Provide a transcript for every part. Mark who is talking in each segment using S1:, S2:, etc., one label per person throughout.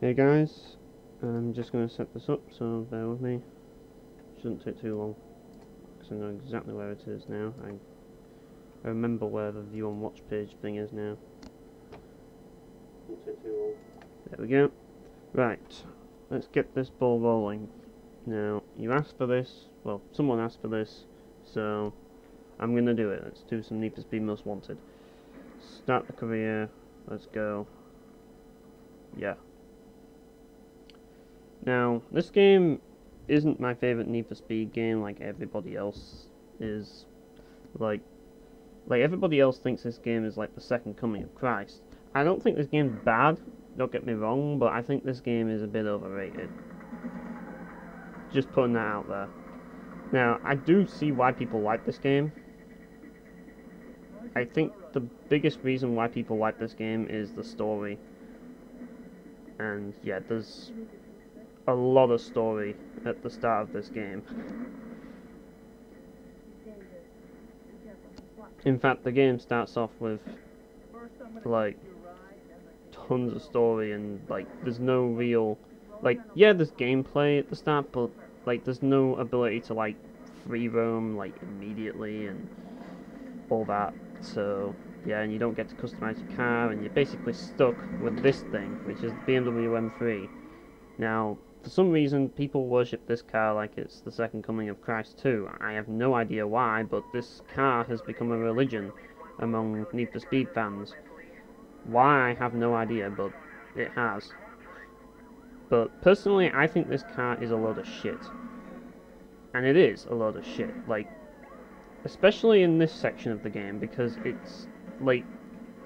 S1: Hey guys, I'm just going to set this up, so bear with me. Shouldn't take too long, because I know exactly where it is now. I remember where the view on watch page thing is now. Shouldn't take too long. There we go. Right, let's get this ball rolling. Now, you asked for this, well, someone asked for this, so I'm going to do it. Let's do some Need for Speed Most Wanted. Start the career, let's go. Yeah. Now, this game isn't my favourite Need for Speed game like everybody else is. Like everybody else thinks this game is like the second coming of Christ. I don't think this game's bad, don't get me wrong, but I think this game is a bit overrated. Just putting that out there. Now, I do see why people like this game. I think the biggest reason why people like this game is the story. And yeah, there's a lot of story at the start of this game. In fact, the game starts off with like tons of story and like there's no real yeah, there's gameplay at the start, but like there's no ability to like free roam like immediately and all that. So yeah, and you don't get to customize your car, and you're basically stuck with this thing, which is the BMW M3. Now, for some reason, people worship this car like it's the second coming of Christ too. I have no idea why, but this car has become a religion among Need for Speed fans. Why, I have no idea, but it has. But personally, I think this car is a load of shit. And it is a load of shit. Like, especially in this section of the game, because it's, like,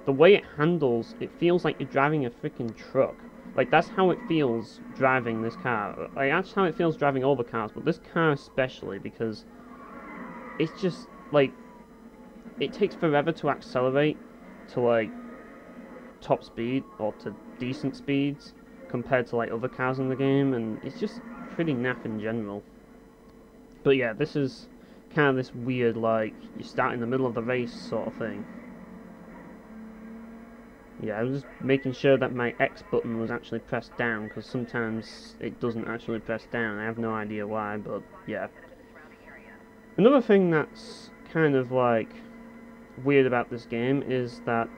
S1: the way it handles, it feels like you're driving a freaking truck. Like, that's how it feels driving this car. Like, that's how it feels driving all the cars, but this car especially, because it's just, like, it takes forever to accelerate to, like, top speed, or to decent speeds, compared to, like, other cars in the game, and it's just pretty naff in general. But yeah, this is kind of this weird, like, you start in the middle of the race sort of thing. Yeah, I was just making sure that my X button was actually pressed down, because sometimes it doesn't actually press down. I have no idea why, but yeah. Another thing that's kind of like weird about this game is that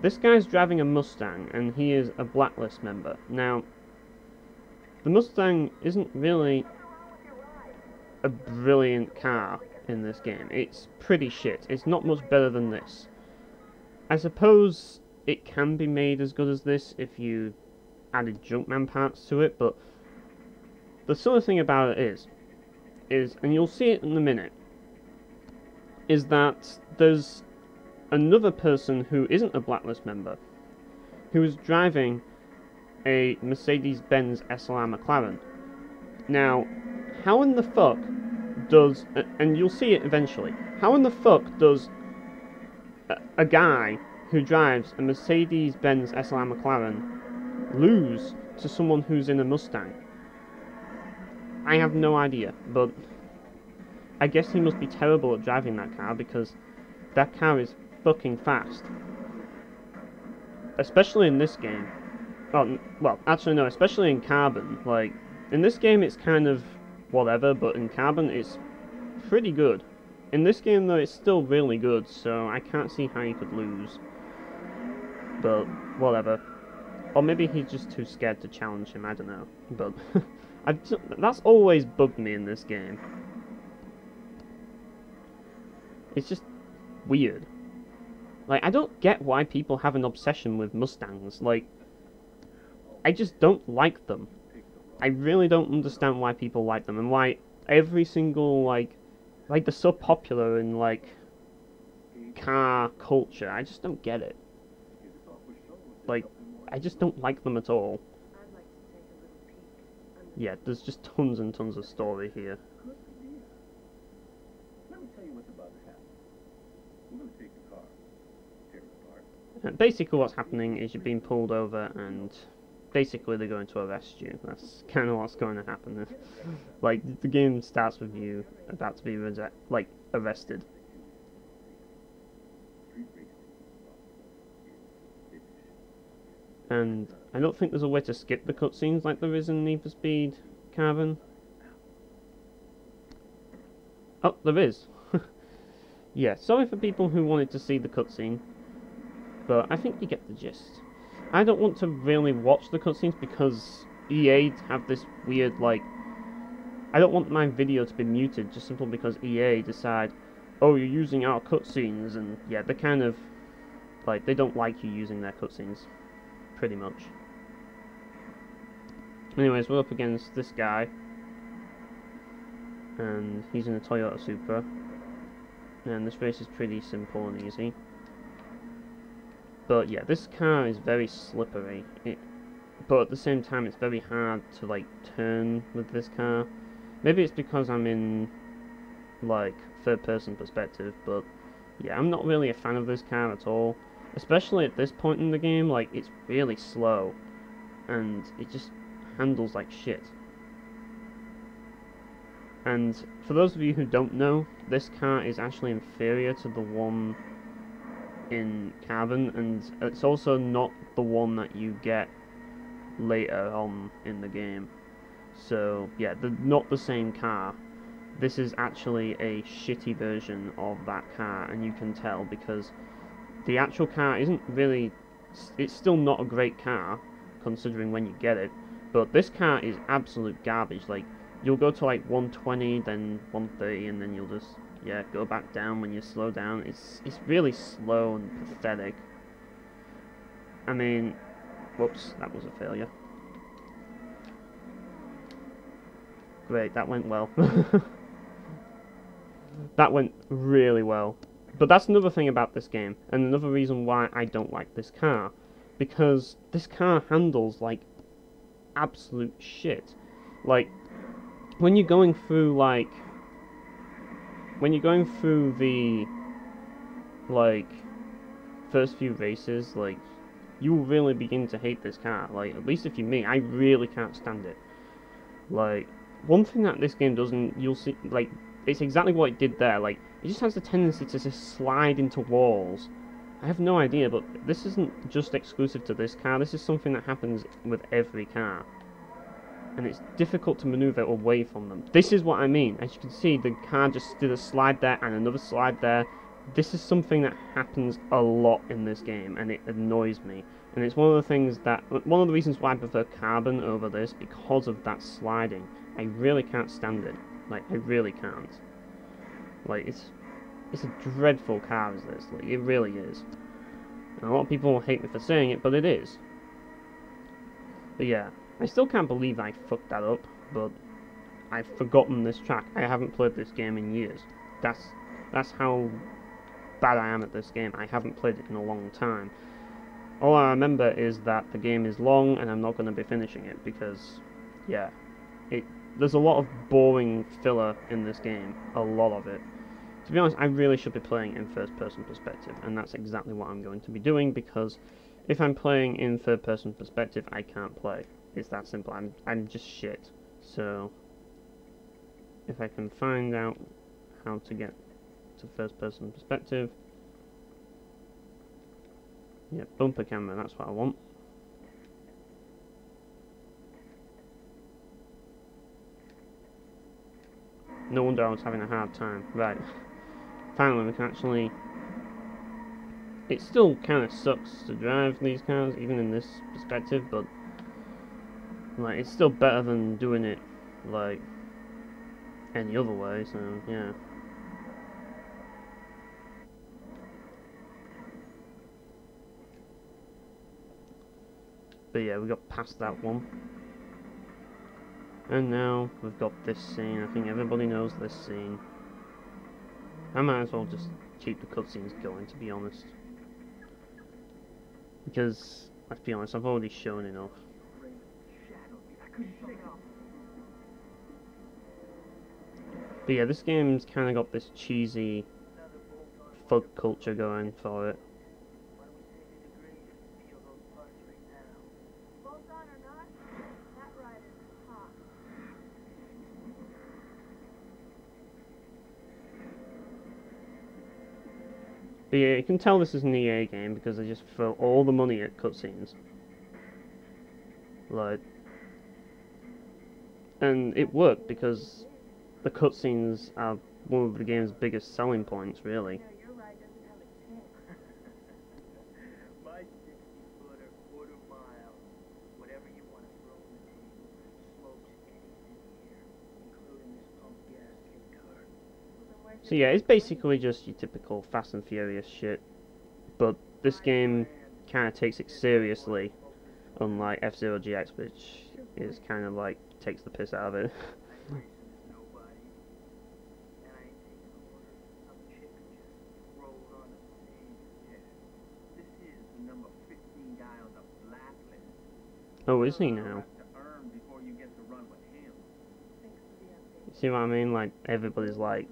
S1: this guy's driving a Mustang, and he is a Blacklist member. Now, the Mustang isn't really a brilliant car in this game. It's pretty shit. It's not much better than this. I suppose it can be made as good as this if you added Junkman parts to it, but the sort of thing about it is, and you'll see it in a minute, is that there's another person who isn't a Blacklist member, who is driving a Mercedes-Benz SLR McLaren. Now, how in the fuck does, and you'll see it eventually, how in the fuck does a guy who drives a Mercedes-Benz SLR McLaren lose to someone who's in a Mustang? I have no idea, but I guess he must be terrible at driving that car, because that car is fucking fast. Especially in this game. Well, actually no, especially in Carbon. Like, in this game it's kind of whatever, but in Carbon it's pretty good. In this game, though, it's still really good, so I can't see how you could lose. But, whatever. Or maybe he's just too scared to challenge him, I don't know. But, that's always bugged me in this game. It's just weird. Like, I don't get why people have an obsession with Mustangs. Like, I just don't like them. I really don't understand why people like them, and why every single, like, they're so popular in, like, car culture. I just don't get it. Like, I just don't like them at all. Yeah, there's just tons and tons of story here. And basically what's happening is you're being pulled over, and basically they're going to arrest you. That's kind of what's going to happen. Like, the game starts with you about to be arrested. And I don't think there's a way to skip the cutscenes like there is in Need for Speed Carbon. Oh, there is. Yeah, sorry for people who wanted to see the cutscene, but I think you get the gist. I don't want to really watch the cutscenes because EA have this weird, like... I don't want my video to be muted just simply because EA decide, oh, you're using our cutscenes, and yeah, they're kind of... like, they don't like you using their cutscenes, pretty much. Anyways, we're up against this guy, and he's in a Toyota Supra, and this race is pretty simple and easy. But yeah, this car is very slippery, but at the same time it's very hard to like turn with this car. Maybe it's because I'm in like third person perspective, but yeah, I'm not really a fan of this car at all. Especially at this point in the game, like it's really slow, and it just handles like shit. And for those of you who don't know, this car is actually inferior to the one in Carbon, and it's also not the one that you get later on in the game. So yeah, they're not the same car. This is actually a shitty version of that car, and you can tell because the actual car isn't really... it's still not a great car, considering when you get it, but this car is absolute garbage. Like, you'll go to like 120, then 130, and then you'll just, yeah, go back down when you slow down. It's really slow and pathetic. I mean, whoops, that was a failure. Great, that went well. That went really well. But that's another thing about this game, and another reason why I don't like this car. Because this car handles like absolute shit. Like, when you're going through like... when you're going through the like first few races, like, you will really begin to hate this car. Like, at least if you're me, I really can't stand it. Like, one thing that this game doesn't, you'll see, like, it's exactly what it did there. Like, it just has the tendency to just slide into walls. I have no idea, but this isn't just exclusive to this car. This is something that happens with every car, and it's difficult to maneuver away from them. This is what I mean. As you can see, the car just did a slide there and another slide there. This is something that happens a lot in this game, and it annoys me. And it's one of the things that, one of the reasons why I prefer Carbon over this, because of that sliding. I really can't stand it. Like, I really can't. Like, it's a dreadful car, is this. Like, it really is. And a lot of people will hate me for saying it, but it is. But yeah, I still can't believe I fucked that up, but I've forgotten this track. I haven't played this game in years. That's how bad I am at this game. I haven't played it in a long time. All I remember is that the game is long and I'm not going to be finishing it because, yeah, there's a lot of boring filler in this game. A lot of it. To be honest, I really should be playing in first-person perspective, and that's exactly what I'm going to be doing, because if I'm playing in third-person perspective, I can't play. It's that simple. I'm just shit. So, if I can find out how to get to first-person perspective... yeah, bumper camera, that's what I want. No wonder I was having a hard time. Right. Finally, we can actually... it still kind of sucks to drive these cars, even in this perspective, but... like, it's still better than doing it, like, any other way, so, yeah. But yeah, we got past that one. And now, we've got this scene. I think everybody knows this scene. I might as well just keep the cutscenes going, to be honest. Because, let's be honest, I've already shown enough. But yeah, this game's kind of got this cheesy thug culture going for it. But yeah, you can tell this is an EA game because they just throw all the money at cutscenes. Like, and it worked because the cutscenes are one of the game's biggest selling points, really.
S2: My 60-footer, quarter-mile, whatever you want to throw in the table, smokes anything here, including this pump gas kit car.
S1: So yeah, it's basically just your typical Fast and Furious shit, but this game kind of takes it seriously, unlike F-Zero GX, which is kind of like takes the piss out of it. Oh, is he now? See what I mean? Like, everybody's like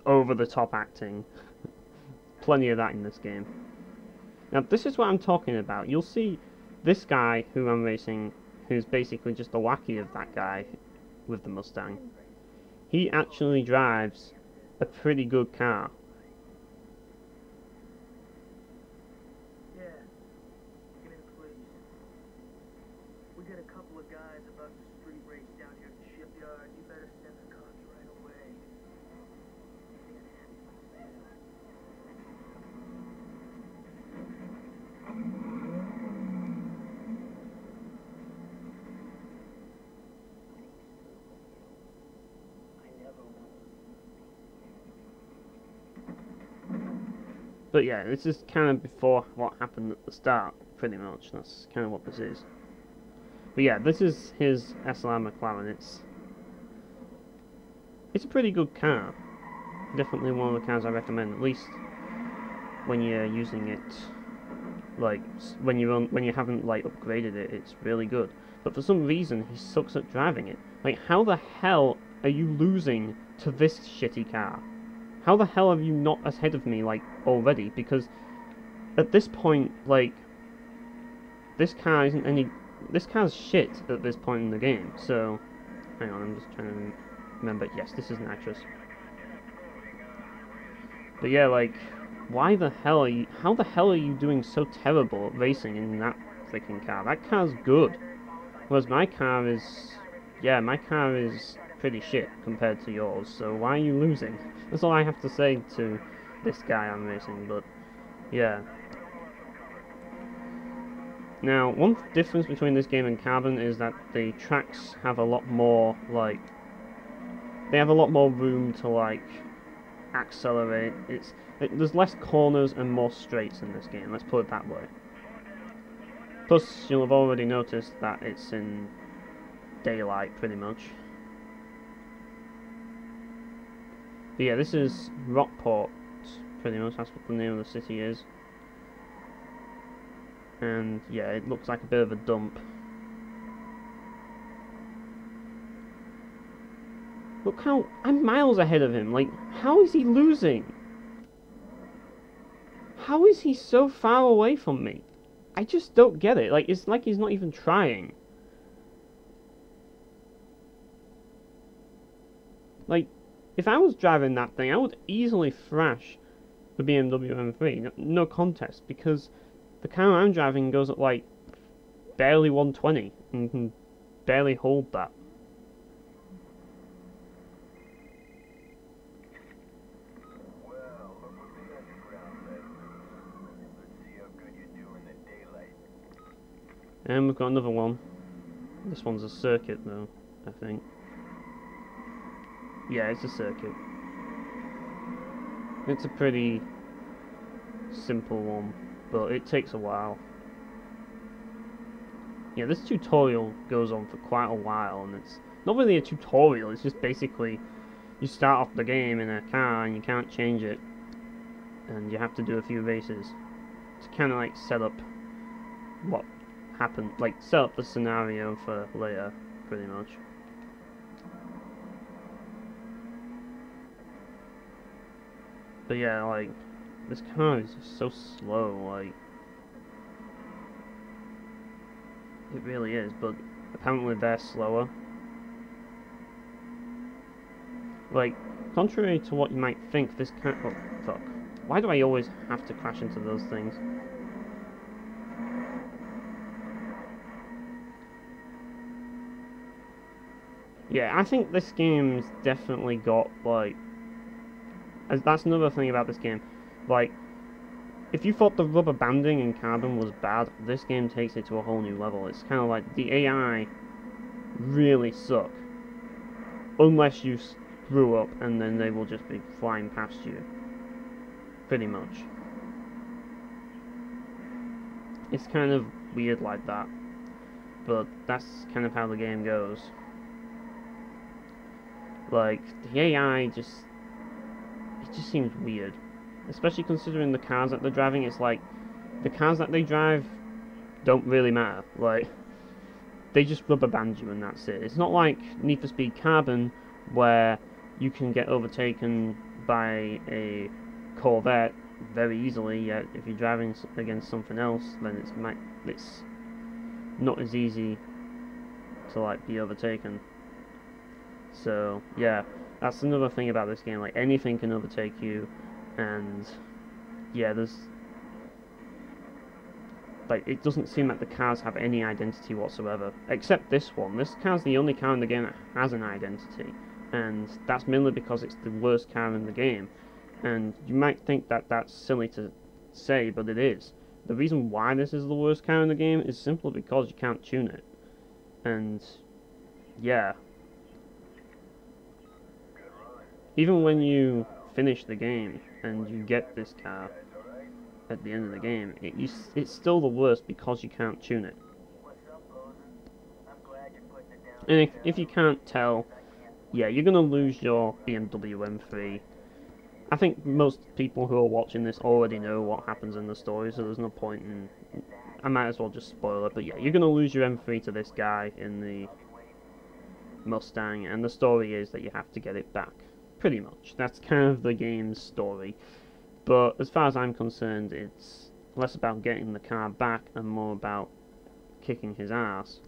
S1: over the top acting. Plenty of that in this game. Now, this is what I'm talking about. You'll see this guy who I'm racing, who's basically just a lackey of that guy with the Mustang. He actually drives a pretty good car.
S2: Yeah, get in, please. We got a couple of guys about to street race down here at the shipyard. You better send the cops right away.
S1: But yeah, this is kind of before what happened at the start, pretty much. That's kind of what this is. But yeah, this is his SLR McLaren. It's a pretty good car. Definitely one of the cars I recommend, at least when you're using it. Like when you haven't like upgraded it, it's really good. But for some reason, he sucks at driving it. Like, how the hell are you losing to this shitty car? How the hell are you not ahead of me, like, already? Because at this point, like, this car's shit at this point in the game. So, hang on, I'm just trying to remember. Yes, this is an actress. But yeah, like, how the hell are you doing so terrible at racing in that freaking car? That car's good. Whereas my car is pretty shit compared to yours, so why are you losing? That's all I have to say to this guy I'm racing, but yeah. Now, one difference between this game and Carbon is that the tracks have a lot more, like, they have a lot more room to, like, accelerate. There's less corners and more straights in this game, let's put it that way. Plus, you'll have already noticed that it's in daylight, pretty much. But yeah, this is Rockport, pretty much, that's what the name of the city is. And yeah, it looks like a bit of a dump. Look how I'm miles ahead of him. Like, how is he losing? How is he so far away from me? I just don't get it. Like, it's like he's not even trying. Like, if I was driving that thing, I would easily thrash the BMW M3. No contest, because the car I'm driving goes at, like, barely 120 and can barely hold that. And we've got another one. This one's a circuit though, I think. Yeah, it's a circuit. It's a pretty simple one, but it takes a while. Yeah, this tutorial goes on for quite a while, and it's not really a tutorial, it's just basically you start off the game in a car and you can't change it, and you have to do a few races to kind of like set up what happened, like set up the scenario for later, pretty much. But yeah, like, this car is just so slow, like, it really is, but apparently they're slower. Like, contrary to what you might think, this car, oh, fuck. Why do I always have to crash into those things? Yeah, I think this game's definitely got, like... That's another thing about this game. Like, if you thought the rubber banding in Carbon was bad, this game takes it to a whole new level. It's kind of like the AI really suck. Unless you screw up, and then they will just be flying past you. Pretty much. It's kind of weird like that. But that's kind of how the game goes. Like, the AI it just seems weird. Especially considering the cars that they're driving, it's like, the cars that they drive don't really matter. Like, they just rubber band you and that's it. It's not like Need for Speed Carbon, where you can get overtaken by a Corvette very easily, yet if you're driving against something else, then it's not as easy to, like, be overtaken. So, yeah, that's another thing about this game, like, anything can overtake you, and, yeah, like, it doesn't seem like the cars have any identity whatsoever, except this one. This car's the only car in the game that has an identity, and that's mainly because it's the worst car in the game, and you might think that that's silly to say, but it is. The reason why this is the worst car in the game is simply because you can't tune it, and, yeah. Even when you finish the game and you get this car at the end of the game, it's still the worst because you can't tune it. And if you can't tell, yeah, you're going to lose your BMW M3. I think most people who are watching this already know what happens in the story, so there's no point in... I might as well just spoil it, but yeah, you're going to lose your M3 to this guy in the Mustang, and the story is that you have to get it back. Pretty much. That's kind of the game's story. But as far as I'm concerned, it's less about getting the car back and more about kicking his ass.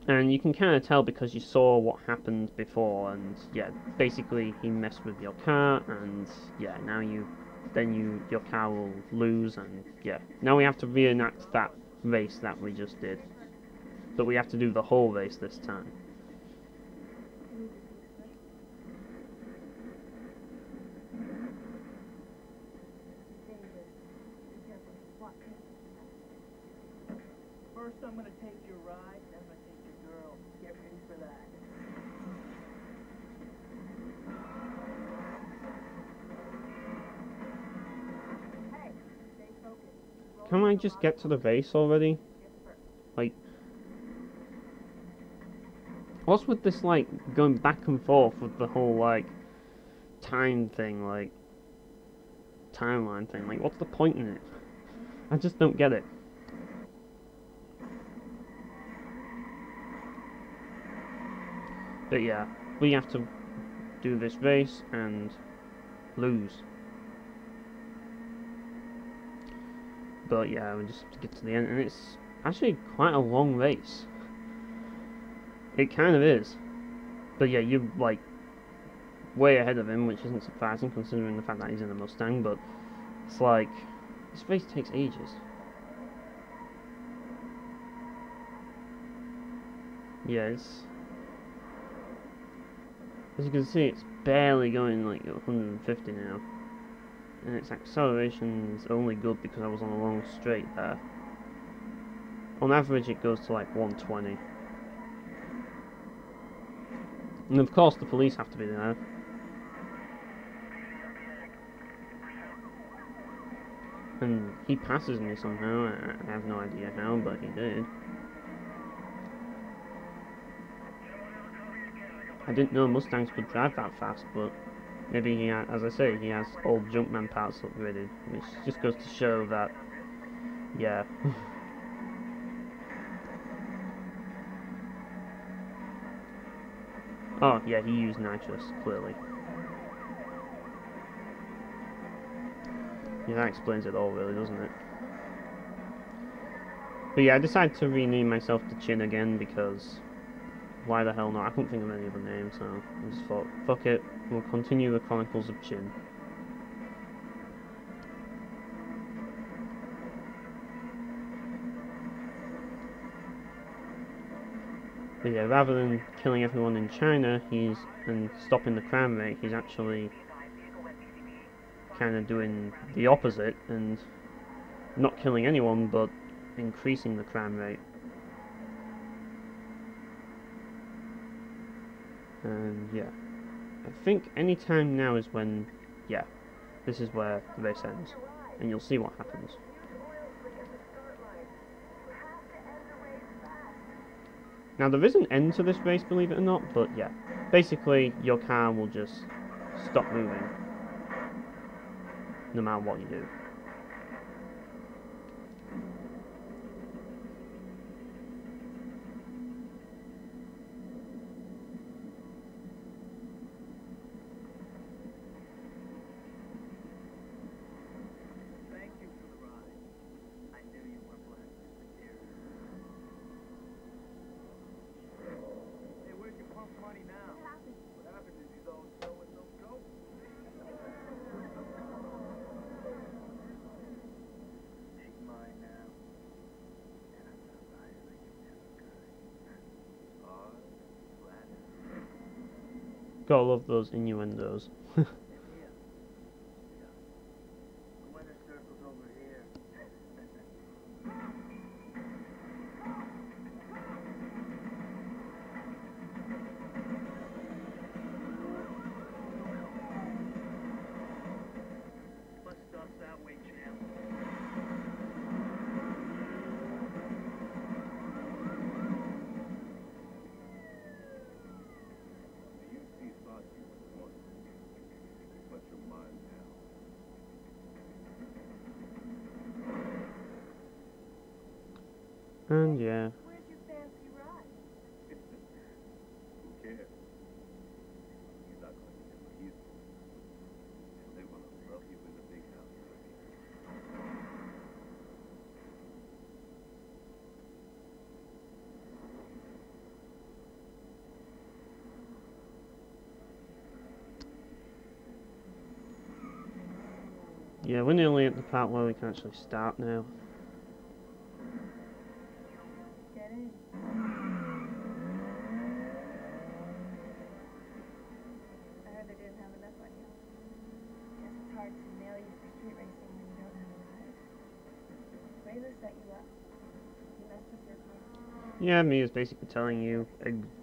S1: And you can kind of tell because you saw what happened before, and yeah, basically he messed with your car, and yeah, now your car will lose, and yeah, now we have to reenact that race that we just did. But we have to do the whole race this time.
S2: First I'm gonna take your ride, then I'm gonna take your girl. Get ready for that. Hey, stay focused.
S1: Can I just get to the race already? Like, what's with this, like, going back and forth with the whole, like, time thing, like, timeline thing? Like, what's the point in it? I just don't get it. But yeah, we have to do this race and lose. But yeah, we just have to get to the end, and it's actually quite a long race. It kind of is. But yeah, you're like way ahead of him, which isn't surprising considering the fact that he's in a Mustang, but it's like, this race takes ages. Yeah, as you can see, it's barely going like 150 now. And its acceleration is only good because I was on a long straight there. On average it goes to like 120. And of course the police have to be there. And he passes me somehow, I have no idea how, but he did. I didn't know Mustangs could drive that fast, but maybe he has, as I say, he has old Jumpman parts upgraded, which just goes to show that, yeah. Oh, yeah, he used nitrous, clearly. Yeah, that explains it all, really, doesn't it? But yeah, I decided to rename myself to Chin again, because why the hell not? I couldn't think of any other name, so I just thought, fuck it, we'll continue the Chronicles of Chin. But yeah, rather than killing everyone in China, and stopping the crime rate, he's actually kind of doing the opposite and not killing anyone, but increasing the crime rate. And yeah, I think any time now is when, yeah, this is where the race ends, and you'll see what happens. Now there is an end to this race, believe it or not, but yeah, basically your car will just stop moving, no matter what you do.
S2: Thank you for the ride. I knew you weren't planning to disappear. Hey, where's your pump money now? What happened? Did you all show with no scope? She's mine now. And I'm not lying like you never could. Glad.
S1: Gotta love those innuendos.
S2: And here. Yeah. The weather circle's over here. Bus stop's that way, champ.
S3: The UC thought you were one, but you're mine now.
S1: And yeah,
S4: Where's your fancy ride?
S3: Who cares? You're not going to never either. And they're going to love you in the big house.
S1: yeah, we're nearly at the part where we can actually start now.
S4: Get in. I heard they didn't have enough on you. Guess it's hard to nail you for street racing when you don't have a ride. Razor set you up. You messed with your car.
S1: Yeah, me is basically telling you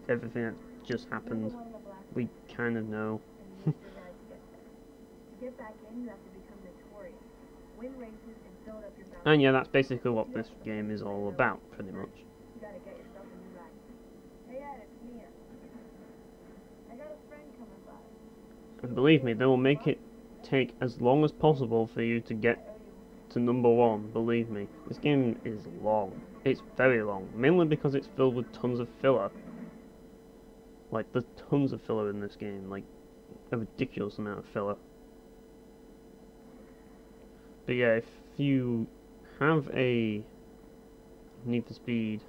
S1: everything that just
S4: You're the
S1: happened.
S4: one in the black
S1: We kind of know.
S4: and you used your ride to get there. To get back in, you have to become notorious. Win races and build up your bounty.
S1: And yeah, that's basically what this game is all about, pretty much.
S4: You gotta get yourself a new ride. Hey Ed, it's Mia. I got a friend coming by.
S1: And believe me, they will make it take as long as possible for you to get
S4: I owe you.
S1: to number one. Believe me, this game is long. It's very long, mainly because it's filled with tons of filler. Like, there's tons of filler in this game, like a ridiculous amount of filler. But yeah, if you have a Need for Speed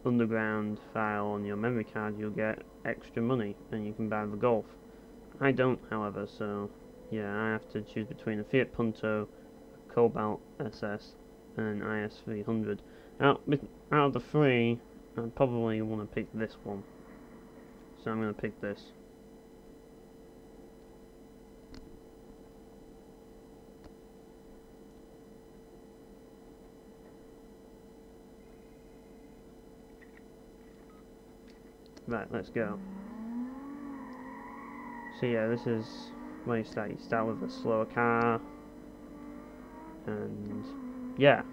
S1: Underground file on your memory card, you'll get extra money and you can buy the Golf. I don't, however, so yeah, I have to choose between a Fiat Punto, a Cobalt SS, and an IS 300. Out of the three, I probably want to pick this one, so I'm going to pick this. Right, let's go. So yeah, this is where you start. You start with a slower car, and yeah.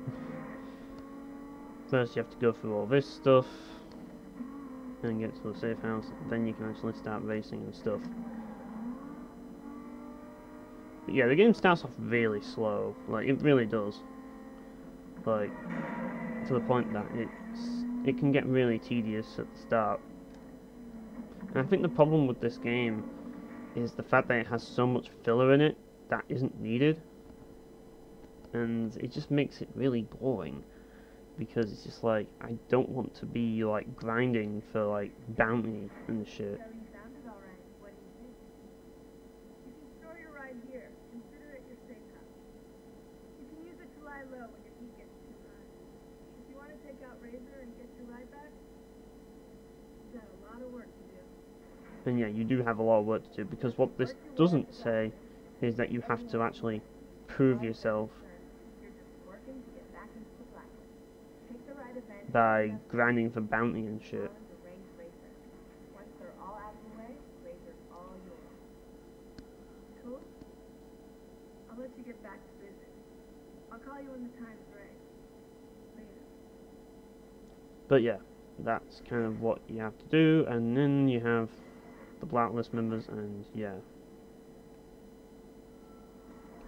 S1: First you have to go through all this stuff, and get to the safe house, then you can actually start racing and stuff. But yeah, the game starts off really slow, like it really does. Like, to the point that it can get really tedious at the start. And I think the problem with this game is the fact that it has so much filler in it that isn't needed. And it just makes it really boring. Because it's just like, I don't want to be like grinding for like bounty and shit.
S4: So you sounded alright. What do you think? You can store your ride here. Consider it your safe house. You can use it to lie low when your heat gets too high. If you want to take out Razor and get your ride back,
S2: You got a lot of work to do.
S1: And yeah, you do have a lot of work to do, because what this doesn't say is that you have to actually prove yourself
S4: You're just working to get back into the blacklist. Pick the right event.
S1: by grinding for bounty and shit.
S4: The range racer. Once they're all out of the way, Razor's all yours.
S2: Cool. I'll let you get back to business. I'll call you when the time's right. Later.
S1: But yeah, that's kind of what you have to do, and then you have the blacklist members, and yeah.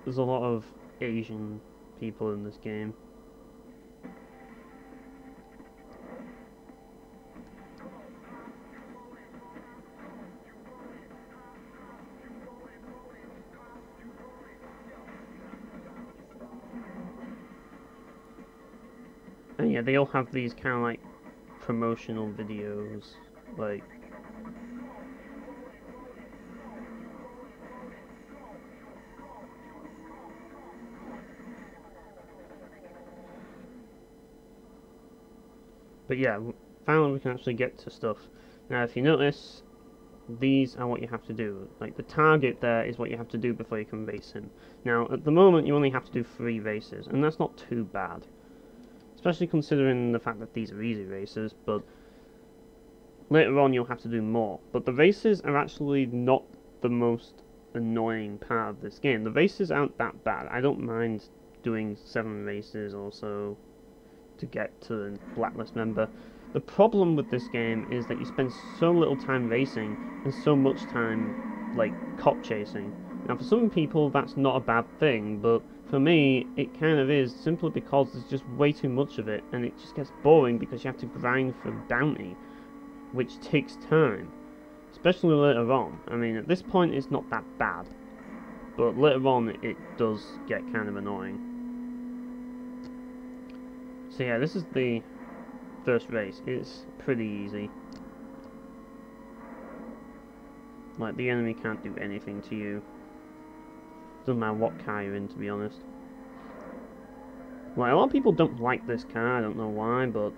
S1: There's a lot of Asian people in this game. And yeah, they all have these kind of like promotional videos, like but yeah, finally we can actually get to stuff. Now if you notice, these are what you have to do. Like the target there is what you have to do before you can race him. Now at the moment you only have to do 3 races, and that's not too bad. Especially considering the fact that these are easy races, but later on you'll have to do more. But the races are actually not the most annoying part of this game. The races aren't that bad. I don't mind doing 7 races or so to get to the blacklist member. The problem with this game is that you spend so little time racing and so much time like cop chasing. Now for some people that's not a bad thing, but for me it kind of is, simply because there's just way too much of it and it just gets boring because you have to grind for bounty, which takes time, especially later on. I mean, at this point it's not that bad, but later on it does get kind of annoying. So yeah, this is the first race. It's pretty easy. Like, the enemy can't do anything to you. Doesn't matter what car you're in, to be honest. Like, a lot of people don't like this car, I don't know why, but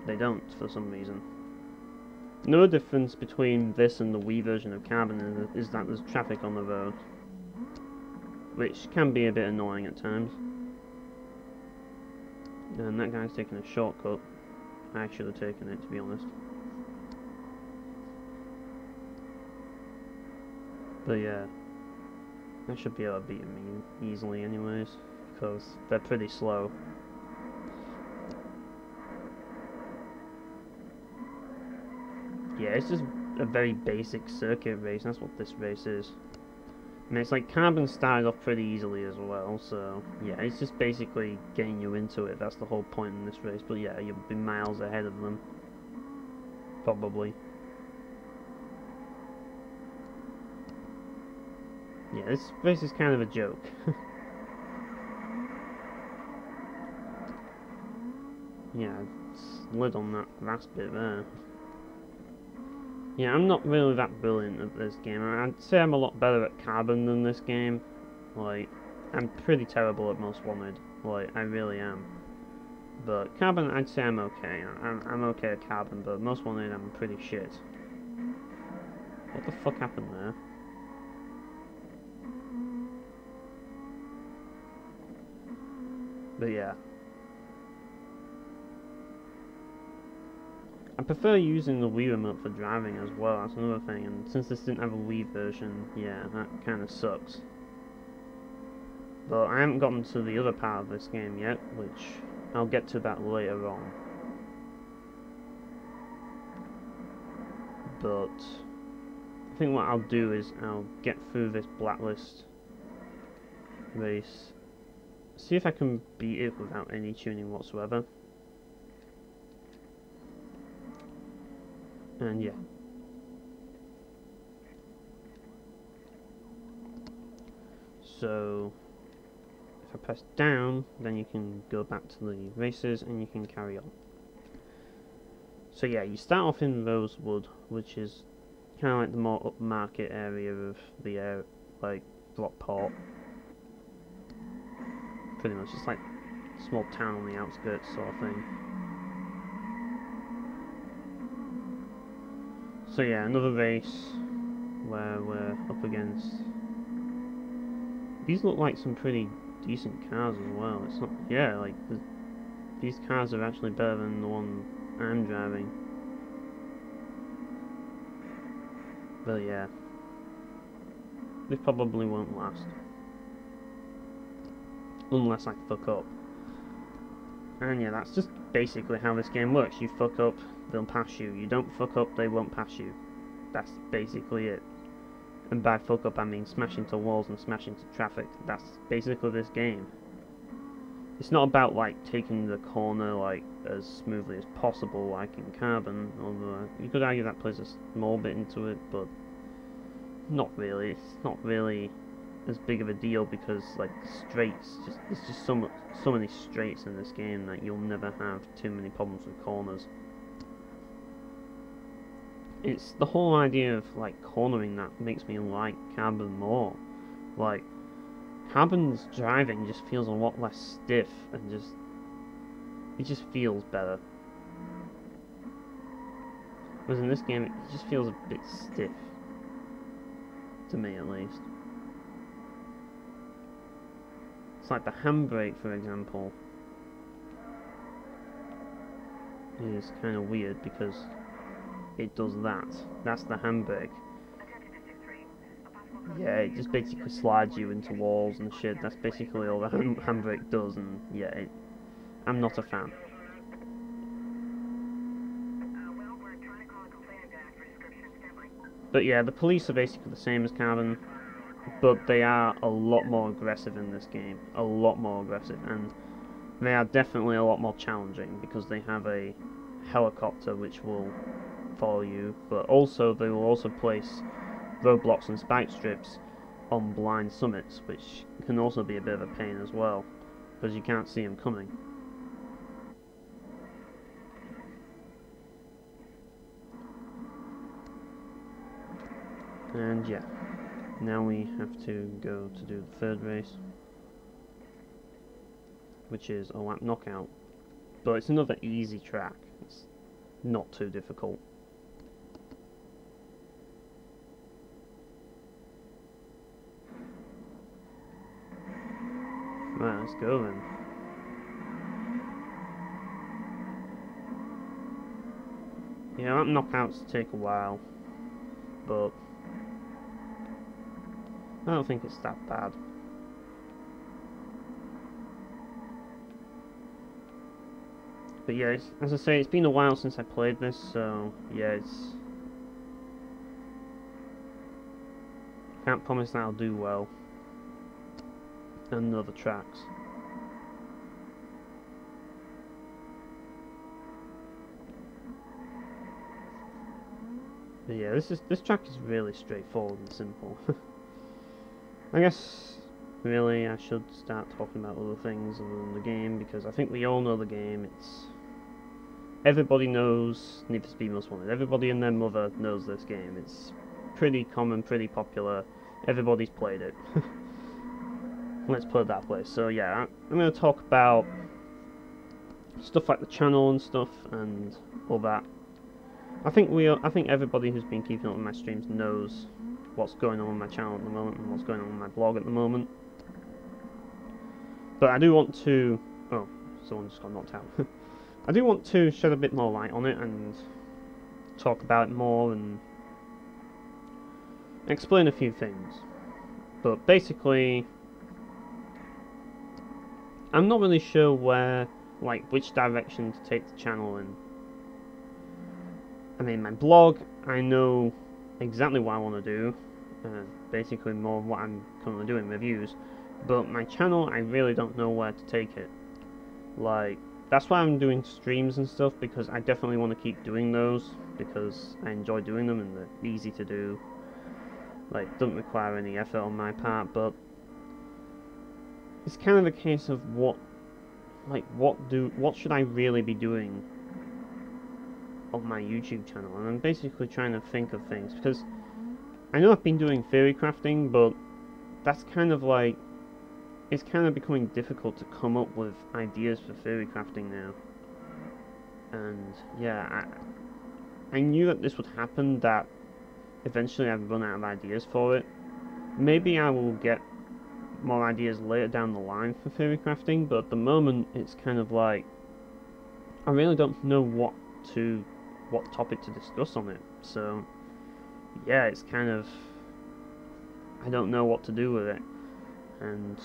S1: they don't for some reason. Another difference between this and the Wii version of Carbon is that there's traffic on the road, which can be a bit annoying at times. And that guy's taking a shortcut. I should have taken it, to be honest. But yeah, I should be able to beat them easily anyways, because they're pretty slow. Yeah, it's just a very basic circuit race, and that's what this race is. I mean, it's like Carbon started off pretty easily as well, so yeah, it's just basically getting you into it. That's the whole point in this race. But yeah, you'll be miles ahead of them, probably. Yeah, this race is kind of a joke. Yeah, slid on that last bit there. Yeah, I'm not really that brilliant at this game. I'd say I'm a lot better at Carbon than this game. Like, I'm pretty terrible at Most Wanted. Like, I really am. But Carbon, I'd say I'm okay. I'm okay at Carbon, but Most Wanted, I'm pretty shit. What the fuck happened there? But yeah. I prefer using the Wii remote for driving as well, that's another thing, and since this didn't have a Wii version, yeah, that kinda sucks. But I haven't gotten to the other part of this game yet, which I'll get to that later on. But I think what I'll do is I'll get through this blacklist race, see if I can beat it without any tuning whatsoever. And yeah. So if I press down, then you can go back to the races and you can carry on. So yeah, you start off in Rosewood, which is kind of like the more upmarket area of the like Rockport. Pretty much, it's like a small town on the outskirts sort of thing. So yeah, another race where we're up against. These look like some pretty decent cars as well. It's not, yeah, like these cars are actually better than the one I'm driving. But yeah, this probably won't last unless I fuck up. And yeah, that's just basically how this game works. You fuck up, they'll pass you. You don't fuck up, they won't pass you. That's basically it. And by fuck up, I mean smash into walls and smash into traffic. That's basically this game. It's not about like taking the corner like as smoothly as possible, like in Carbon. Although you could argue that plays a small bit into it, but not really. It's not really as big of a deal because like straights, there's just so many straights in this game that you'll never have too many problems with corners. It's the whole idea of like cornering that makes me like Carbon more. Like Carbon's driving just feels a lot less stiff and it just feels better. Whereas in this game it just feels a bit stiff. To me at least. It's like the handbrake, for example, is kind of weird because it does that. That's the handbrake. Yeah, it just basically slides you into walls and shit. That's basically all the handbrake does, and yeah, I'm not a fan. But yeah, the police are basically the same as Carbon, but they are a lot more aggressive in this game. A lot more aggressive, and they are definitely a lot more challenging because they have a helicopter which will follow you, but also they will also place roadblocks and spike strips on blind summits, which can also be a bit of a pain as well, because you can't see them coming. And yeah, now we have to go to do the third race, which is a lap knockout, but it's another easy track. It's not too difficult. Right, let's go then. Yeah, lap knockouts take a while, but I don't think it's that bad. But yeah, as I say, it's been a while since I played this, so yeah, can't promise that I'll do well on other tracks. But yeah, this track is really straightforward and simple. I guess really I should start talking about other things other than the game, because I think we all know the game. Everybody knows Need for Speed Most Wanted. Everybody and their mother knows this game. It's pretty common, pretty popular. Everybody's played it. Let's put it that way. So yeah, I'm going to talk about stuff like the channel and stuff and all that. I think everybody who's been keeping up with my streams knows what's going on my channel at the moment and what's going on my blog at the moment. But I do want to... Oh, someone just got knocked out. I do want to shed a bit more light on it and talk about it more and explain a few things. But basically, I'm not really sure which direction to take the channel in. I mean, my blog, I know exactly what I want to do, basically more what I'm currently doing, reviews, but my channel, I really don't know where to take it. Like, that's why I'm doing streams and stuff, because I definitely want to keep doing those, because I enjoy doing them and they're easy to do. Like, don't require any effort on my part, but it's kind of a case of what should I really be doing on my YouTube channel, and I'm basically trying to think of things, because I know I've been doing theory crafting, but that's kind of like, it's kind of becoming difficult to come up with ideas for theory crafting now. And yeah, I knew that this would happen, that eventually I'd run out of ideas for it. Maybe I will get more ideas later down the line for theory crafting, but at the moment it's kind of like I really don't know what topic to discuss on it. So yeah, it's kind of, I don't know what to do with it. And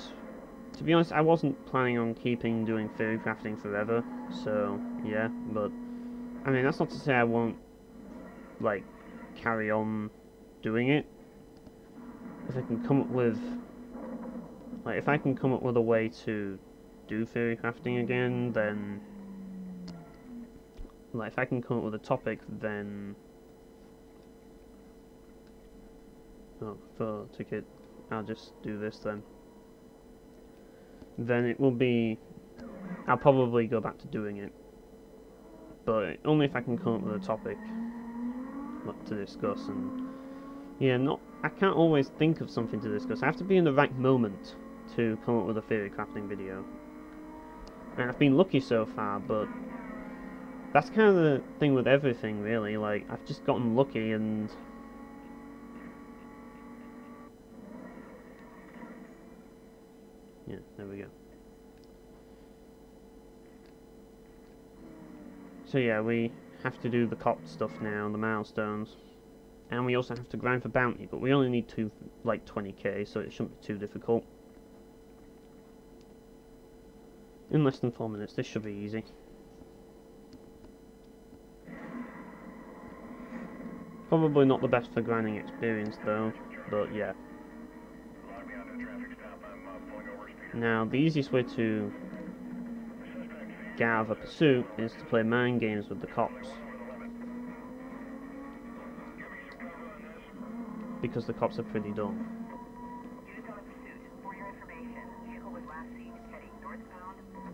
S1: to be honest, I wasn't planning on doing theory crafting forever, so yeah, but I mean, that's not to say I won't like carry on doing it. If I can come up with a way to do theory crafting again, then like if I can come up with a topic, then for ticket, I'll just do this then. Then it will be, I'll probably go back to doing it, but only if I can come up with a topic to discuss. And yeah, I can't always think of something to discuss. I have to be in the right moment to come up with a theory crafting video, and I've been lucky so far, but that's kind of the thing with everything really. Like, I've just gotten lucky, and yeah, there we go. So yeah, we have to do the cop stuff now, the milestones, and we also have to grind for bounty, but we only need 20k, so it shouldn't be too difficult. In less than 4 minutes, this should be easy. Probably not the best for grinding experience though, but yeah. Now, the easiest way to get out of a pursuit is to play mind games with the cops, because the cops are pretty dumb.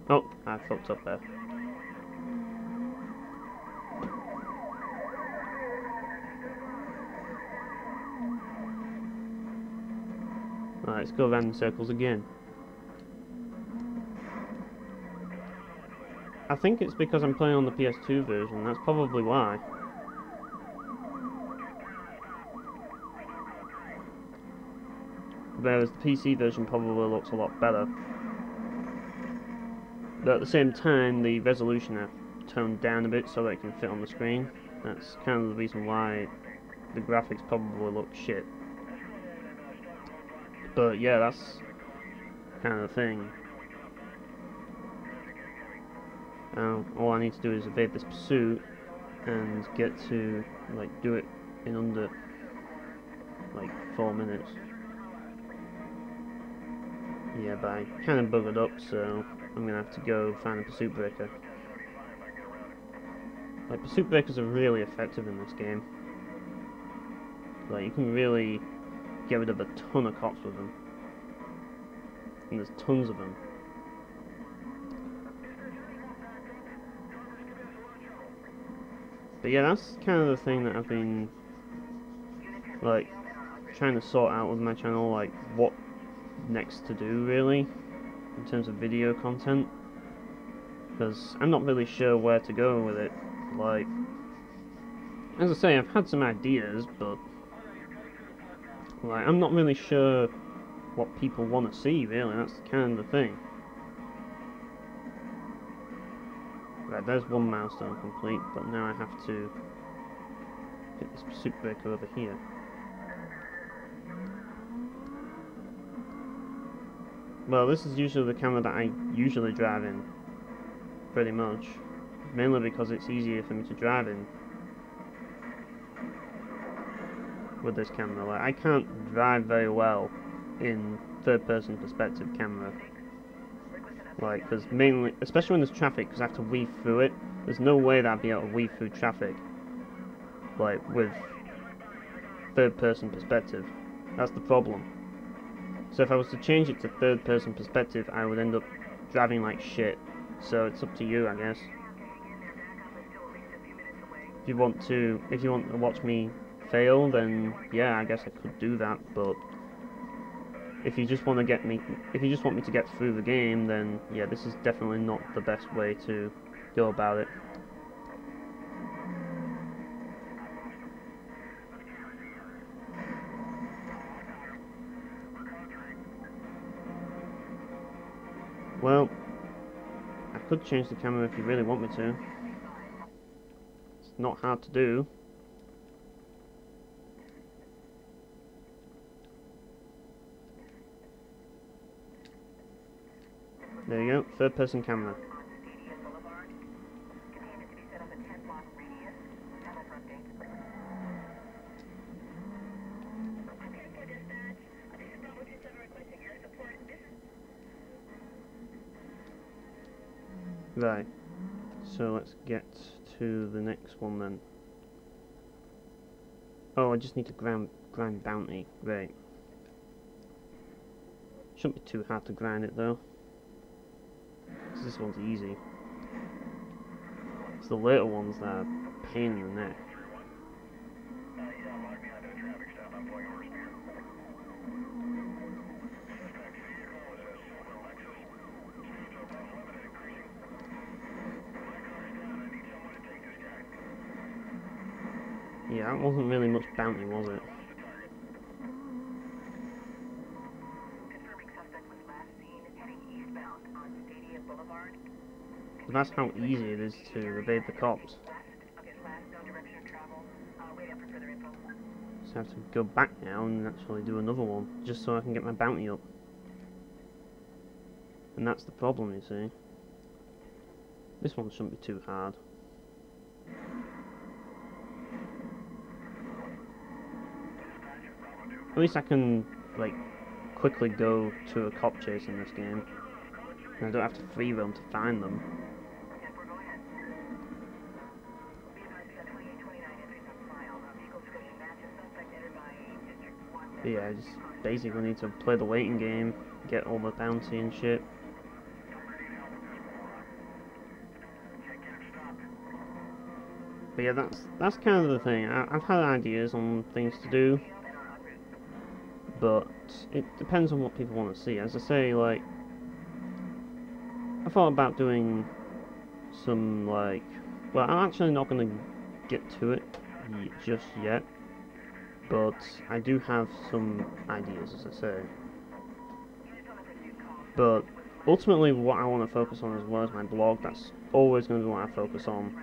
S1: Oh, I fucked up there. Alright, let's go around in circles again. I think it's because I'm playing on the PS2 version, that's probably why. Whereas the PC version probably looks a lot better. But at the same time, the resolution I've toned down a bit so that it can fit on the screen. That's kind of the reason why the graphics probably look shit. But yeah, that's kind of the thing. All I need to do is evade this pursuit and get to do it in under 4 minutes. Yeah, but I kind of buggered up, so I'm gonna have to go find a pursuit breaker. Pursuit breakers are really effective in this game. You can really get rid of a ton of cops with them, and there's tons of them. But yeah, that's kind of the thing that I've been trying to sort out with my channel, what next to do really in terms of video content, because I'm not really sure where to go with it. As I say, I've had some ideas, but I'm not really sure what people want to see really. That's kind of the thing. Right, there's one milestone complete, but now I have to hit this pursuit breaker over here. Well, this is usually the camera that I usually drive in, pretty much. Mainly because it's easier for me to drive in with this camera. I can't drive very well in third-person perspective camera. Because mainly, especially when there's traffic, because I have to weave through it. There's no way that I'd be able to weave through traffic, with third-person perspective. That's the problem. So if I was to change it to third-person perspective, I would end up driving like shit. So it's up to you, I guess. If you want to watch me fail, then yeah, I guess I could do that. But if you just want me to get through the game, then yeah, this is definitely not the best way to go about it. Well, I could change the camera if you really want me to. It's not hard to do. There you go, third person camera. Right, so let's get to the next one then. Oh, I just need to grind bounty, right. Shouldn't be too hard to grind it though. 'Cause this one's easy. It's the later ones that are a pain in the neck. Yeah, that wasn't really much bounty, was it? But that's how easy it is to evade the cops. So I have to go back now and actually do another one, just so I can get my bounty up. And that's the problem, you see. This one shouldn't be too hard. At least I can, like, quickly go to a cop chase in this game. And I don't have to free roam to find them. But yeah, I just basically need to play the waiting game, get all the bounty and shit. But yeah, that's kind of the thing. I've had ideas on things to do, but it depends on what people want to see. As I say, like, I thought about doing some, like, well, I'm actually not going to get to it just yet, but I do have some ideas, as I say. But ultimately what I want to focus on as well as my blog, that's always going to be what I focus on.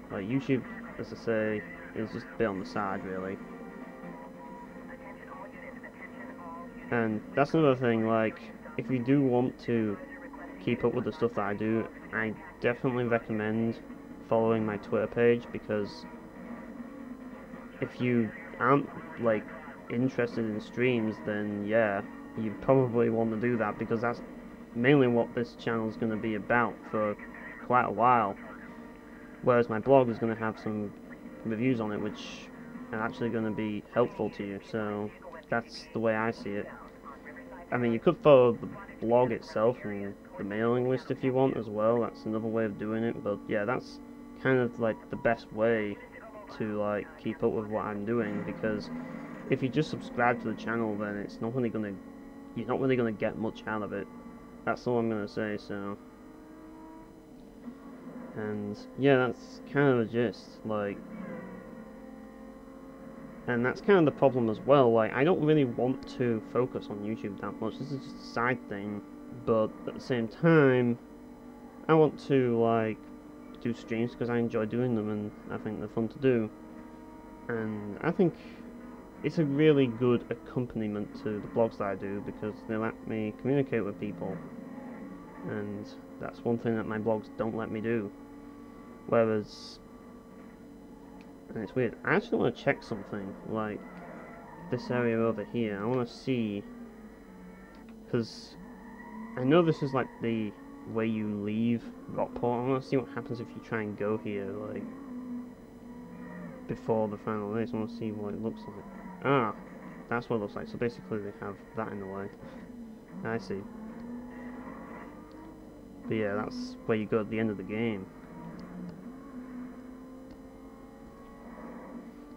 S1: Like, YouTube, as I say, is just a bit on the side, really. And that's another thing, like, if you do want to keep up with the stuff that I do, I definitely recommend following my Twitter page, because if you aren't, like, interested in streams, then yeah, you probably want to do that, because that's mainly what this channel is going to be about for quite a while. Whereas my blog is going to have some reviews on it which are actually going to be helpful to you, so that's the way I see it. I mean, you could follow the blog itself and the mailing list if you want as well, that's another way of doing it, but yeah, that's kind of like the best way to, like, keep up with what I'm doing, because if you just subscribe to the channel, then it's not really going to, you're not really going to get much out of it. That's all I'm going to say, so. And yeah, that's kind of the gist, like, and that's kind of the problem as well. Like, I don't really want to focus on YouTube that much. This is just a side thing, but at the same time, I want to, like, do streams because I enjoy doing them and I think they're fun to do. And I think it's a really good accompaniment to the blogs that I do, because they let me communicate with people, and that's one thing that my blogs don't let me do. Whereas, and it's weird, I actually want to check something, like this area over here. I want to see, because I know this is like the way you leave Rockport. I want to see what happens if you try and go here, like, before the final race. I want to see what it looks like. Ah, that's what it looks like. So basically they have that in the way. I see. But yeah, that's where you go at the end of the game.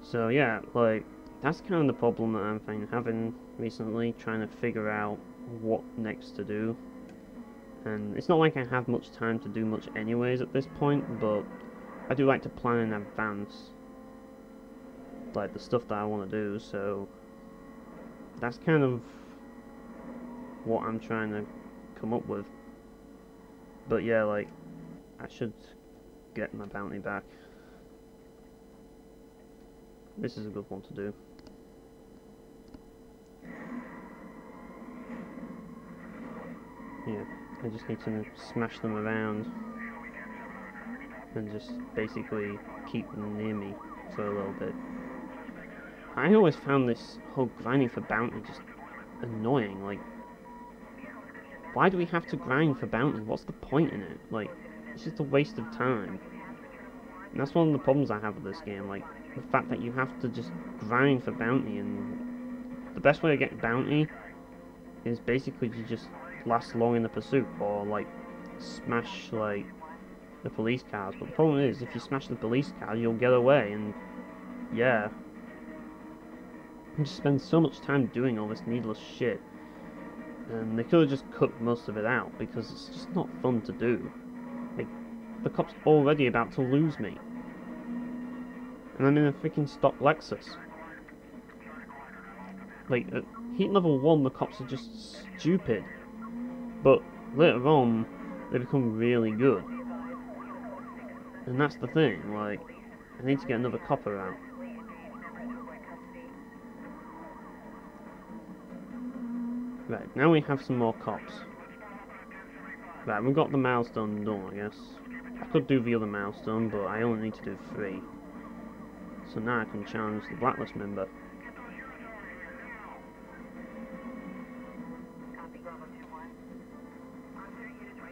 S1: So yeah, like, that's kind of the problem that I'm having recently, trying to figure out what next to do. And it's not like I have much time to do much anyways at this point, but I do like to plan in advance, like, the stuff that I want to do, so that's kind of what I'm trying to come up with. But yeah, like, I should get my bounty back. This is a good one to do. Yeah, I just need to smash them around and just basically keep them near me for a little bit. I always found this whole grinding for bounty just annoying. Like, why do we have to grind for bounty? What's the point in it? Like, it's just a waste of time. And that's one of the problems I have with this game, like, the fact that you have to just grind for bounty, and the best way to get bounty is basically to just last long in the pursuit, or, like, smash, like, the police cars. But the problem is, if you smash the police car, you'll get away, and, yeah. You just spend so much time doing all this needless shit. And they could have just cut most of it out, because it's just not fun to do. Like, the cop's already about to lose me. And I'm in a freaking stock Lexus. Like, at heat level 1, the cops are just stupid. But later on, they become really good. And that's the thing, like, I need to get another copper out. Right, now we have some more cops. Right, we've got the milestone done, I guess. I could do the other milestone, but I only need to do 3. So now I can challenge the Blacklist member.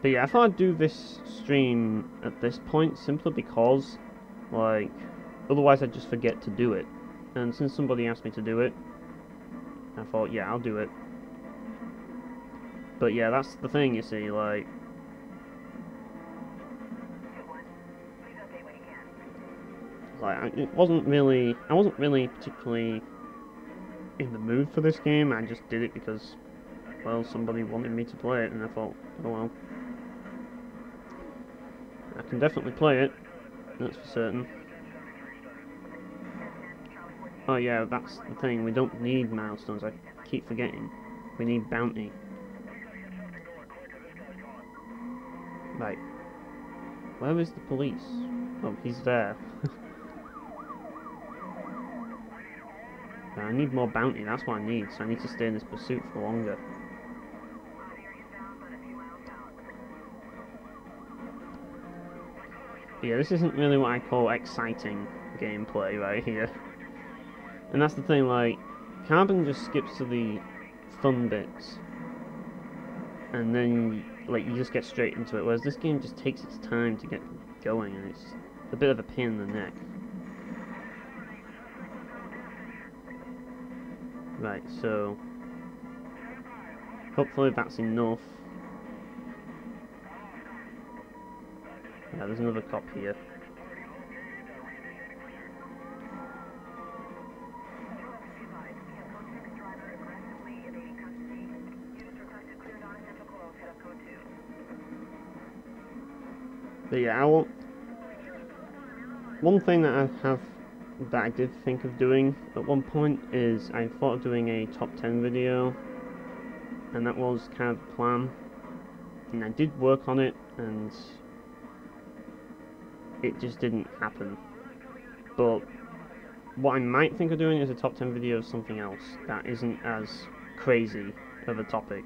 S1: But yeah, I thought I'd do this stream at this point simply because, like, otherwise I'd just forget to do it. And since somebody asked me to do it, I thought, yeah, I'll do it. But yeah, that's the thing, you see, like... I wasn't really particularly in the mood for this game. I just did it because, well, somebody wanted me to play it, and I thought, oh well. I can definitely play it, that's for certain. Oh yeah, that's the thing, we don't need milestones, I keep forgetting. We need bounty. Right. Where is the police? Oh, he's there. I need more bounty, that's what I need, so I need to stay in this pursuit for longer. But yeah, this isn't really what I call exciting gameplay right here. And that's the thing, like, Carbon just skips to the fun bits. And then, like, you just get straight into it, whereas this game just takes its time to get going, and it's a bit of a pain in the neck. Right, so hopefully that's enough. Yeah, there's another cop here. But yeah, one thing that I did think of doing at one point is I thought of doing a top 10 video, and that was kind of the plan, and I did work on it, and it just didn't happen. But what I might think of doing is a top 10 video of something else that isn't as crazy of a topic.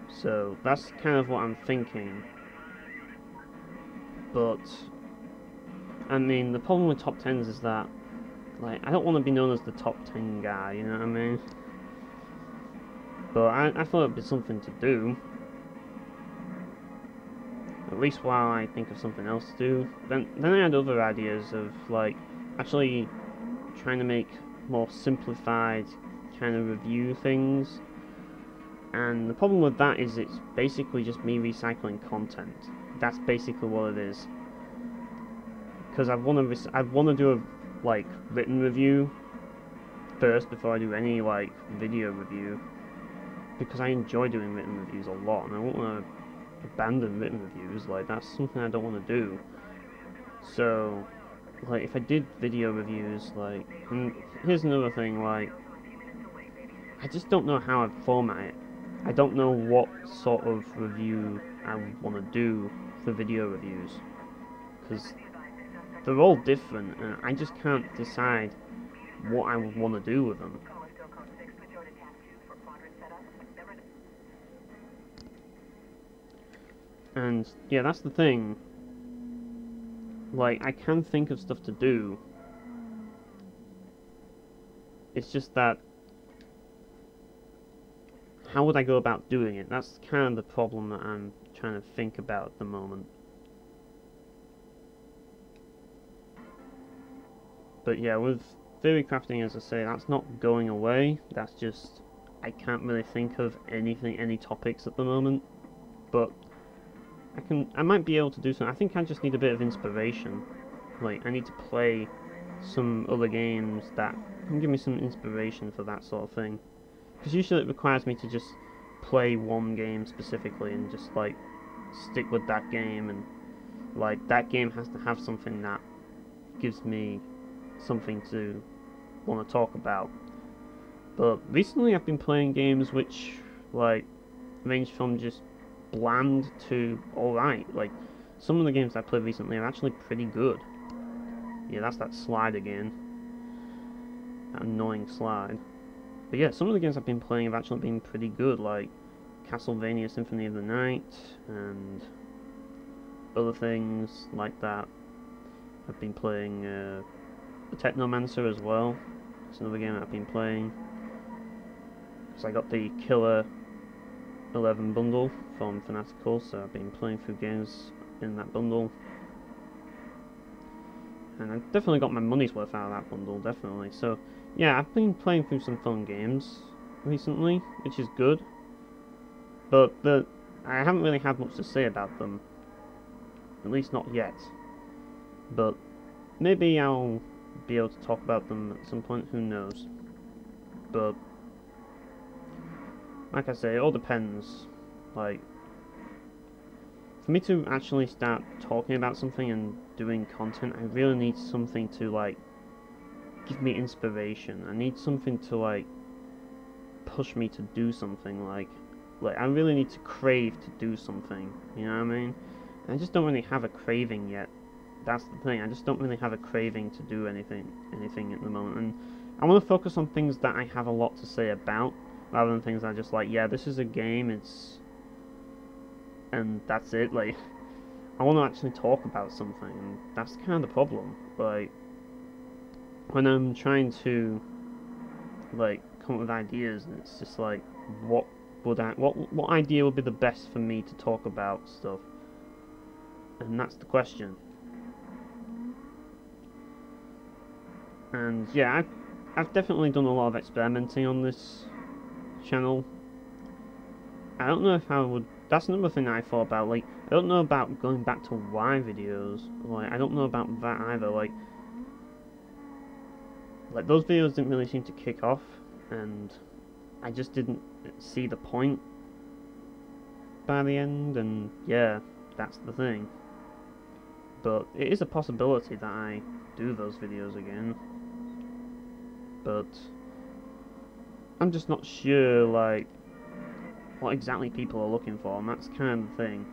S1: So that's kind of what I'm thinking. But I mean, the problem with top 10s is that, like, I don't want to be known as the top 10 guy, you know what I mean? But I thought it'd be something to do. At least while I think of something else to do. Then I had other ideas of, like, actually trying to make more simplified kind of review things. And the problem with that is it's basically just me recycling content. That's basically what it is. Because I want to do a, like, written review first before I do any, like, video review. Because I enjoy doing written reviews a lot, and I don't want to abandon written reviews. Like, that's something I don't want to do. So, like, if I did video reviews, like, and here's another thing, like, I just don't know how I'd format it. I don't know what sort of review I would want to do for video reviews, because they're all different, and I just can't decide what I would want to do with them. And yeah, that's the thing. Like, I can think of stuff to do. It's just that, how would I go about doing it? That's kind of the problem that I'm trying to think about at the moment. But yeah, with theory crafting, as I say, that's not going away. That's just, I can't really think of any topics at the moment. But I might be able to do something. I think I just need a bit of inspiration. Like, I need to play some other games that can give me some inspiration for that sort of thing. Because usually it requires me to just play one game specifically and just, like, stick with that game, and, like, that game has to have something that gives me something to want to talk about. But recently I've been playing games which, like, range from just bland to alright. Like, some of the games I played recently are actually pretty good. Yeah, that's that slide again. That annoying slide. But yeah, some of the games I've been playing have actually been pretty good, like Castlevania Symphony of the Night, and other things like that. I've been playing the Technomancer as well. It's another game that I've been playing. Because I got the Killer 11 bundle from Fanatical, so I've been playing through games in that bundle. And I've definitely got my money's worth out of that bundle, definitely. So, yeah, I've been playing through some fun games recently, which is good. But I haven't really had much to say about them. At least not yet. But maybe I'll be able to talk about them at some point, who knows. But like I say, it all depends. Like, for me to actually start talking about something and doing content, I really need something to, like, give me inspiration. I need something to, like, push me to do something. Like I really need to crave to do something, you know what I mean? And I just don't really have a craving yet. That's the thing, I just don't really have a craving to do anything at the moment. And I want to focus on things that I have a lot to say about, rather than things that are just like, yeah, this is a game, and that's it. Like, I want to actually talk about something, and that's kind of the problem. Like, when I'm trying to, like, come up with ideas, and it's just like, what idea would be the best for me to talk about stuff? And that's the question. And yeah, I've definitely done a lot of experimenting on this channel. I don't know if I would. That's another thing I thought about. Like, I don't know about going back to Y videos. Like, I don't know about that either. Like those videos didn't really seem to kick off, and I just didn't see the point by the end. And yeah, that's the thing. But it is a possibility that I do those videos again. But I'm just not sure, like, what exactly people are looking for, and that's kind of the thing.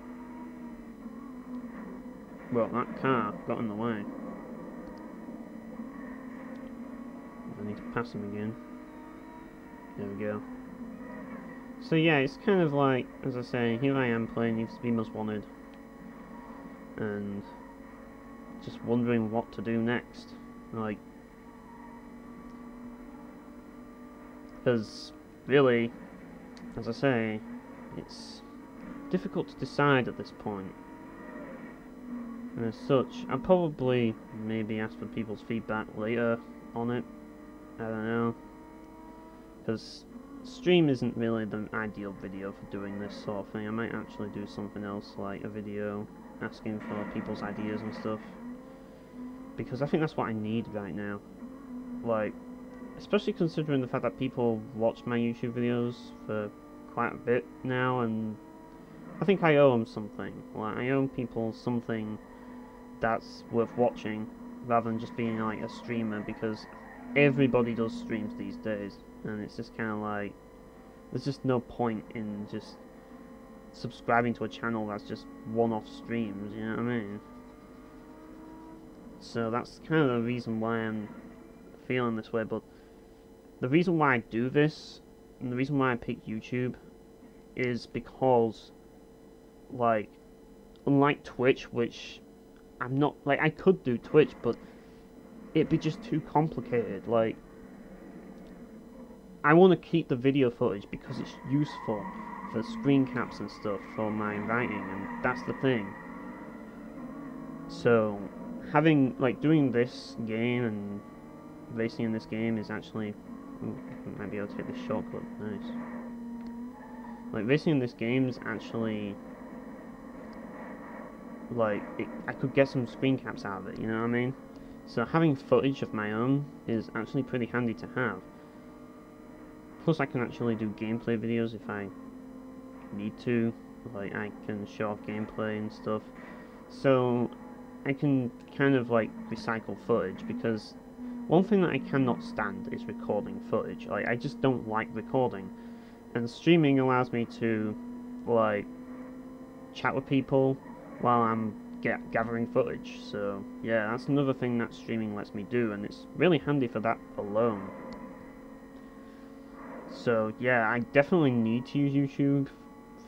S1: Well, that car got in the way. I need to pass him again. There we go. So yeah, it's kind of like, as I say, here I am playing Need for Speed Most Wanted, and just wondering what to do next. Like, because really, as I say, it's difficult to decide at this point. And as such, I'll probably maybe ask for people's feedback later on it. I don't know. Because stream isn't really the ideal video for doing this sort of thing. I might actually do something else, like a video asking for people's ideas and stuff. Because I think that's what I need right now. Like, especially considering the fact that people watch my YouTube videos for quite a bit now, and I think I owe them something. Like, I owe people something that's worth watching, rather than just being like a streamer, because everybody does streams these days, and it's just kind of like, there's just no point in just subscribing to a channel that's just one-off streams, you know what I mean? So that's kind of the reason why I'm feeling this way, but the reason why I do this, and the reason why I pick YouTube, is because, like, unlike Twitch, which I'm not, like, I could do Twitch, but it'd be just too complicated. Like, I want to keep the video footage because it's useful for screen caps and stuff for my writing, and that's the thing. So, having, like, doing this game and racing in this game is actually, I might be able to take this shortcut, nice. Like, racing in this game is actually, like, I could get some screen caps out of it, you know what I mean? So having footage of my own is actually pretty handy to have. Plus I can actually do gameplay videos if I need to, like I can show off gameplay and stuff. So I can kind of like recycle footage, because one thing that I cannot stand is recording footage. Like, I just don't like recording. And streaming allows me to, like, chat with people while I'm gathering footage. So, yeah, that's another thing that streaming lets me do, and it's really handy for that alone. So, yeah, I definitely need to use YouTube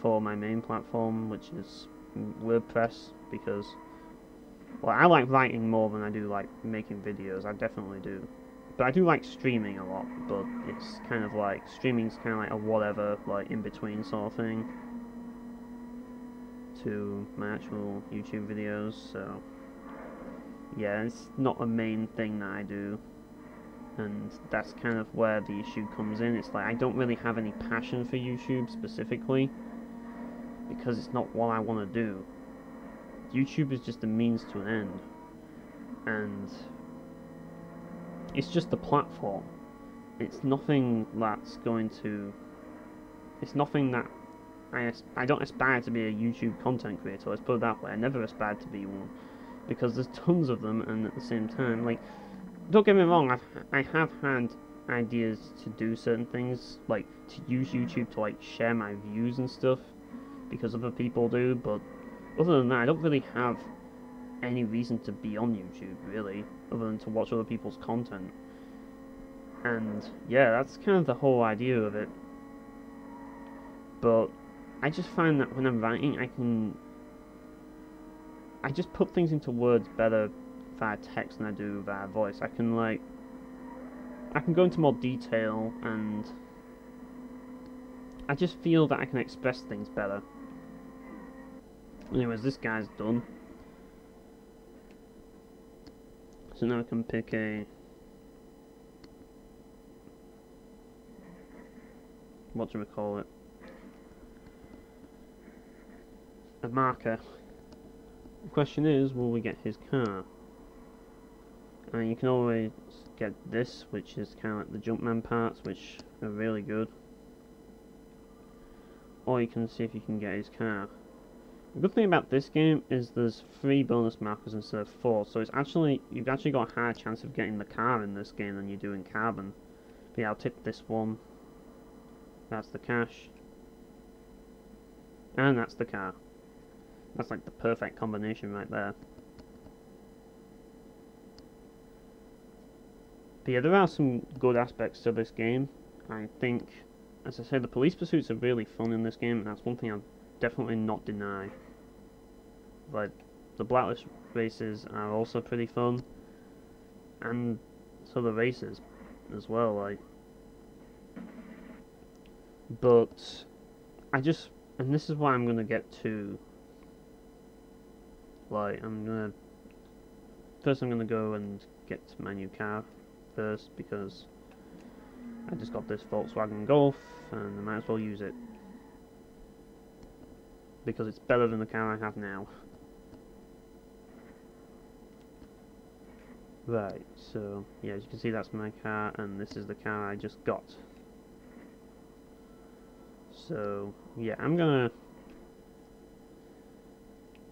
S1: for my main platform, which is WordPress, because, well, I like writing more than I do like making videos. I definitely do. But I do like streaming a lot, but it's kind of like, streaming's kind of like a whatever, like, in-between sort of thing to my actual YouTube videos, so, yeah, it's not a main thing that I do, and that's kind of where the issue comes in. It's like, I don't really have any passion for YouTube specifically, because it's not what I want to do. YouTube is just a means to an end, and it's just a platform. It's nothing that's going to, it's nothing that I don't aspire to be a YouTube content creator, let's put it that way. I never aspired to be one, because there's tons of them, and at the same time, like, don't get me wrong, I have had ideas to do certain things, like, to use YouTube to, like, share my views and stuff, because other people do, but other than that, I don't really have any reason to be on YouTube, really, other than to watch other people's content. And, yeah, that's kind of the whole idea of it. But I just find that when I'm writing, I just put things into words better via text than I do via voice. I can go into more detail, and I just feel that I can express things better. Anyways, this guy's done. So now I can pick a, whatchamacallit, a marker. The question is, will we get his car? And you can always get this, which is kind of like the Jumpman parts, which are really good. Or you can see if you can get his car. The good thing about this game is there's 3 bonus markers instead of 4, so it's actually, you've actually got a higher chance of getting the car in this game than you do in Carbon. But yeah, I'll take this one. That's the cash. And that's the car. That's like the perfect combination right there. But yeah, there are some good aspects to this game. I think, as I said, the police pursuits are really fun in this game, and that's one thing I'll definitely not deny. Like, the Blacklist races are also pretty fun, and so the races as well, like. But I just, and this is why I'm gonna get to, like, first I'm gonna go and get my new car first, because I just got this Volkswagen Golf and I might as well use it, because it's better than the car I have now. Right, so yeah, as you can see, that's my car, and this is the car I just got. So yeah, I'm gonna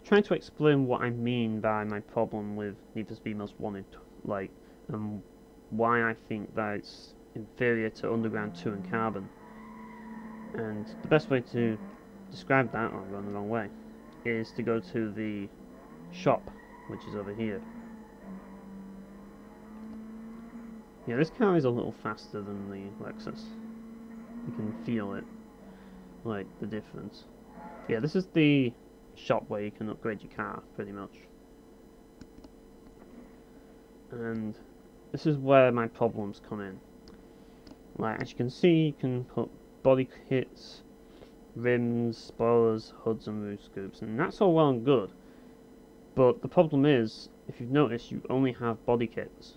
S1: try to explain what I mean by my problem with Need for Speed Most Wanted, like, why I think that it's inferior to Underground 2 and Carbon. And the best way to describe that, or run the wrong way, is to go to the shop, which is over here. Yeah, this car is a little faster than the Lexus. You can feel it, like the difference. Yeah, this is the shop where you can upgrade your car, pretty much. And this is where my problems come in. Like, as you can see, you can put body kits, rims, spoilers, hoods and roof scoops, and that's all well and good. But the problem is, if you've noticed, you only have body kits.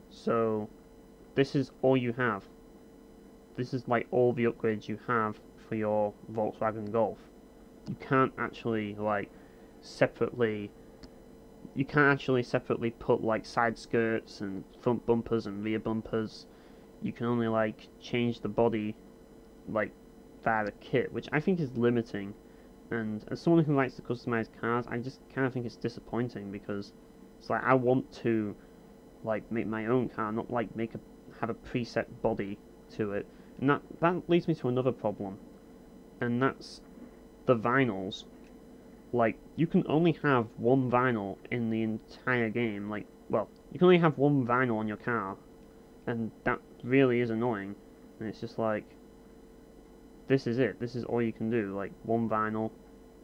S1: So, this is all you have. This is like all the upgrades you have for your Volkswagen Golf. You can't actually like separately put like side skirts and front bumpers and rear bumpers. You can only like change the body like via the kit, which I think is limiting. And as someone who likes to customize cars, I just kind of think it's disappointing, because it's like I want to like make my own car, not like have a preset body to it. And that leads me to another problem, and that's the vinyls. Like, you can only have one vinyl in the entire game. Like, well, you can only have one vinyl on your car, and that really is annoying. And it's just like, this is it. This is all you can do, like one vinyl,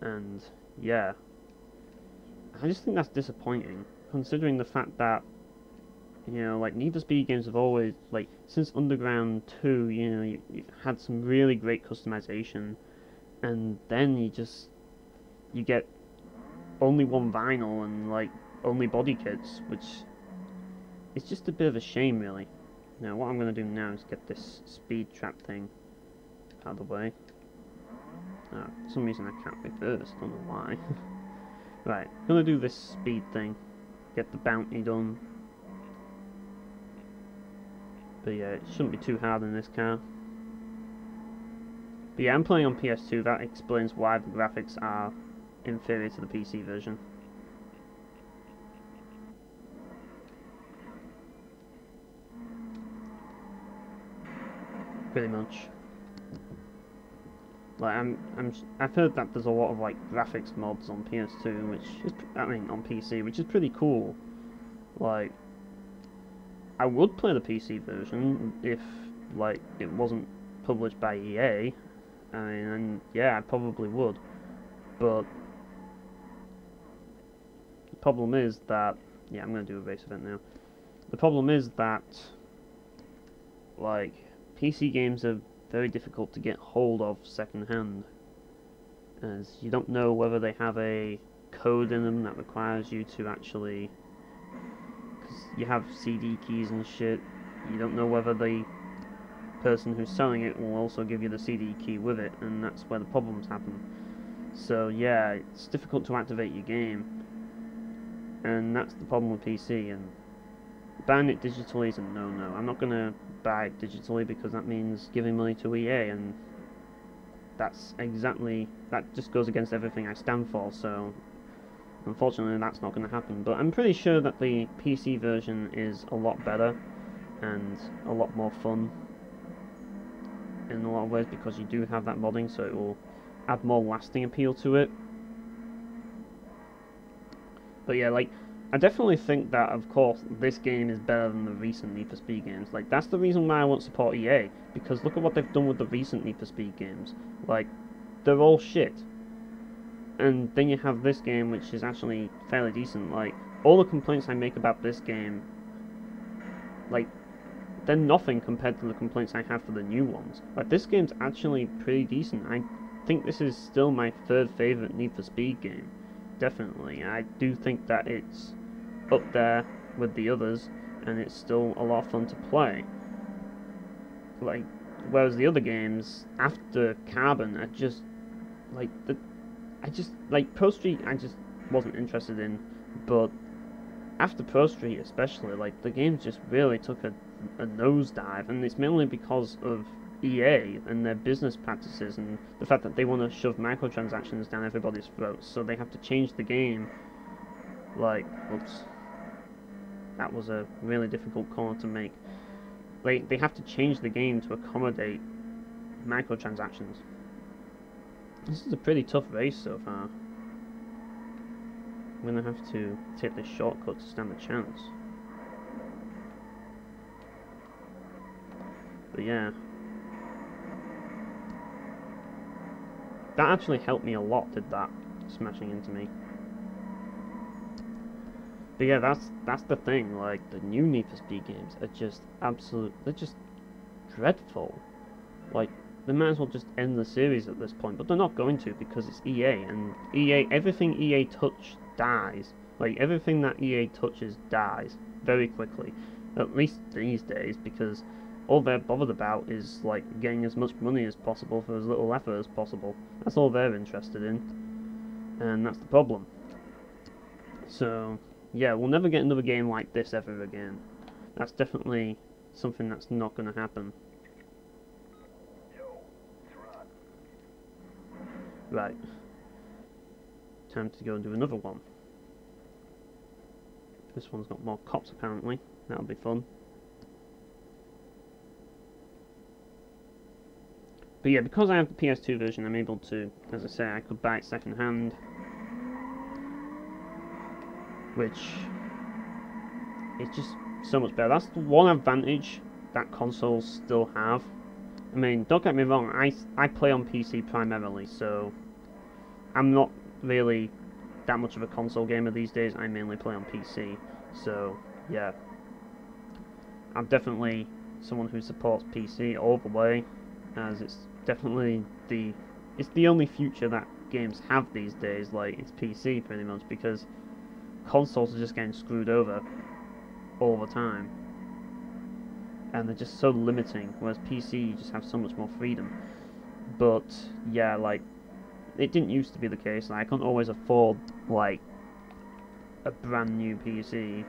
S1: and yeah. I just think that's disappointing, considering the fact that, you know, like, Need for Speed games have always, like, since Underground 2, you know, you've had some really great customization, and then you get only one vinyl and, like, only body kits, which is just a bit of a shame, really. Now, what I'm going to do now is get this speed trap thing out of the way. For some reason I can't reverse, don't know why. Right, I'm going to do this speed thing, get the bounty done. But yeah, it shouldn't be too hard in this car. But yeah, I'm playing on PS2, that explains why the graphics are inferior to the PC version. Pretty much. Like, I've heard that there's a lot of like graphics mods on PS2, which is, on PC, which is pretty cool. Like, I would play the PC version if, like, it wasn't published by EA. I mean, and yeah, I probably would. But the problem is that, yeah, I'm going to do a race event now. The problem is that, like, PC games are very difficult to get hold of second-hand, as you don't know whether they have a code in them that requires you to actually, because you have CD keys and shit, you don't know whether the person who's selling it will also give you the CD key with it, and that's where the problems happen. So yeah, it's difficult to activate your game, and that's the problem with PC, and buying it digitally is a no-no. I'm not going to buy it digitally because that means giving money to EA, and that just goes against everything I stand for, so unfortunately that's not going to happen. But I'm pretty sure that the PC version is a lot better and a lot more fun in a lot of ways, because you do have that modding, so it will add more lasting appeal to it. But yeah, like, I definitely think that, of course, this game is better than the recent Need for Speed games. Like, that's the reason why I won't support EA, because look at what they've done with the recent Need for Speed games. Like, they're all shit. And then you have this game, which is actually fairly decent. Like, all the complaints I make about this game, like, they're nothing compared to the complaints I have for the new ones. Like, this game's actually pretty decent. I think this is still my third favourite Need for Speed game. Definitely. I do think that it's up there with the others, and it's still a lot of fun to play. Like, whereas the other games after Carbon are just like Pro Street I just wasn't interested in, but after Pro Street especially, like, the games just really took a nosedive, and it's mainly because of EA and their business practices and the fact that they want to shove microtransactions down everybody's throats, so they have to change the game. Like, oops, that was a really difficult call to make. they have to change the game to accommodate microtransactions. This is a pretty tough race so far. I'm gonna have to take this shortcut to stand a chance. But yeah. That actually helped me a lot, did that, smashing into me. But yeah, that's the thing, like, the new Need for Speed games are just they're just dreadful. Like, they might as well just end the series at this point, but they're not going to because it's EA, and everything EA touch dies. Like, everything that EA touches dies very quickly, at least these days, because all they're bothered about is, like, getting as much money as possible for as little effort as possible. That's all they're interested in, and that's the problem. So, yeah, we'll never get another game like this ever again. That's definitely something that's not going to happen. Right. Time to go and do another one. This one's got more cops apparently. That'll be fun. But yeah, because I have the PS2 version, I'm able to, as I say, I could buy it second hand. Which is just so much better. That's the one advantage that consoles still have. I mean, don't get me wrong, I play on PC primarily, so I'm not really that much of a console gamer these days. I mainly play on PC, so yeah. I'm definitely someone who supports PC all the way, as it's definitely it's the only future that games have these days. Like, it's PC pretty much, because consoles are just getting screwed over all the time, and they're just so limiting, whereas PC you just have so much more freedom. But yeah, like, it didn't used to be the case. Like, I couldn't always afford, like, a brand new PC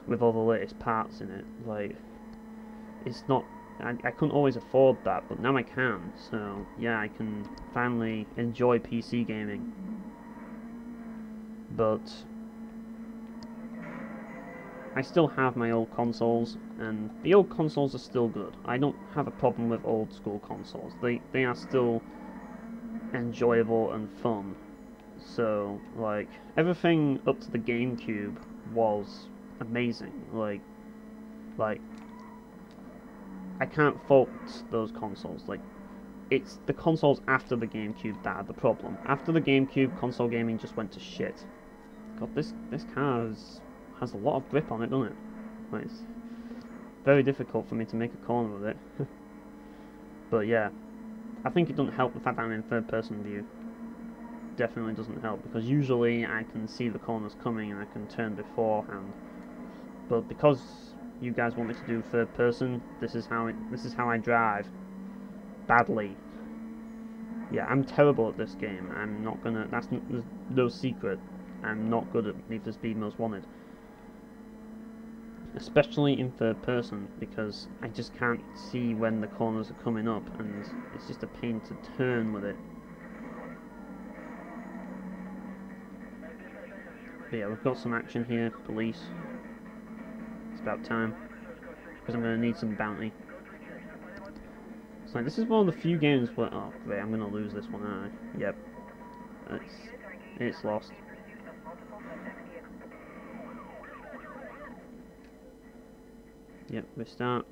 S1: with all the latest parts in it. Like, it's not, I couldn't always afford that, but now I can. So yeah, I can finally enjoy PC gaming. But I still have my old consoles, and the old consoles are still good. I don't have a problem with old school consoles. They are still enjoyable and fun. So, like, everything up to the GameCube was amazing. Like I can't fault those consoles. Like, it's the consoles after the GameCube that are the problem. After the GameCube, console gaming just went to shit. God, this car has a lot of grip on it, doesn't it? Like, it's very difficult for me to make a corner with it. But yeah, I think it doesn't help the fact that I'm in third person view. Definitely doesn't help, because usually I can see the corners coming and I can turn beforehand. But because you guys want me to do third person, this is how I drive. Badly. Yeah, I'm terrible at this game. I'm not gonna. There's no secret. I'm not good at Need for Speed Most Wanted, especially in third person, because I just can't see when the corners are coming up, and it's just a pain to turn with it. But yeah, we've got some action here. Police. It's about time, because I'm going to need some bounty. So this is one of the few games where... Oh, great, I'm going to lose this one, aren't I? Yep. It's lost. Yep, restart.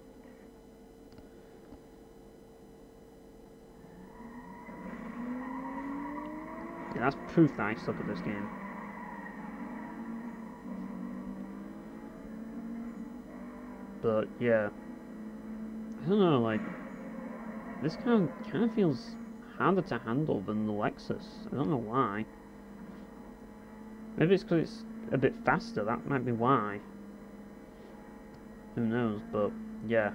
S1: Yeah, that's proof that I suck at this game. But yeah, I don't know, like, this kind of feels harder to handle than the Lexus. I don't know why. Maybe it's because it's a bit faster, that might be why. Who knows, but yeah.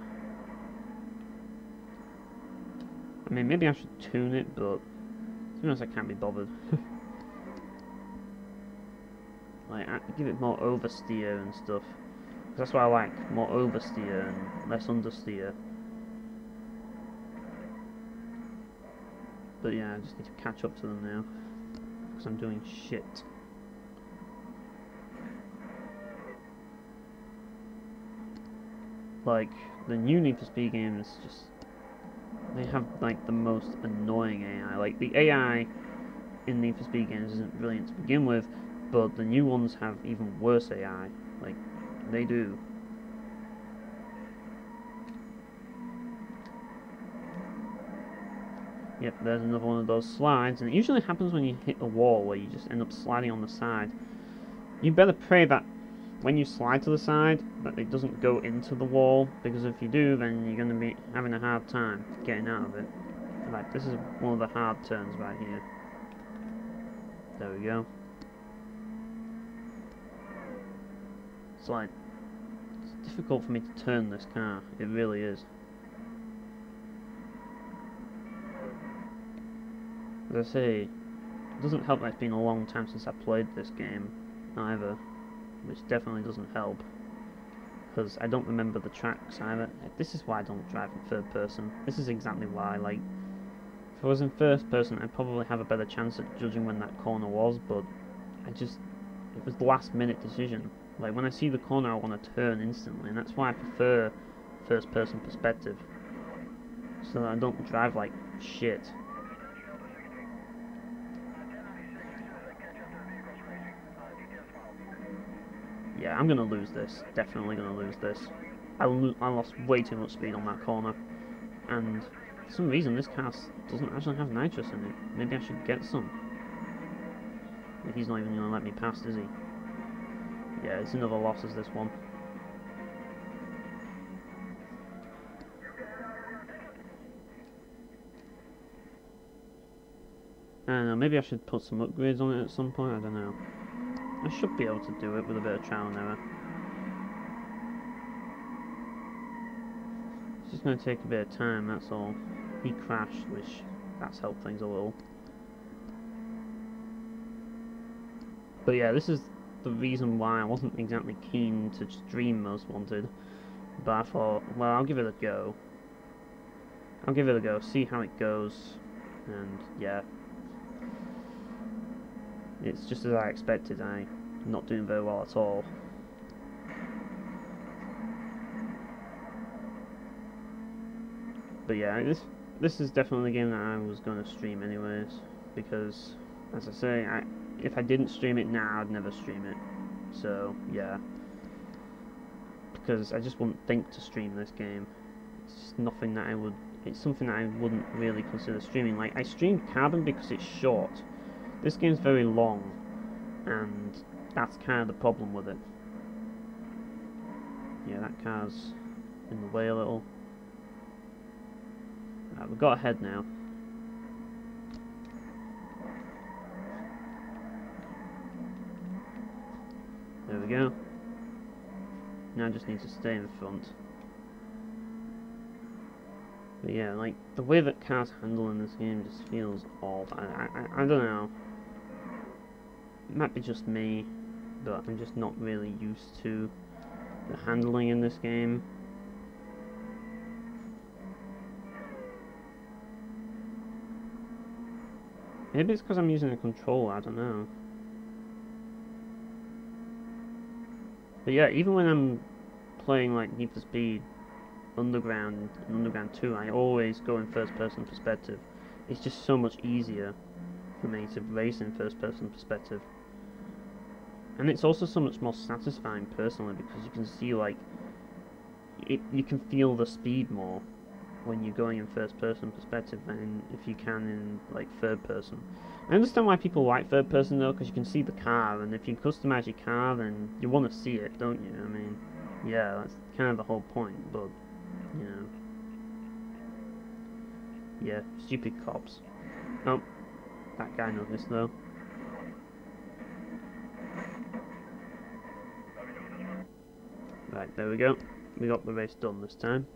S1: I mean, maybe I should tune it, but to be honest, I can't be bothered. Like, I give it more oversteer and stuff. That's what I like, more oversteer and less understeer. But yeah, I just need to catch up to them now, because I'm doing shit. like the new Need for Speed games, just they have like the most annoying AI. Like the AI in Need for Speed games isn't brilliant to begin with, but the new ones have even worse AI. Like they do. Yep, there's another one of those slides, and it usually happens when you hit a wall where you just end up sliding on the side. You better pray that when you slide to the side, that it doesn't go into the wall, because if you do, then you're going to be having a hard time getting out of it. Right, this is one of the hard turns right here. There we go. It's like, it's difficult for me to turn this car, it really is. As I say, it doesn't help that it's been a long time since I played this game, either, which definitely doesn't help, because I don't remember the tracks either. This is why I don't drive in third person. This is exactly why, like, if I was in first person, I'd probably have a better chance at judging when that corner was, but it was the last minute decision. Like, when I see the corner, I want to turn instantly, and that's why I prefer first person perspective, so that I don't drive like shit. Yeah, I'm gonna lose this. Definitely gonna lose this. I lost way too much speed on that corner, and for some reason this car doesn't actually have nitrous in it. Maybe I should get some. He's not even gonna let me past, is he? Yeah, it's another loss as this one. I don't know, maybe I should put some upgrades on it at some point, I don't know. I should be able to do it with a bit of trial and error. It's just going to take a bit of time, that's all. He crashed, which that's helped things a little. But yeah, this is the reason why I wasn't exactly keen to stream Most Wanted. But I thought, well, I'll give it a go. I'll give it a go, see how it goes. And yeah. It's just as I expected, I'm not doing very well at all. But yeah, this is definitely a game that I was going to stream anyways, because, as I say, if I didn't stream it now, I'd never stream it. So, yeah. Because I just wouldn't think to stream this game. It's just nothing that it's something that I wouldn't really consider streaming. Like, I streamed Carbon because it's short. This game's very long, and that's kind of the problem with it. Yeah, that car's in the way a little. Right, we've got ahead now. There we go. Now I just need to stay in front. But yeah, like, the way that cars handle in this game just feels odd. I don't know. It might be just me, but I'm just not really used to the handling in this game. Maybe it's because I'm using a controller, I don't know. But yeah, even when I'm playing like Need for Speed Underground and Underground 2, I always go in first person perspective. It's just so much easier for me to race in first person perspective. And it's also so much more satisfying personally, because you can see, like, you can feel the speed more when you're going in first person perspective than if you can in, like, third person. I understand why people like third person though, because you can see the car, and if you customize your car, then you want to see it, don't you? I mean, yeah, that's kind of the whole point, but, you know. Yeah, stupid cops. Oh, that guy noticed though. Right, there we go. We got the race done this time.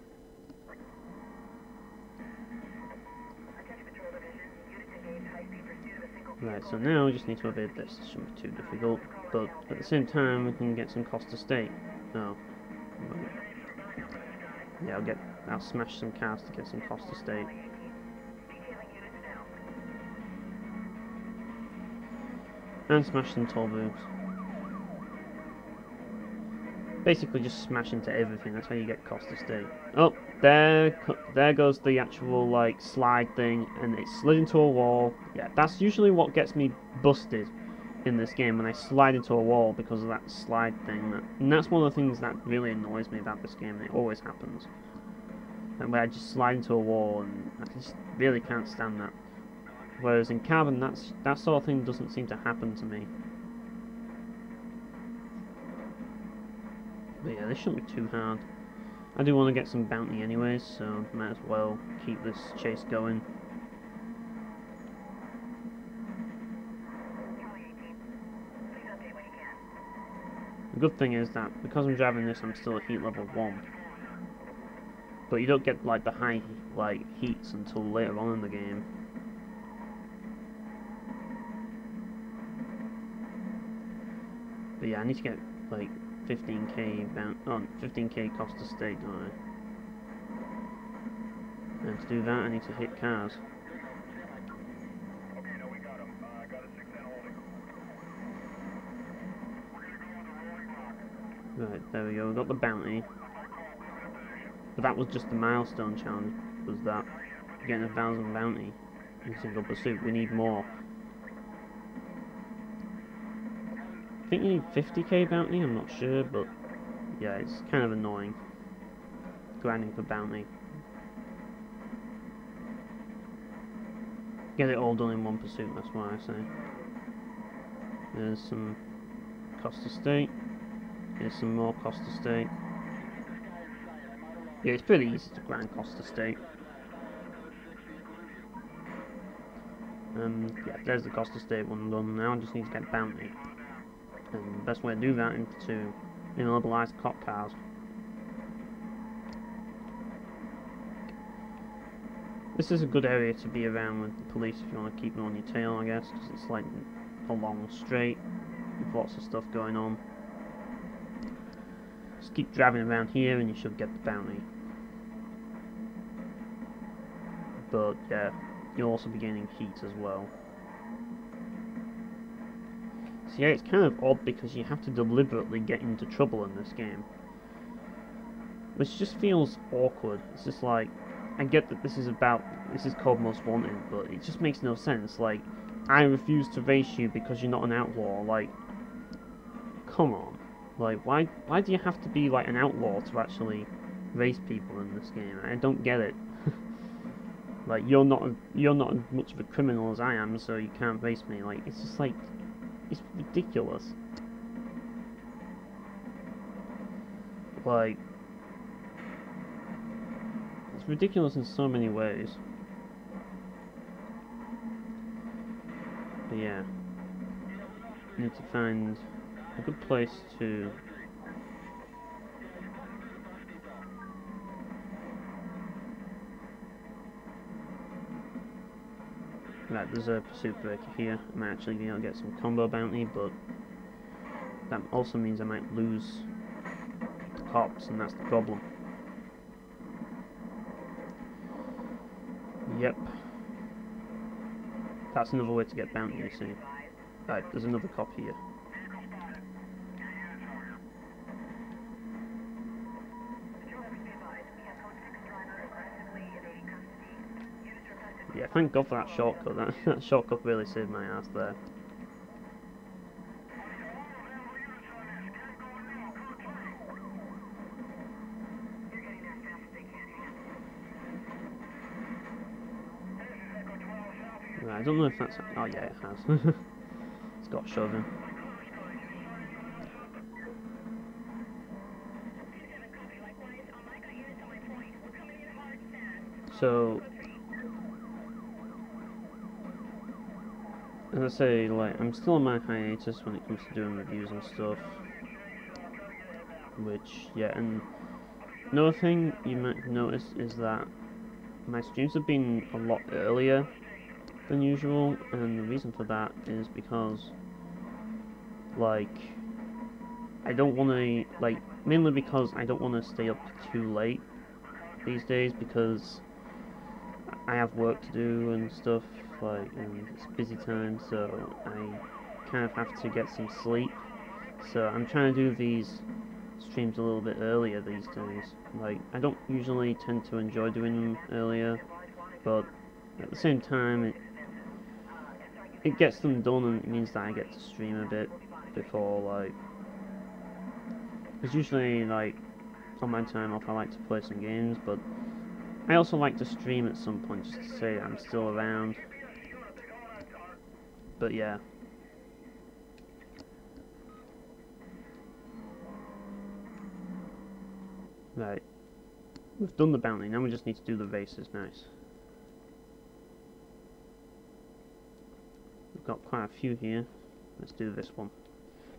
S1: Right, so now we just need to evade this. It shouldn't be too difficult, but at the same time we can get some cost to state. Oh. Yeah, I'll smash some cars to get some cost to state. And smash some toll booths. basically just smash into everything. That's how you get cost estate. Oh, there goes the actual like slide thing, and it slid into a wall. Yeah, that's usually what gets me busted in this game, when I slide into a wall because of that slide thing. And that's one of the things that really annoys me about this game, and it always happens. And where I just slide into a wall, and I just really can't stand that. Whereas in Carbon, that sort of thing doesn't seem to happen to me. But yeah, this shouldn't be too hard. I do want to get some bounty anyways, so might as well keep this chase going. The good thing is that because I'm driving this, I'm still at heat level 1. But you don't get like the high like heats until later on in the game. But yeah, I need to get like 15k cost estate, don't I? And to do that, I need to hit cars. Right, there we go. We got the bounty. But that was just the milestone challenge. Was that getting 1,000 bounty in single pursuit? We need more. I think you need 50k bounty, I'm not sure, but yeah, it's kind of annoying grinding for bounty. Get it all done in one pursuit, that's why I say. There's some cost estate. Here's some more cost estate. Yeah, it's pretty easy to grind cost estate. Yeah, there's the cost estate one done. Now I just need to get bounty. And the best way to do that is to immobilize cop cars. This is a good area to be around with the police if you want to keep them on your tail, I guess, because it's like a long straight with lots of stuff going on. Just keep driving around here and you should get the bounty. But yeah, you'll also be gaining heat as well. So yeah, it's kind of odd because you have to deliberately get into trouble in this game. Which just feels awkward. It's just like, I get that this is called Most Wanted, but it just makes no sense. Like, I refuse to race you because you're not an outlaw. Like, come on. Like, why do you have to be like an outlaw to actually race people in this game? I don't get it. Like, you're not as much of a criminal as I am, so you can't race me. Like, it's just like, it's ridiculous. Like, it's ridiculous in so many ways. But yeah, need to find a good place to right, there's a pursuit breaker here. I might actually be able to get some combo bounty, but that also means I might lose the cops, and that's the problem. Yep. That's another way to get bounty, you see. Right, there's another cop here. Yeah, thank God for that shortcut. That shortcut really saved my ass there. Right, I don't know if that's... Oh yeah, it has. It's got shoving. So, as I say, like, I'm still on my hiatus when it comes to doing reviews and stuff. Which, yeah, and another thing you might notice is that my streams have been a lot earlier than usual, and the reason for that is because, like, I don't want to, like, mainly because I don't want to stay up too late these days, because I have work to do and stuff, like, and it's busy time, so I kind of have to get some sleep. So I'm trying to do these streams a little bit earlier these days. Like, I don't usually tend to enjoy doing them earlier, but at the same time, it gets them done, and it means that I get to stream a bit before, like, because usually, like, on my time off I like to play some games, but I also like to stream at some point just to say I'm still around. But yeah. Right. We've done the bounty, now we just need to do the races. Nice. We've got quite a few here. Let's do this one.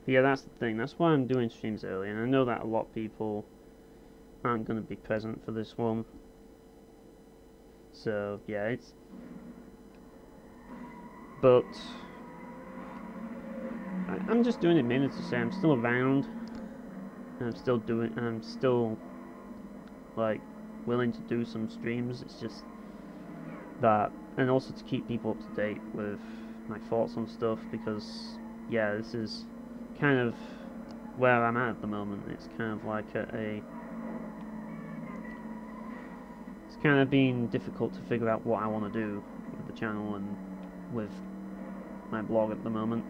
S1: But yeah, that's the thing. That's why I'm doing streams early, and I know that a lot of people aren't going to be present for this one. So, yeah, it's... But... I'm just doing it mainly to say I'm still around, and I'm still doing... and I'm still, like, willing to do some streams. It's just that... and also to keep people up to date with my thoughts on stuff, because, yeah, this is kind of where I'm at the moment. It's kind of like it's kind of been difficult to figure out what I want to do with the channel and with my blog at the moment.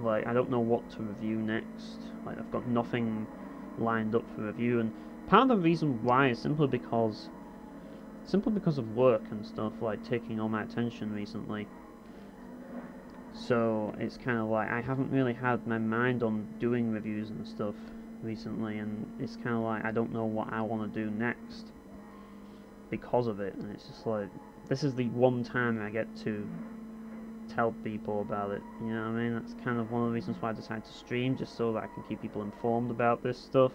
S1: Like, I don't know what to review next. Like, I've got nothing lined up for review, and part of the reason why is simply because of work and stuff, like, taking all my attention recently. So it's kind of like I haven't really had my mind on doing reviews and stuff recently, and it's kind of like I don't know what I want to do next because of it. And it's just like, this is the one time I get to tell people about it, you know what I mean? That's kind of one of the reasons why I decided to stream, just so that I can keep people informed about this stuff.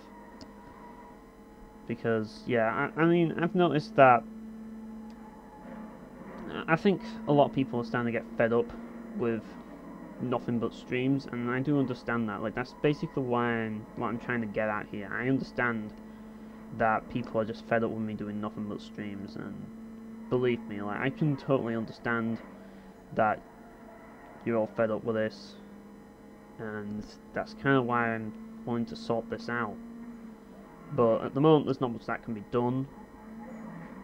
S1: Because, yeah, I mean, I've noticed that I think a lot of people are starting to get fed up with nothing but streams, and I do understand that. Like, that's basically what I'm trying to get at here. I understand that people are just fed up with me doing nothing but streams, and believe me, like, I can totally understand that you're all fed up with this, and that's kind of why I'm wanting to sort this out. But at the moment, there's not much that can be done.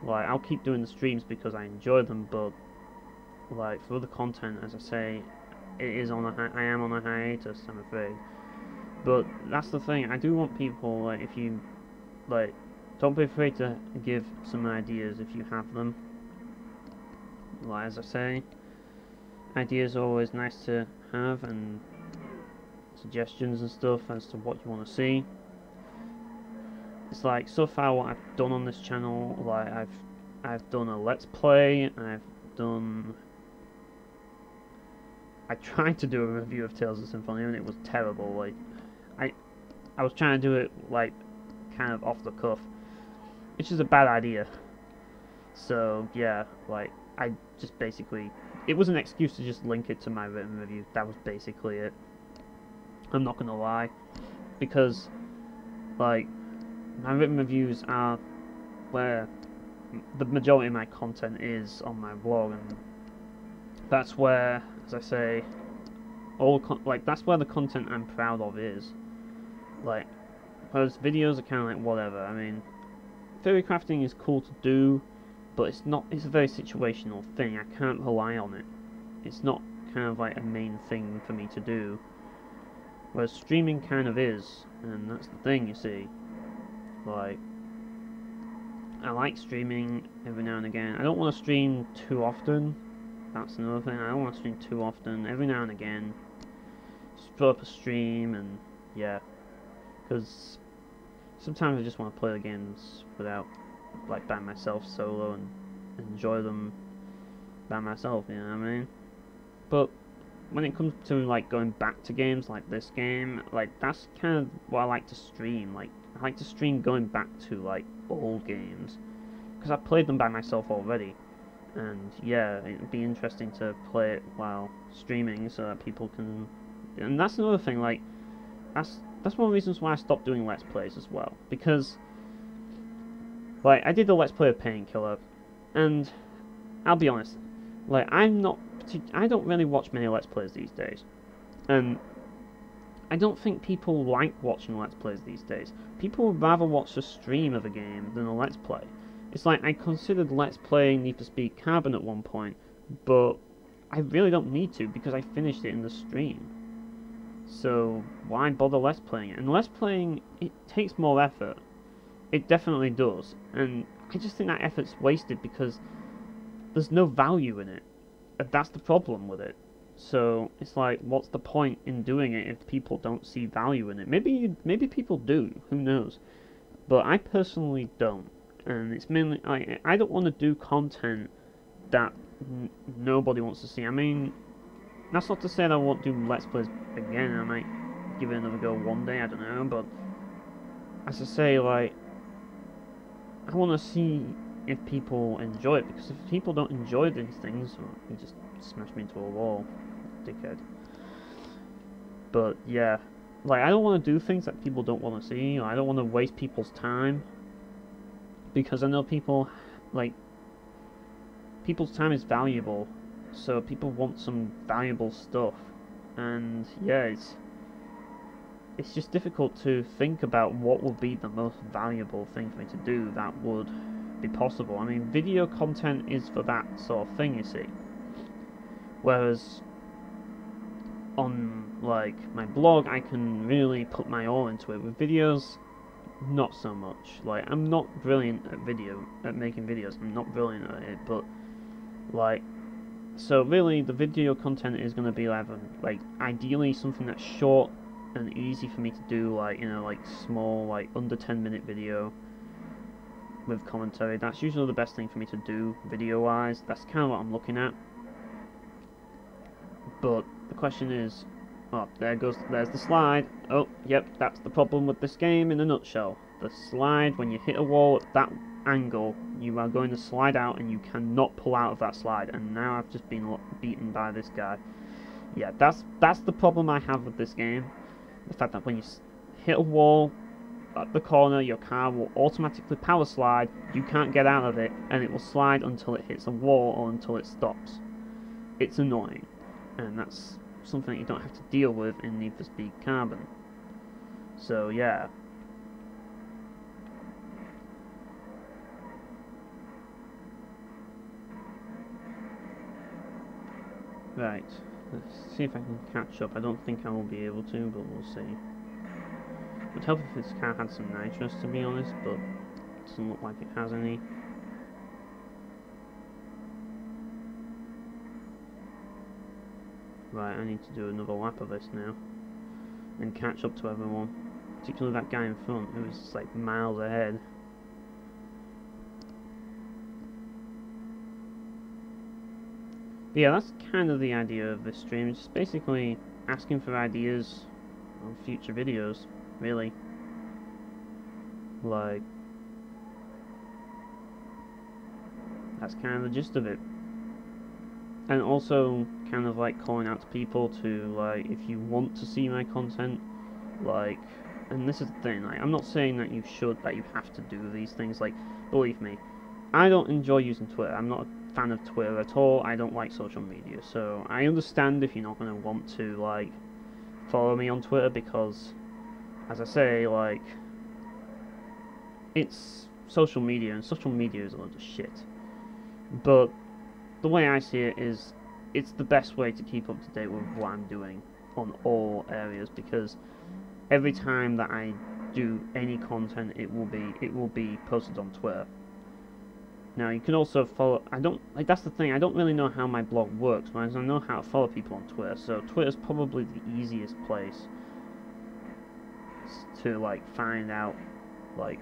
S1: Like, I'll keep doing the streams because I enjoy them, but like, for other content, as I say, I am on a hiatus, I'm afraid. But that's the thing, I do want people, like, if you, like, don't be afraid to give some ideas if you have them. Like, as I say, ideas are always nice to have, and suggestions and stuff as to what you want to see. It's like, so far what I've done on this channel, like, I've done a Let's Play, I tried to do a review of Tales of Symphonia, and it was terrible. Like, I was trying to do it, like, kind of off the cuff, which is a bad idea. So, yeah, like, I just basically, it was an excuse to just link it to my written review. That was basically it. I'm not gonna lie, because, like, my written reviews are where the majority of my content is on my blog, and that's where, as I say, that's where the content I'm proud of is. Like, whereas videos are kind of like whatever. I mean, theory crafting is cool to do, but it's a very situational thing. I can't rely on it. It's not kind of like a main thing for me to do. Whereas streaming kind of is, and that's the thing, you see. Like, I like streaming every now and again. I don't want to stream too often. That's another thing. I don't want to stream too often. Every now and again, just throw up a stream, and yeah, because sometimes I just want to play the games without, like, by myself solo and enjoy them by myself. You know what I mean? But when it comes to, like, going back to games like this game, like, that's kind of what I like to stream. Like, I like to stream going back to, like, old games, because I've played them by myself already, and yeah, it'd be interesting to play it while streaming so that people can. And that's another thing, like, that's one of the reasons why I stopped doing Let's Plays as well, because, like, I did the Let's Play of Painkiller, and I'll be honest, like, I don't really watch many Let's Plays these days, and I don't think people like watching Let's Plays these days. People would rather watch a stream of a game than a Let's Play. It's like I considered Let's Playing Need for Speed Carbon at one point, but I really don't need to because I finished it in the stream. So why bother Let's Playing it? And Let's Playing, it takes more effort. It definitely does. And I just think that effort's wasted because there's no value in it. And that's the problem with it. So it's like, what's the point in doing it if people don't see value in it? Maybe people do, who knows? But I personally don't, and it's mainly I don't want to do content that nobody wants to see. I mean, that's not to say that I won't do Let's Plays again. I might give it another go one day, I don't know. But as I say, like, I want to see if people enjoy it, because if people don't enjoy these things, well, you just smash me into a wall, dickhead. But yeah, like, I don't want to do things that people don't want to see. I don't want to waste people's time, because I know people, like, people's time is valuable, so people want some valuable stuff. And yeah, it's just difficult to think about what would be the most valuable thing for me to do that would be possible. I mean, video content is for that sort of thing, you see. Whereas on, like, my blog, I can really put my all into it. With videos, not so much. Like, I'm not brilliant at making videos. I'm not brilliant at it, but, like, so really the video content is going to be either, like, ideally something that's short and easy for me to do, like, you know, like small, like under 10-minute video with commentary. That's usually the best thing for me to do video wise. That's kind of what I'm looking at. But the question is, oh, there's the slide. Oh, yep, that's the problem with this game in a nutshell. The slide, when you hit a wall at that angle, you are going to slide out and you cannot pull out of that slide. And now I've just been beaten by this guy. Yeah, that's the problem I have with this game. The fact that when you hit a wall at the corner, your car will automatically power slide, you can't get out of it, and it will slide until it hits a wall or until it stops. It's annoying, and that's something that you don't have to deal with in Need for Speed Carbon. So yeah. Right, let's see if I can catch up. I don't think I will be able to, but we'll see. It would help if this car had some nitrous, to be honest, but it doesn't look like it has any. Right, I need to do another lap of this now and catch up to everyone, particularly that guy in front who was like miles ahead. But yeah, that's kind of the idea of this stream. It's just basically asking for ideas on future videos, really. Like, that's kind of the gist of it. And also kind of like calling out to people to, like, if you want to see my content, like, and this is the thing, like, I'm not saying that you have to do these things. Like, believe me, I don't enjoy using Twitter. I'm not a fan of Twitter at all. I don't like social media, so I understand if you're not going to want to, like, follow me on Twitter, because, as I say, like, it's social media, and social media is a lot of shit. But the way I see it is, it's the best way to keep up to date with what I'm doing on all areas, because every time that I do any content, it will be posted on Twitter. Now, you can also follow, that's the thing, I don't really know how my blog works, whereas I know how to follow people on Twitter, so Twitter's probably the easiest place to, like, find out, like,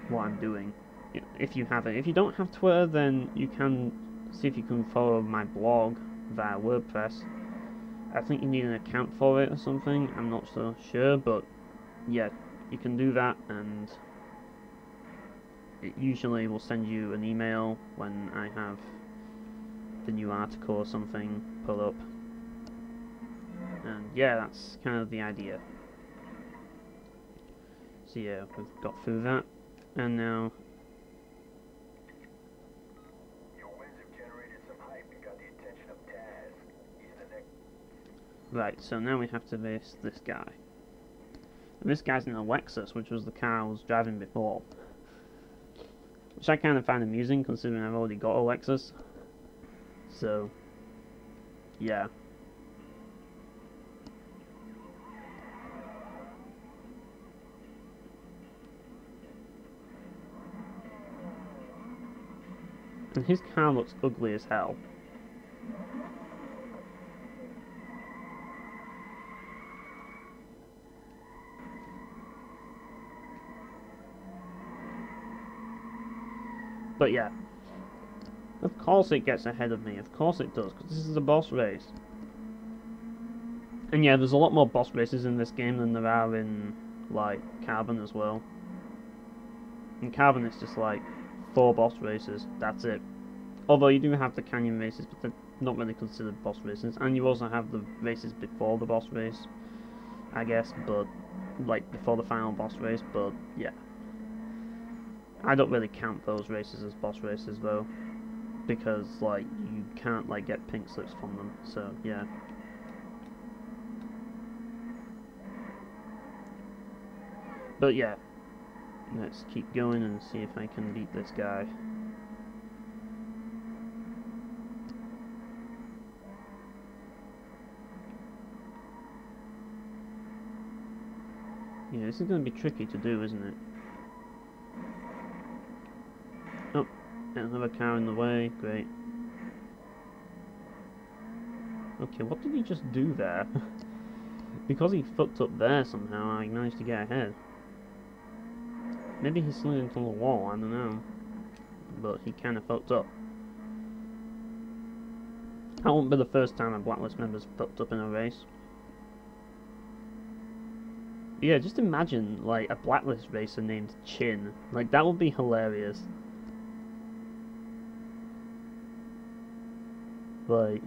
S1: what I'm doing, if you have it. If you don't have Twitter, then you can see if you can follow my blog via WordPress. I think you need an account for it or something, I'm not so sure, but yeah, you can do that, and it usually will send you an email when I have the new article or something put up. And yeah, that's kind of the idea. So yeah, we've got through that, and now Right, so now we have to race this guy. And this guy's in a Lexus, which was the car I was driving before. Which I kind of find amusing, considering I've already got a Lexus. So, yeah. And his car looks ugly as hell. But yeah, of course it gets ahead of me, of course it does, because this is a boss race. And yeah, there's a lot more boss races in this game than there are in, like, Carbon as well. In Carbon it's just like 4 boss races, that's it. Although you do have the canyon races, but they're not really considered boss races. And you also have the races before the boss race, I guess, but, like, before the final boss race, but yeah. I don't really count those races as boss races though, because like you can't like get pink slips from them, so yeah. But yeah, let's keep going and see if I can beat this guy. Yeah, this is going to be tricky to do, isn't it? Oh, another car in the way, great. Okay, what did he just do there? Because he fucked up there somehow, I managed to get ahead. Maybe he slid into the wall, I don't know. But he kind of fucked up. That won't be the first time a Blacklist member's fucked up in a race. Yeah, just imagine, like, a Blacklist racer named Chin. Like, that would be hilarious. Like,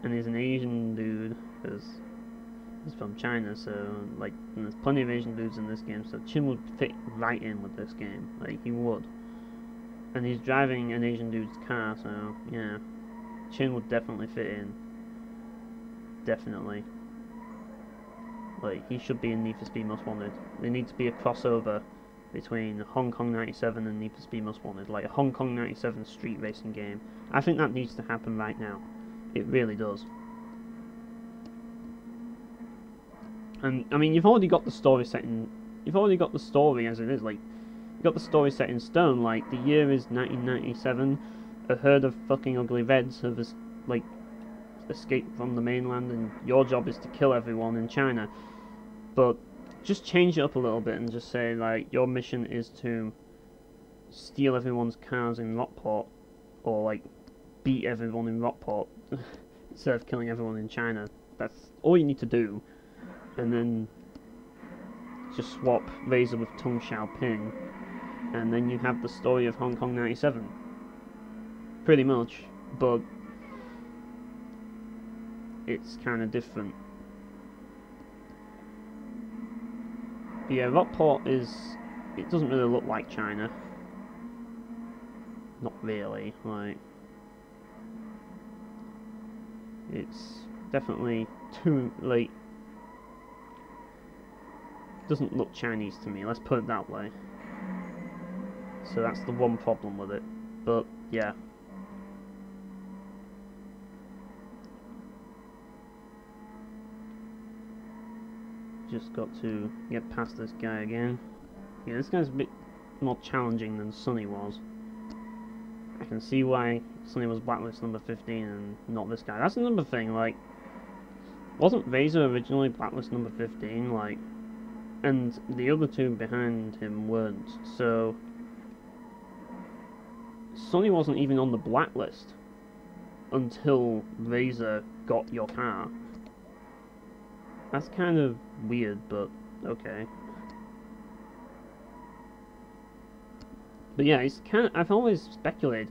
S1: and he's an Asian dude, because he's from China, so, like, and there's plenty of Asian dudes in this game, so Chin would fit right in with this game. Like, he would. And he's driving an Asian dude's car, so, yeah. Chin would definitely fit in. Definitely. Like, he should be in Need for Speed Most Wanted. There needs to be a crossover between Hong Kong 97 and Need for Speed Most Wanted. Like, a Hong Kong 97 street racing game. I think that needs to happen right now. It really does. And, I mean, you've already got the story set in... You've already got the story as it is. Like, you've got the story set in stone. Like, the year is 1997. A herd of fucking ugly Reds have, like, escaped from the mainland, and your job is to kill everyone in China. But just change it up a little bit and just say, like, your mission is to steal everyone's cars in Rockport, or, like, beat everyone in Rockport instead of killing everyone in China. That's all you need to do. And then just swap Razor with Tung Xiaoping, and then you have the story of Hong Kong 97. Pretty much, but it's kind of different. But yeah, Rockport is... It doesn't really look like China. Not really, like... It's definitely too, like... Doesn't look Chinese to me, let's put it that way. So that's the one problem with it. But, yeah. Just got to get past this guy again. Yeah, this guy's a bit more challenging than Sonny was. I can see why Sonny was Blacklist number 15 and not this guy. That's another thing, like... Wasn't Razor originally Blacklist number 15, like... And the other two behind him weren't, so... Sonny wasn't even on the Blacklist until Razor got your car. That's kind of weird, but okay. But yeah, it's kind of, I've always speculated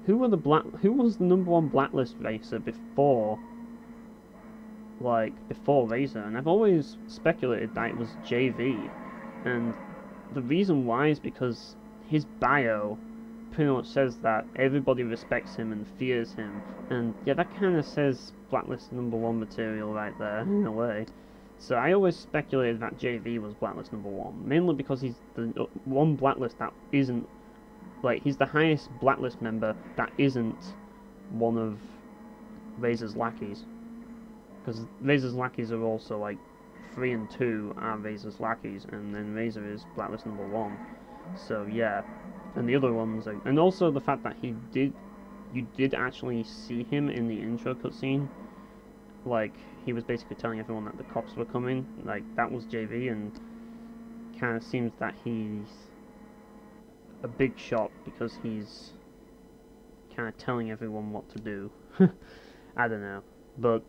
S1: who was the #1 Blacklist racer before, like, before Razor, and I've always speculated that it was JV, and the reason why is because his bio pretty much says that everybody respects him and fears him, and yeah, that kind of says Blacklist #1 material right there, in a way. So I always speculated that JV was Blacklist #1, mainly because he's the one Blacklist that isn't, like, he's the highest Blacklist member that isn't one of Razor's lackeys. Because Razor's lackeys are also, like, 3 and 2 are Razor's lackeys, and then Razor is Blacklist #1. So yeah, and the other ones, and also the fact that you did actually see him in the intro cutscene. Like, he was basically telling everyone that the cops were coming. Like, that was JV, and kind of seems that he's a big shot because he's kind of telling everyone what to do. I don't know, but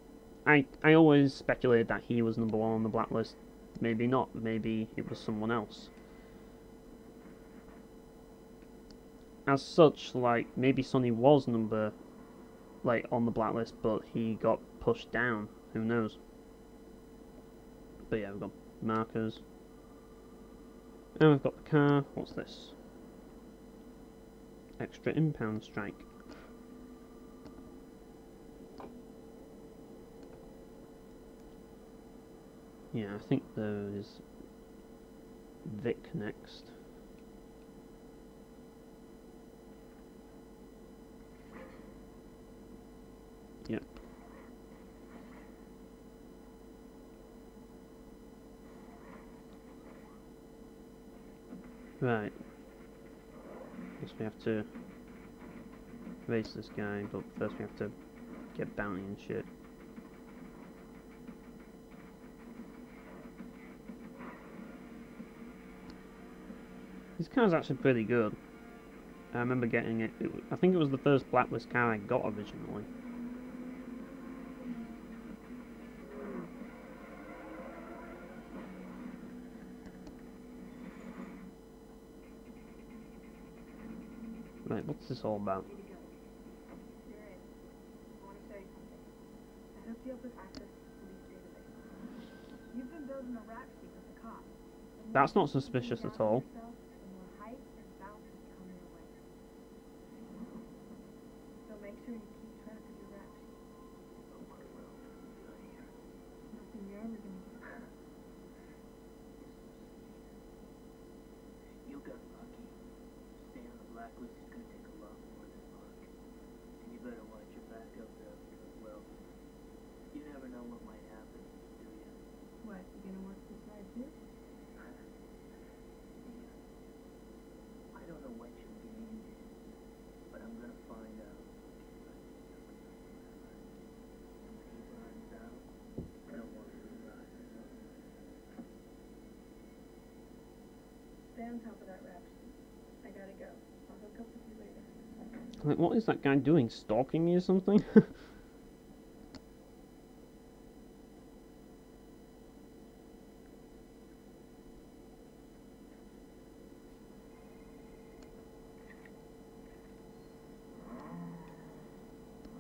S1: I always speculated that he was #1 on the Blacklist. Maybe not. Maybe it was someone else. As such, like, maybe Sonny was on the Blacklist, but he got pushed down. Who knows? But yeah, we've got markers. And we've got the car. What's this? Extra impound strike. Yeah, I think there is Vic next. Yep. Right. Guess we have to race this guy, but first we have to get bounty and shit. This car's actually pretty good. I remember getting it. I think it was the first Blacklist car I got originally. Right, what's this all about?
S4: You're in. I want to show you something. I hooked you up with access to the police database. You've been building a rap sheet with the cops.
S1: That's not suspicious at all.
S4: The more hype and bounties come your way. So make sure you keep track of your rap sheet. Nothing you're ever gonna get.
S2: You got lucky. Staying on the Blacklist is gonna take a lot more than luck. And you better watch your back out there as well. You never know what might happen, do you?
S4: What, you gonna work this ride too?
S2: I don't know what your game is, but I'm gonna find out. When he burns out, I don't want to ride.
S4: Stay on top of that rap sheet. I gotta go. I'll hook up with you later.
S1: Like, what is that guy doing? Stalking me or something?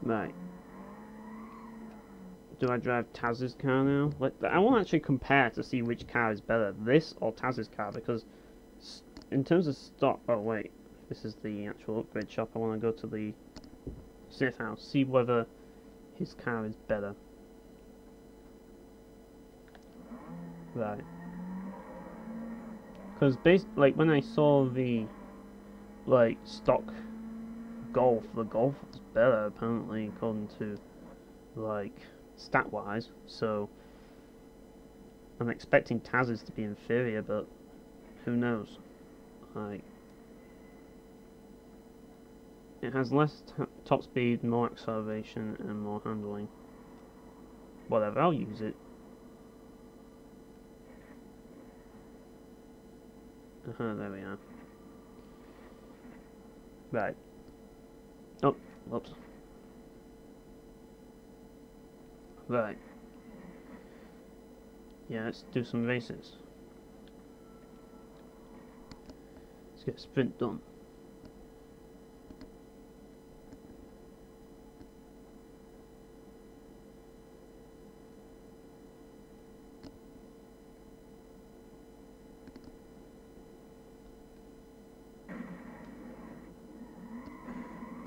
S1: Right. Do I drive Taz's car now? Like, I want to actually compare to see which car is better, this or Taz's car, because in terms of stock... Oh, wait. This is the actual upgrade shop. I want to go to the Sith house, see whether his car is better. Right. Because, like, when I saw the, like, stock Golf, the Golf was better, apparently, according to, like, stat-wise, so I'm expecting Taz's to be inferior, but who knows? Like, it has less top speed, more acceleration, and more handling. Whatever, I'll use it. There we are. Right. Oh, whoops. Right. Yeah, let's do some races. Let's get a sprint done.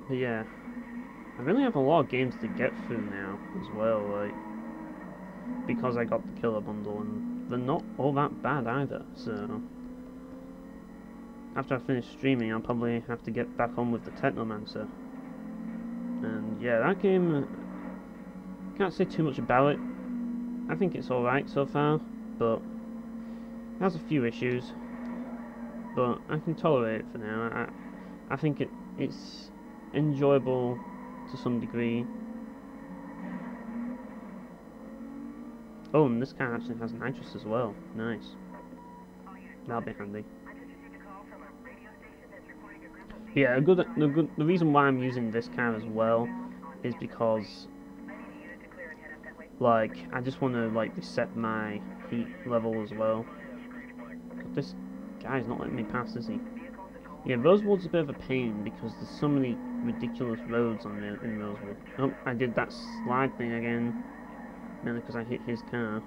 S1: But yeah, I really have a lot of games to get through now as well, like, because I got the killer bundle, and they're not all that bad either, so after I finish streaming I'll probably have to get back on with the Technomancer. And yeah, that game, can't say too much about it. I think it's alright so far, but it has a few issues, but I can tolerate it for now. I think it's enjoyable to some degree. Oh, and this car actually has nitrous as well. Nice. That'll be handy. Yeah, the reason why I'm using this car as well is because, like, I just want to, like, reset my heat level as well. God, this guy's not letting me pass, is he? Yeah, Rosewood's a bit of a pain because there's so many ridiculous roads in Rosewood. Oh, I did that slide thing again, mainly because I hit his car.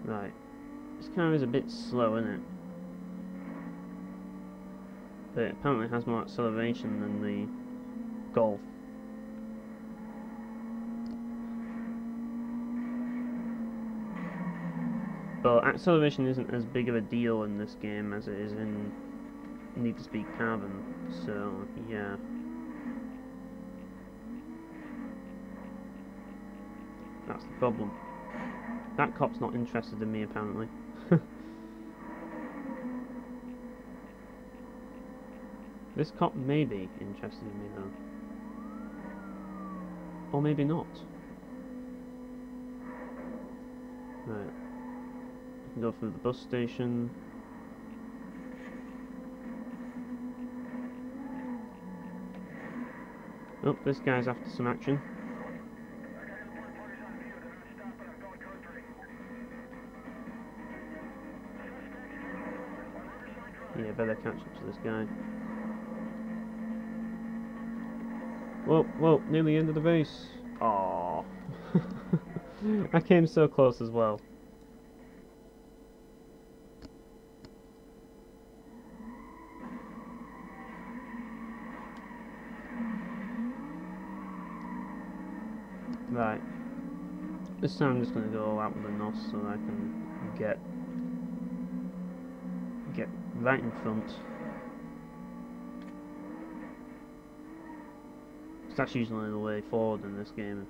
S1: Right, this car is a bit slow, isn't it? But it apparently has more acceleration than the Golf. But acceleration isn't as big of a deal in this game as it is in Need for Speed Carbon, so yeah. That's the problem. That cop's not interested in me apparently. This cop may be interested in me though. Or maybe not. Right. I can go through the bus station. Oh, this guy's after some action. Yeah, better catch up to this guy. Whoa, whoa, nearly end of the race. Aww. I came so close as well. Right. This time I'm just going to go all out with the NOS so that I can get right in front. That's usually the way forward in this game.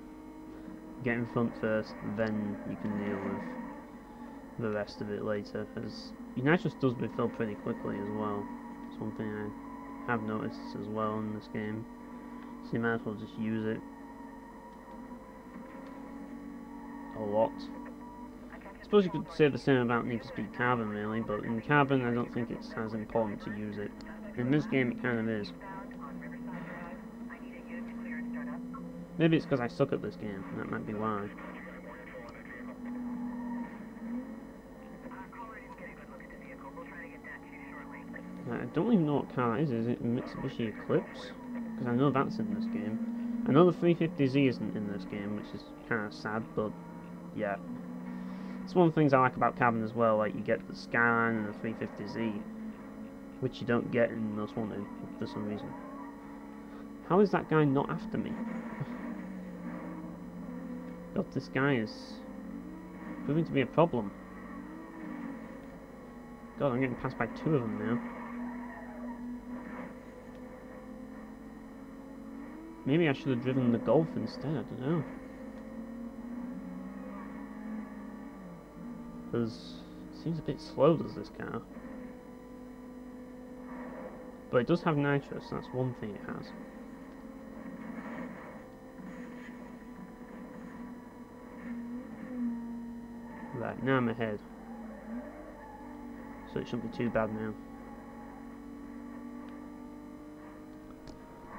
S1: Get in front first, then you can deal with the rest of it later, as Unitrus does refill pretty quickly as well. It's one thing I have noticed as well in this game, so you might as well just use it a lot. I suppose you could say the same about Need for Speed Carbon really, but in Carbon I don't think it's as important to use it. In this game it kind of is. Maybe it's because I suck at this game, that might be why. I don't even know what car it is. Is it a Mitsubishi Eclipse? Because I know that's in this game. I know the 350Z isn't in this game, which is kind of sad, but yeah. It's one of the things I like about Carbon as well, like you get the Skyline and the 350Z, which you don't get in Most Wanted for some reason. How is that guy not after me? God, this guy is proving to be a problem. God, I'm getting passed by two of them now. Maybe I should have driven the Golf instead, I don't know. Because it seems a bit slow, does this car. But it does have nitrous, that's one thing it has. Right, now I'm ahead. So it shouldn't be too bad now.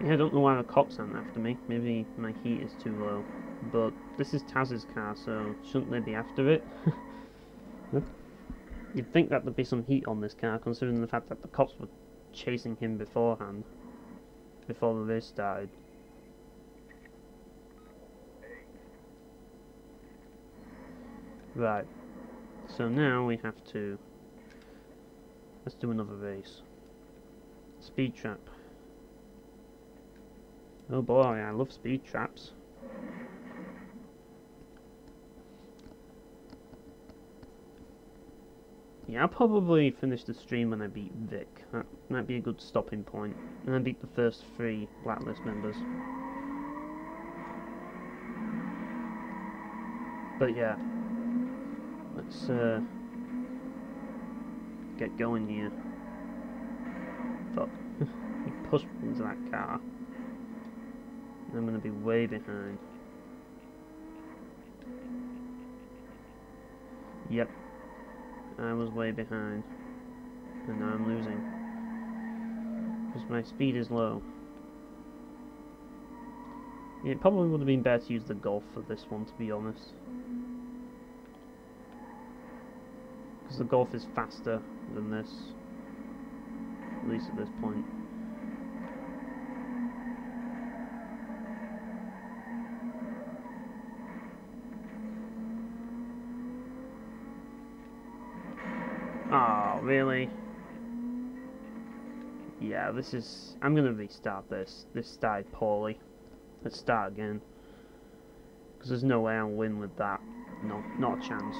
S1: Yeah, I don't know why the cops aren't after me. Maybe my heat is too low. But this is Taz's car, so shouldn't they be after it? You'd think that there'd be some heat on this car, considering the fact that the cops were chasing him beforehand. Before the race started. Right. So now we have to... Let's do another race. Speed trap. Oh boy, I love speed traps. Yeah, I'll probably finish the stream when I beat Vic. That might be a good stopping point. And I beat the first 3 Blacklist members. But yeah, let's get going here. Fuck. He pushed me into that car. I'm gonna be way behind. Yep. I was way behind. And now I'm losing. Because my speed is low. Yeah, it probably would have been better to use the Golf for this one, to be honest. Because the Golf is faster than this. At least at this point. Oh, really? Yeah, this is... I'm gonna restart this. This started poorly. Let's start again. Because there's no way I'll win with that. No, not a chance.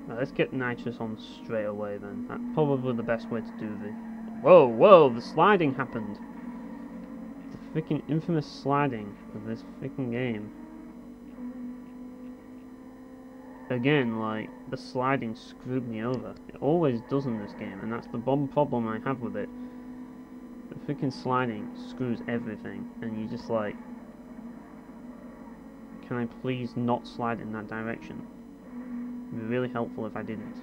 S1: Right, let's get nitrous on straight away then. That's probably the best way to do this. Whoa, whoa, the sliding happened. The freaking infamous sliding of this freaking game. Again, like, the sliding screwed me over. It always does in this game, and that's the problem I have with it. The freaking sliding screws everything, and you just like... Can I please not slide in that direction? It'd be really helpful if I didn't.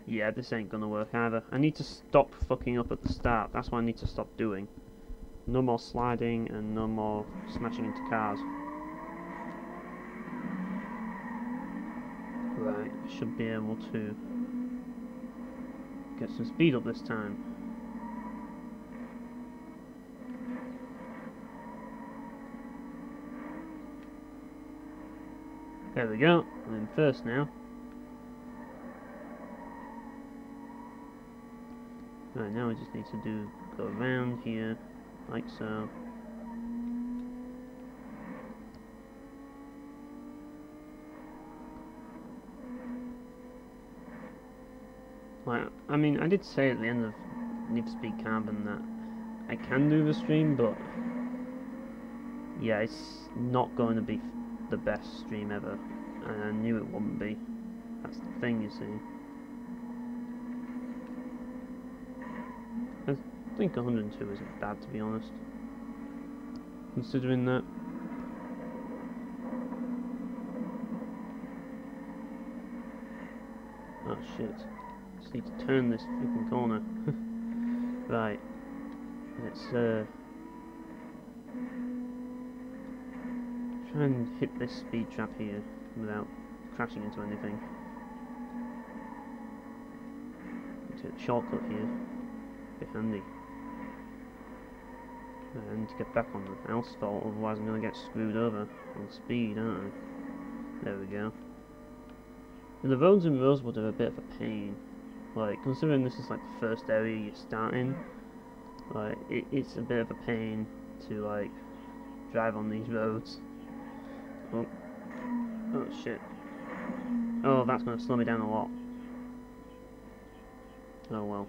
S1: Yeah, this ain't gonna work either. I need to stop fucking up at the start. That's what I need to stop doing. No more sliding and no more smashing into cars. Right, should be able to get some speed up this time. There we go, I'm in first now. Right, now we just need to go around here. Like so. Like, I mean, I did say at the end of Need for Speed Carbon that I can do the stream, but yeah, it's not going to be the best stream ever, and I knew it wouldn't be. That's the thing, you see. I think 102 isn't bad, to be honest, considering that. Oh shit, just need to turn this freaking corner. Right, let's try and hit this speed trap here without crashing into anything. Take a shortcut here, be handy. And to get back on the asphalt, otherwise I'm going to get screwed over on speed, aren't I? There we go. And the roads in Rosewood are a bit of a pain. Like, considering this is like the first area you start in, like, it's a bit of a pain to, like, drive on these roads. Oh, oh shit. Oh, that's going to slow me down a lot. Oh well.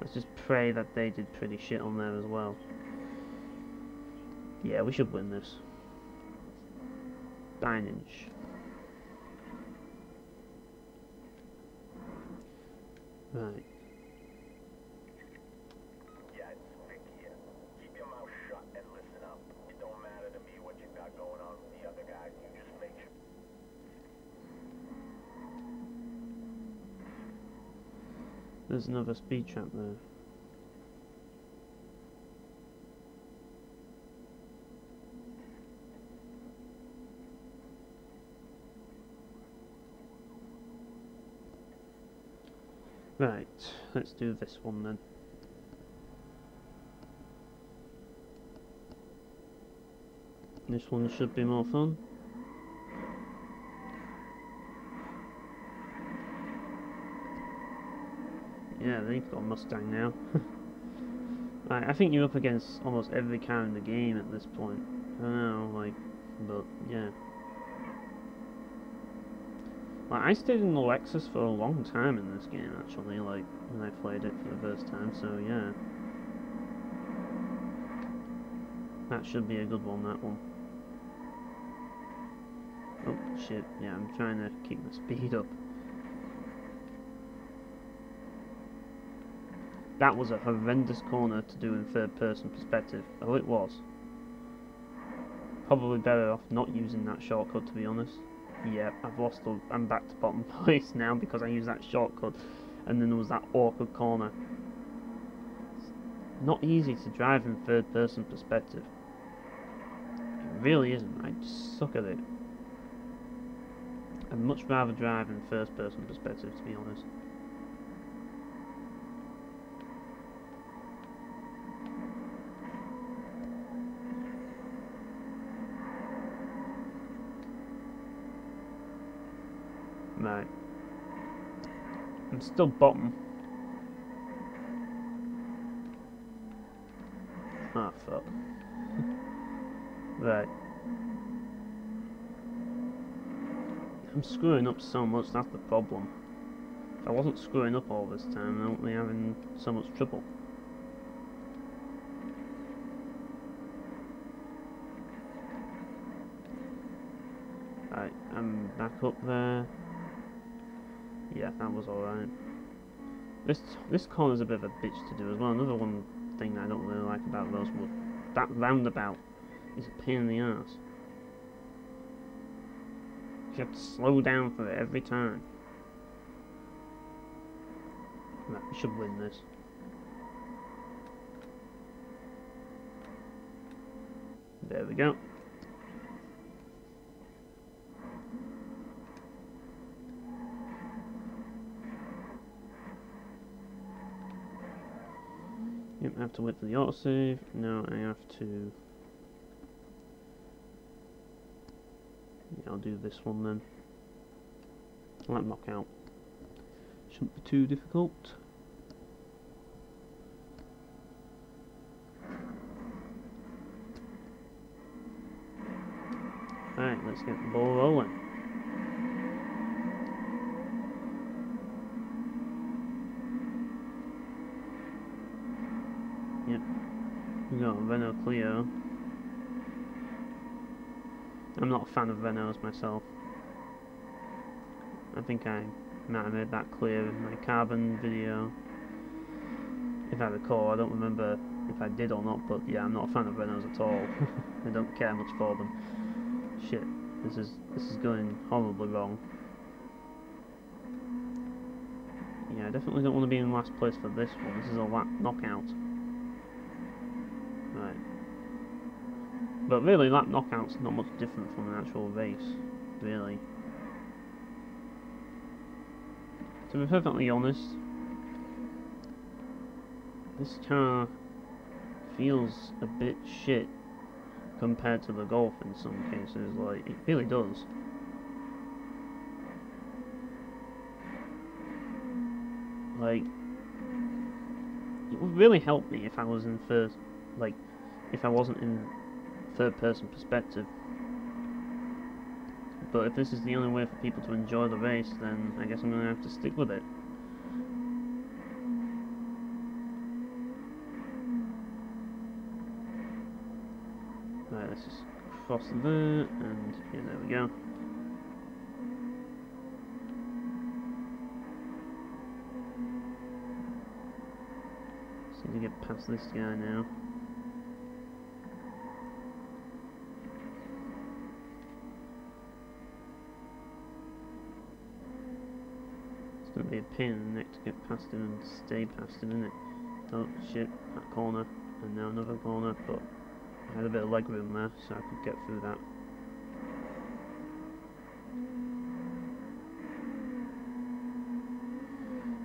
S1: Let's just pray that they did pretty shit on there as well. Yeah, we should win this. Binage. Right.
S3: Yeah, it's Vic here. Keep your mouth shut and listen up. It don't matter to me what you got going on with the other guys. You just make sure.
S1: There's another speed trap there. Right, let's do this one then. This one should be more fun. Yeah, they've got a Mustang now. I think you're up against almost every car in the game at this point. I don't know, like, but yeah. Like, I stayed in the Lexus for a long time in this game, actually, like, when I played it for the first time, so yeah. That should be a good one, that one. Oh, shit, yeah, I'm trying to keep the speed up. That was a horrendous corner to do in third-person perspective. Oh, it was. Probably better off not using that shortcut, to be honest. Yeah, I'm back to bottom place now because I used that shortcut, and then there was that awkward corner. It's not easy to drive in third-person perspective. It really isn't. I just suck at it. I'd much rather drive in first-person perspective, to be honest. Right. I'm still bottom. Ah, fuck. Right. I'm screwing up so much, that's the problem. If I wasn't screwing up all this time, I wouldn't be having so much trouble. Right, I'm back up there. Yeah, that was alright. This corner's a bit of a bitch to do as well. Another one thing I don't really like about Rosewood, that roundabout is a pain in the ass. You have to slow down for it every time. Right, we should win this. There we go. Yep, I have to wait for the autosave. Now I have to... Yeah, I'll do this one then. Lap knockout. Shouldn't be too difficult. Alright, let's get the ball rolling. Yep. We got Renault Clio. I'm not a fan of Renaults myself. I think I might have made that clear in my carbon video. If I recall, I don't remember if I did or not, but yeah, I'm not a fan of Renaults at all. I don't care much for them. Shit, this is going horribly wrong. Yeah, I definitely don't want to be in last place for this one. This is a lap knockout. Right. But really, lap knockout's not much different from an actual race, really. To be perfectly honest, this car feels a bit shit compared to the Golf in some cases, like, it really does. Like, it would really help me if I was in first, like, if I wasn't in third person perspective. But if this is the only way for people to enjoy the race, then I guess I'm going to have to stick with it. Right, let's just cross there, and yeah, there we go. Just need to get past this guy now. It's going to be a pain in the neck to get past him and stay past him, isn't it? Oh shit, that corner, and now another corner, but I had a bit of leg room there, so I could get through that.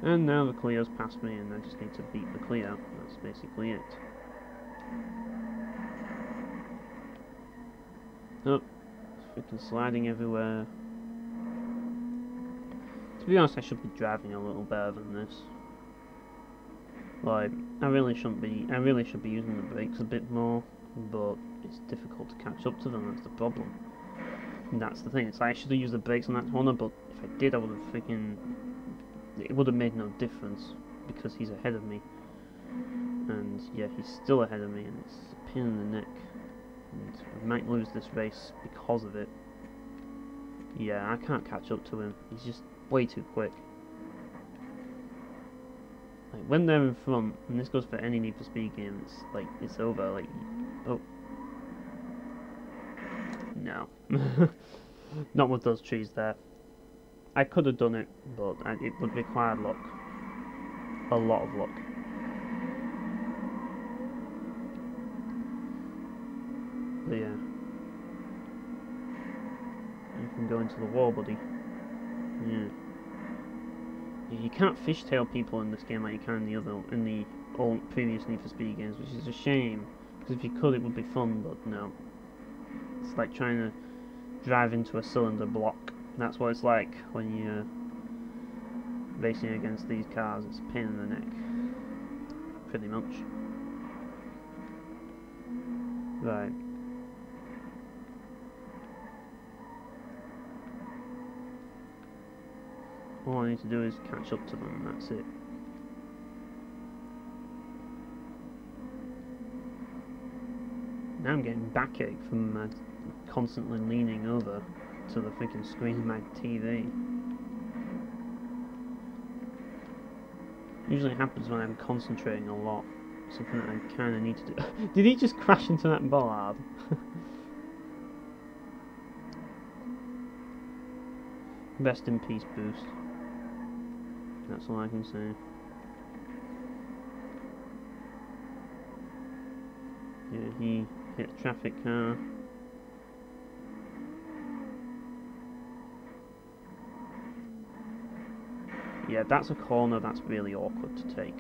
S1: And now the Clio's past me, and I just need to beat the Clio. That's basically it. Oh, freaking sliding everywhere. To be honest, I should be driving a little better than this. Like, I really should be using the brakes a bit more, but it's difficult to catch up to them, that's the problem. And that's the thing, it's like I should have used the brakes on that corner, but if I did I would have freaking... It would have made no difference, because he's ahead of me. And yeah, he's still ahead of me, and it's a pain in the neck. And I might lose this race because of it. Yeah, I can't catch up to him, he's just way too quick. Like, when they're in front, and this goes for any Need for Speed game, it's like, it's over, like, oh. No. Not with those trees there. I could have done it, but it would require luck. A lot of luck. But yeah. You can go into the wall, buddy. Yeah. You can't fishtail people in this game like you can in the old previous Need for Speed games, which is a shame. Because if you could, it would be fun, but no. It's like trying to drive into a cylinder block. That's what it's like when you're racing against these cars. It's a pain in the neck, pretty much. Right. All I need to do is catch up to them, and that's it. Now I'm getting backache from constantly leaning over to the freaking screen of my TV. Usually happens when I'm concentrating a lot. Something that I kind of need to do. Did he just crash into that bollard? Rest in peace, Boost. That's all I can say. Yeah, he hit a traffic car. Yeah, that's a corner that's really awkward to take.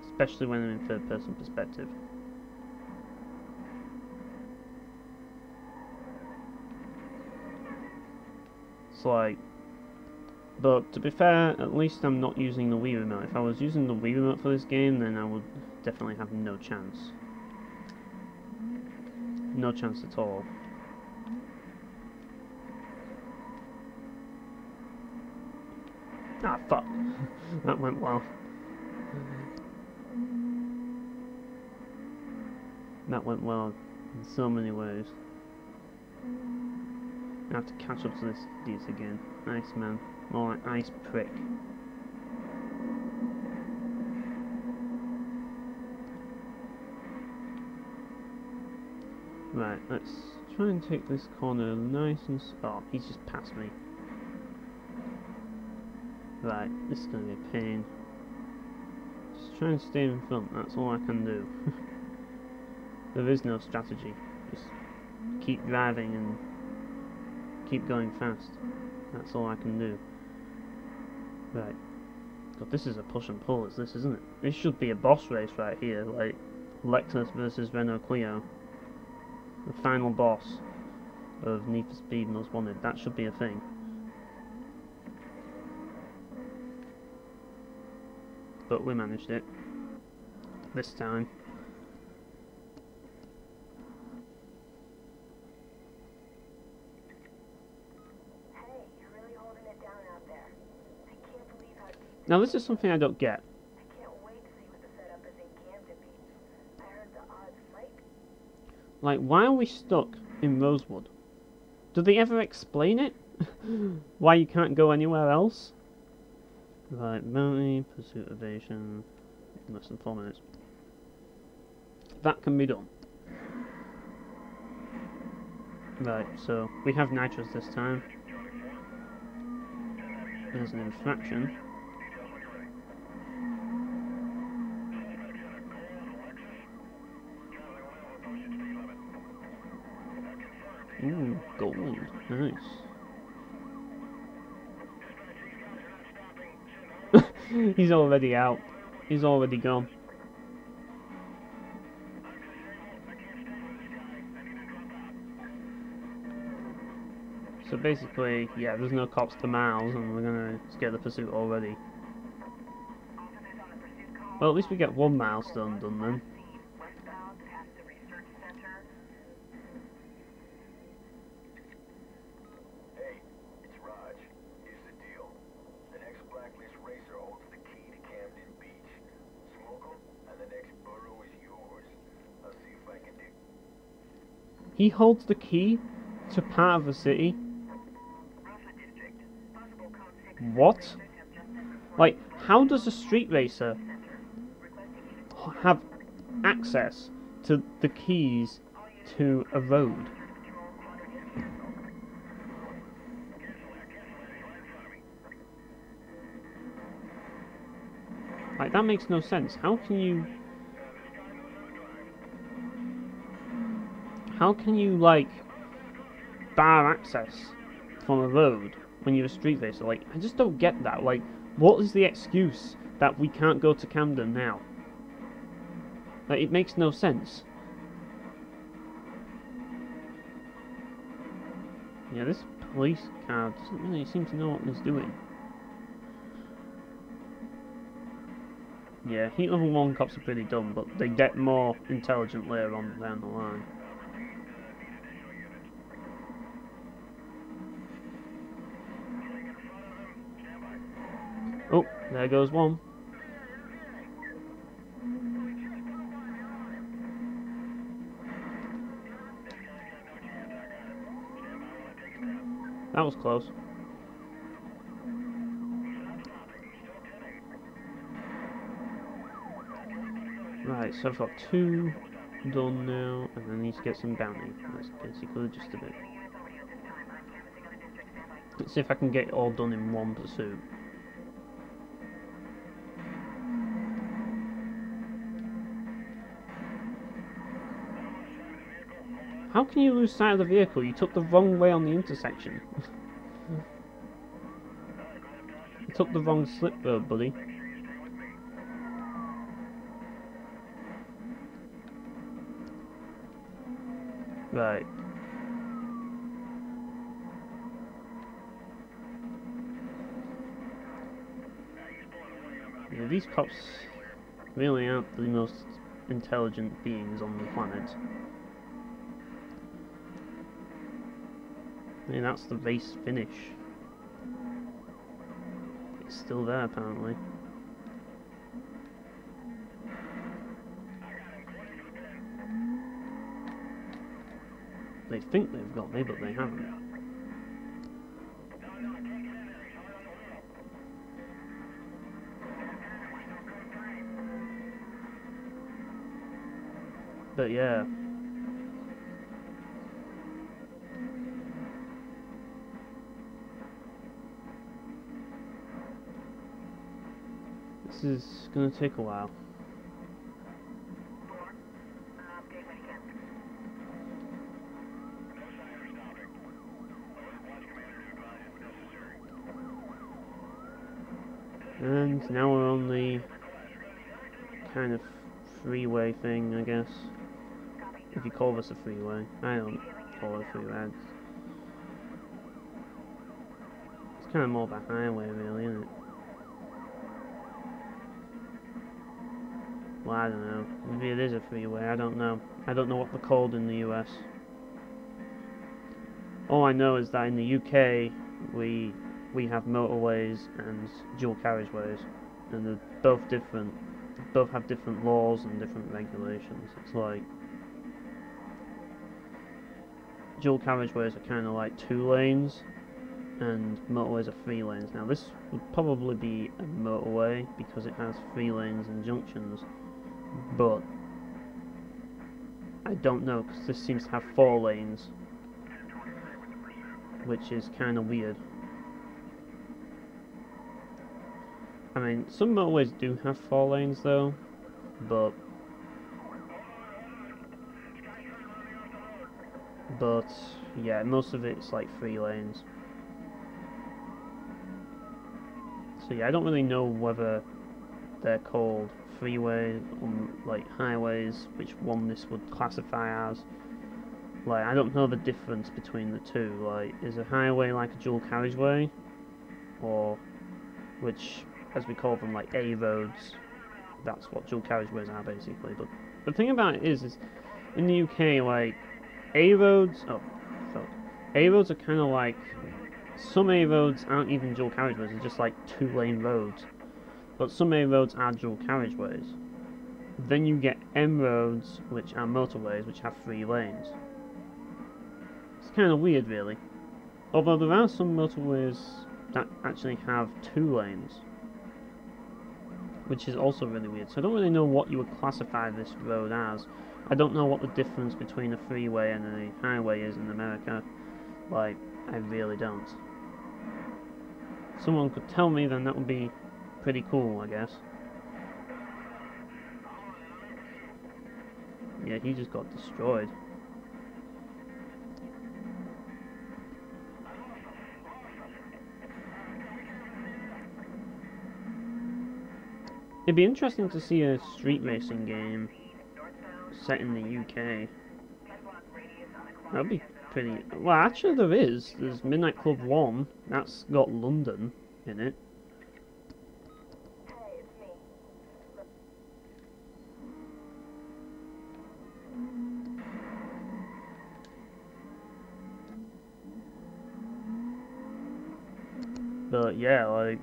S1: Especially when I'm in third person perspective. It's like... But to be fair, at least I'm not using the Wii Remote. If I was using the Wii Remote for this game, then I would definitely have no chance. No chance at all. Ah, fuck. That went well. That went well in so many ways. I have to catch up to this idiot again. Nice man. More like ice prick. Right, let's try and take this corner nice and... Oh, he's just passed me. Right, this is going to be a pain. Just try and stay in front, that's all I can do. There is no strategy. Just keep driving and keep going fast. That's all I can do. Right. God, this is a push and pull, isn't it? This should be a boss race right here, like Lexus versus Renault Clio. The final boss of Need for Speed Most Wanted. That should be a thing. But we managed it. This time. Now this is something I don't get.
S4: I can't wait to see what the setup is in Camden Beach. I heard the odds fight.
S1: Like, why are we stuck in Rosewood? Do they ever explain it? Why you can't go anywhere else? Right, bounty, pursuit evasion, in less than 4 minutes. That can be done. Right, so we have nitros this time. There's an infraction. Ooh, gold. Nice. He's already out. He's already gone. So basically, yeah, there's no cops to miles, and we're gonna get the pursuit already. Well, at least we get one milestone done then.
S3: Hey, it's Raj. Here's the deal. The next Blacklist racer holds the key to Camden Beach. Smoke 'em, and the next borough is yours. I'll see if I can do.
S1: He holds the key to part of the city? What? Like, how does a street racer have access to the keys to a road? Like, that makes no sense. How can you, like, bar access from a road when you're a street racer? Like, I just don't get that. Like, what is the excuse that we can't go to Camden now? Like, it makes no sense. Yeah, this police car doesn't really seem to know what it's doing. Yeah, Heat Level 1 cops are pretty dumb, but they get more intelligent later on down the line. Oh, there goes one. That was close. Right, so I've got 2 done now, and I need to get some bounty. That's basically just of it. Let's see if I can get it all done in one pursuit. How can you lose sight of the vehicle? You took the wrong way on the intersection. You took the wrong slip road, buddy. Right. Yeah, these cops really aren't the most intelligent beings on the planet. I mean, that's the race finish. It's still there, apparently. They think they've got me, but they haven't. But yeah. This is gonna take a while. And now we're on the kind of freeway thing, I guess. If you call this a freeway. I don't call it a freeway. It's kind of more of a highway, really, isn't it? Well, I don't know. Maybe it is a freeway, I don't know. I don't know what they're called in the US. All I know is that in the UK, we have motorways and dual carriageways, and they're both different. They both have different laws and different regulations. It's like dual carriageways are kind of like 2 lanes, and motorways are 3 lanes. Now this would probably be a motorway because it has 3 lanes and junctions, but I don't know because this seems to have 4 lanes, which is kind of weird. I mean, some motorways do have 4 lanes though, but yeah, most of it's like 3 lanes. So yeah, I don't really know whether they're called freeways or like highways, which one this would classify as. Like, I don't know the difference between the two. Like, is a highway like a dual carriageway? Or, which, as we call them, like A roads. That's what dual carriageways are, basically. But the thing about it is in the UK, like, A roads... Oh, fuck. A roads are kind of like... Some A roads aren't even dual carriageways, they're just like 2-lane roads. But some A roads are dual carriageways. Then you get M roads, which are motorways, which have 3 lanes. It's kind of weird, really. Although there are some motorways that actually have 2 lanes, which is also really weird. So I don't really know what you would classify this road as. I don't know what the difference between a freeway and a highway is in America. Like, I really don't. If someone could tell me, then that would be pretty cool, I guess. Yeah, he just got destroyed. It'd be interesting to see a street racing game set in the UK. That'd be pretty... Well, actually there is. There's Midnight Club 1. That's got London in it.
S4: Hey, it's me.
S1: But yeah, like...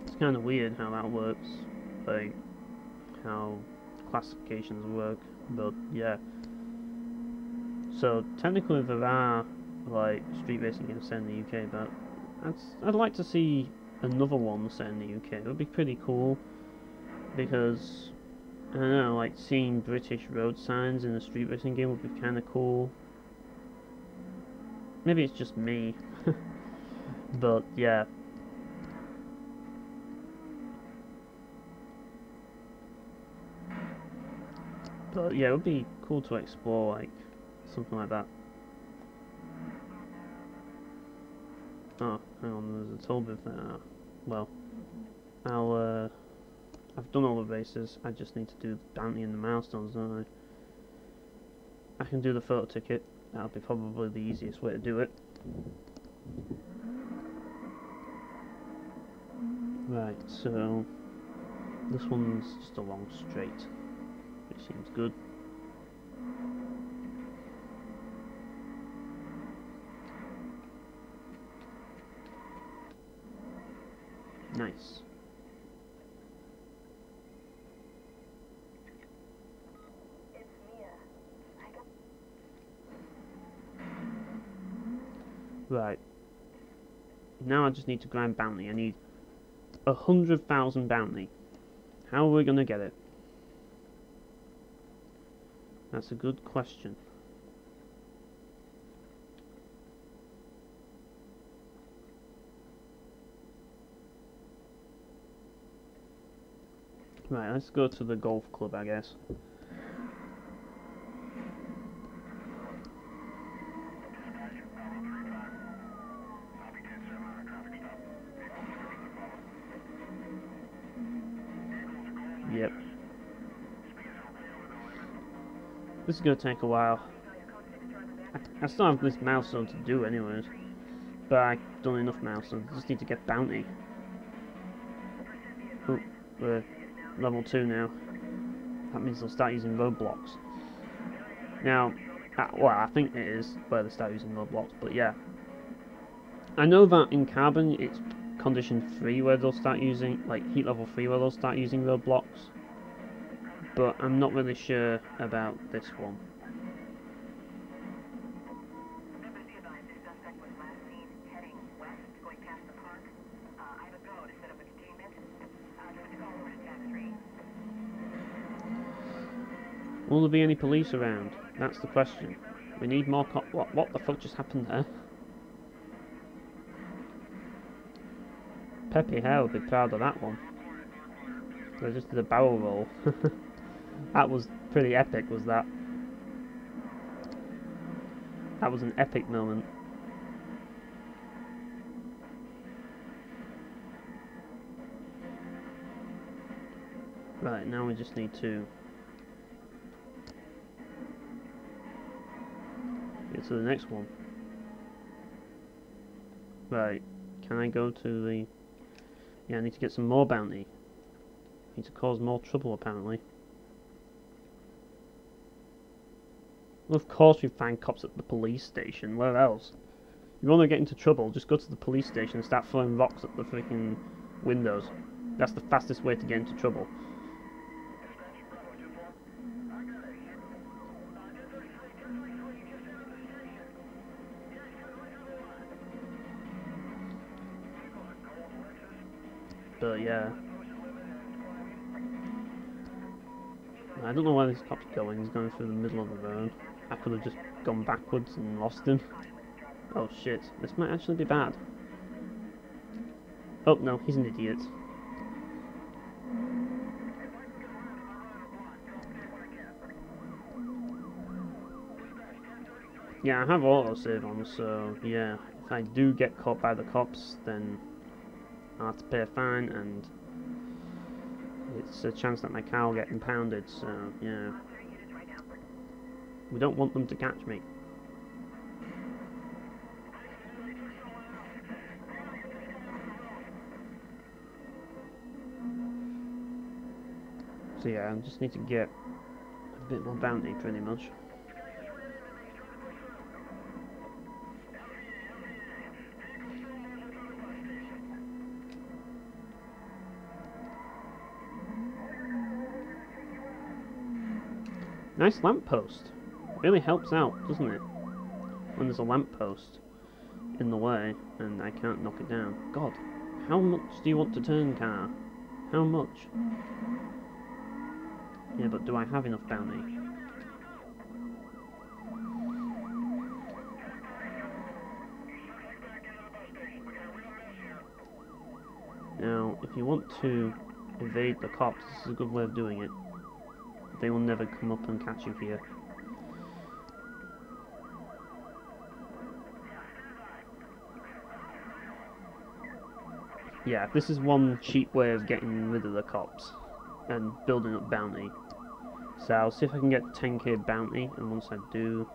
S1: It's kind of weird how that works. Like, how classifications work. But yeah. So technically there are like street racing games set in the UK, but I'd like to see another one set in the UK. It would be pretty cool because I don't know, like seeing British road signs in a street racing game would be kind of cool. Maybe it's just me, but yeah. But yeah, it would be cool to explore like something like that. Oh, hang on, there's a toll booth there. Well, I've done all the races, I just need to do the bounty and the milestones, don't I? I can do the photo ticket, that'll be probably the easiest way to do it. Right, so this one's just a long straight, which seems good. Nice.
S4: It's Mia. I got...
S1: Right. Now I just need to grind bounty. I need 100,000 bounty. How are we gonna get it? That's a good question. Right, let's go to the golf club, I guess. Yep. This is gonna take a while. I still have this milestone to do anyways. But I've done enough milestones. I just need to get bounty. Oh, we're level 2 now. That means they'll start using roadblocks. Now, well, I think it is where they start using roadblocks, but yeah. I know that in Carbon it's condition 3 where they'll start using, like heat level 3 where they'll start using roadblocks. But I'm not really sure about this one. Will there be any police around? That's the question. We need more what the fuck just happened there? Peppy Hare would be proud of that one. They just did a barrel roll. That was pretty epic, was that? That was an epic moment. Right, now we just need to to the next one. Right, can I go to the... Yeah, I need to get some more bounty. Need to cause more trouble, apparently. Well, of course we find cops at the police station. Where else? If you want to get into trouble, just go to the police station and start throwing rocks at the freaking windows. That's the fastest way to get into trouble. But yeah. I don't know where this cop's going. He's going through the middle of the road. I could have just gone backwards and lost him. Oh shit, this might actually be bad. Oh no, he's an idiot. Yeah, I have autosave on, so yeah, if I do get caught by the cops, then I'll have to pay a fine, and it's a chance that my car will get impounded, so yeah. We don't want them to catch me. So yeah, I just need to get a bit more bounty, pretty much. Nice lamppost. Really helps out, doesn't it? When there's a lamppost in the way and I can't knock it down. God, how much do you want to turn, car? How much? Yeah, but do I have enough bounty? Now, if you want to evade the cops, this is a good way of doing it. They will never come up and catch you here. Yeah, this is one cheap way of getting rid of the cops and building up bounty. So I'll see if I can get 10k bounty, and once I do...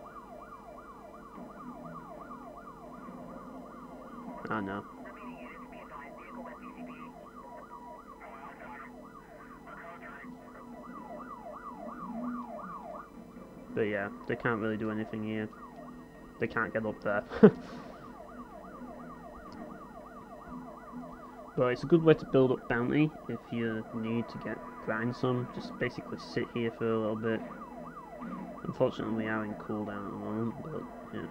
S1: Oh no. But yeah, they can't really do anything here. They can't get up there. But it's a good way to build up bounty if you need to grind some. Just basically sit here for a little bit. Unfortunately we are in cooldown at the moment, but yeah.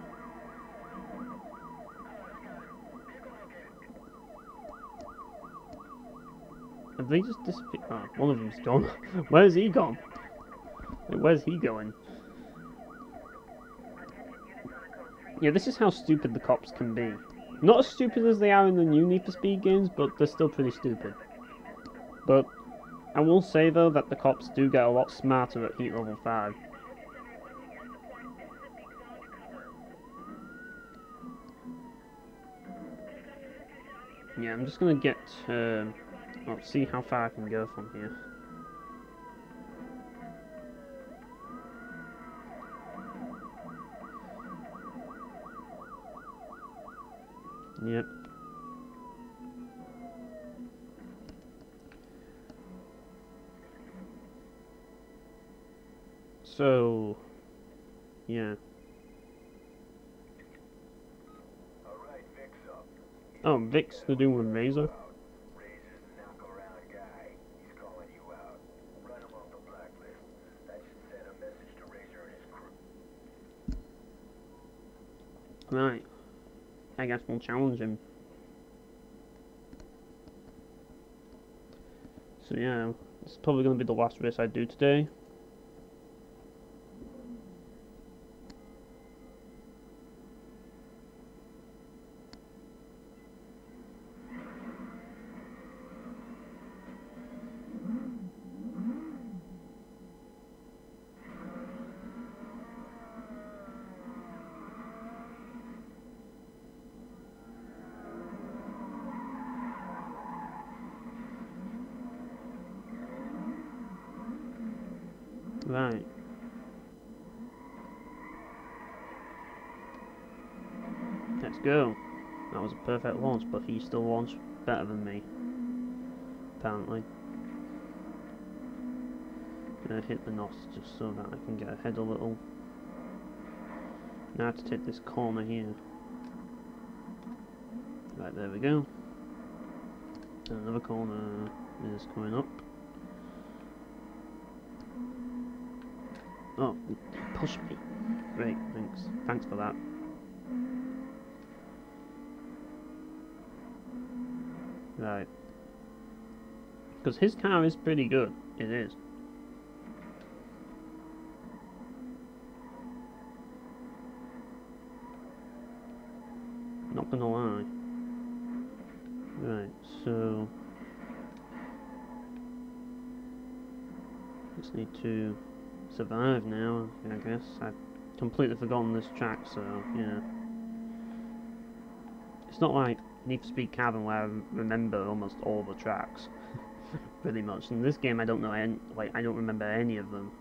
S1: Have they just disappeared? Oh, one of them's gone. Where's he gone? Wait, where's he going? Yeah, this is how stupid the cops can be. Not as stupid as they are in the new Need for Speed games, but they're still pretty stupid. But I will say though that the cops do get a lot smarter at Heat Level 5. Yeah, I'm just gonna get, well, see how far I can go from here. Yep. So, yeah.
S3: Alright, Vic's up.
S1: Oh, Vic's the dude with Razor?
S3: Razor's a knock-around guy. He's calling you out. Run him off the blacklist. That should send a message to Razor and his crew.
S1: Right. I guess we'll challenge him. So yeah, it's probably going to be the last race I do today. Right. Let's go. That was a perfect launch, but he still launched better than me. Apparently. Gonna hit the NOS just so that I can get ahead a little. Now I have to take this corner here. Right, there we go. And another corner is coming up. Oh, push me. Great, thanks. Thanks for that. Right. Because his car is pretty good. It is. Not gonna lie. Right, so just need to survive now, I guess. I've completely forgotten this track, so yeah. It's not like Need for Speed Carbon where I remember almost all the tracks, pretty much. In this game, I don't know any, I don't remember any of them.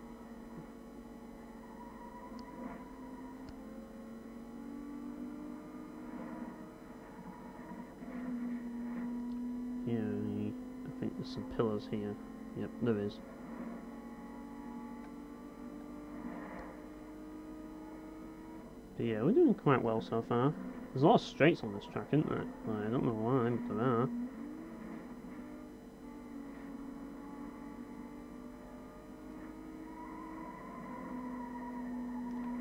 S1: Yeah, I think there's some pillars here. Yep, there is. But yeah, we're doing quite well so far. There's a lot of straights on this track, isn't there? Well, I don't know why, but there are.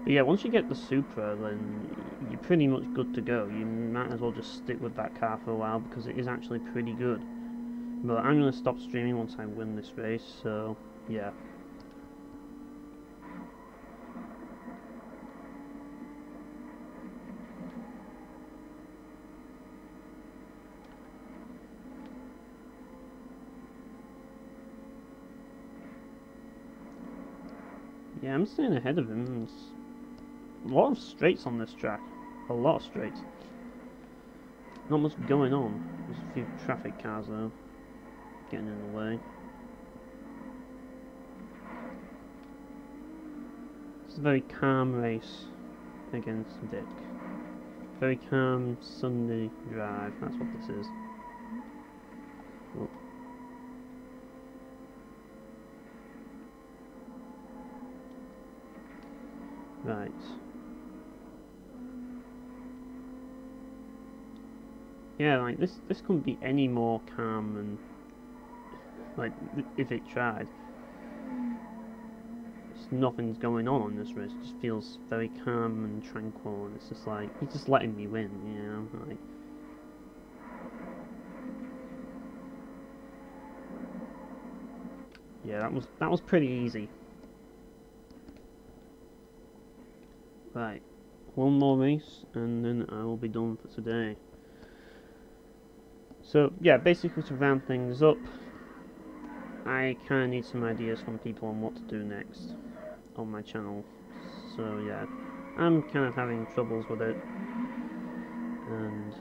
S1: But yeah, once you get the Supra, then you're pretty much good to go. You might as well just stick with that car for a while, because it is actually pretty good. But I'm going to stop streaming once I win this race, so yeah. Yeah, I'm staying ahead of him. There's a lot of straights on this track. A lot of straights. Not much going on. There's a few traffic cars though, getting in the way. It's a very calm race against Dick. Very calm Sunday drive, that's what this is. Oh. Right. Yeah, like this couldn't be any more calm and like if it tried. Just nothing's going on this race. It just feels very calm and tranquil, and it's just like he's just letting me win, you know, like. Yeah, that was pretty easy. Right, one more race and then I will be done for today. So yeah, basically to round things up, I kind of need some ideas from people on what to do next on my channel. So yeah, I'm kind of having troubles with it, and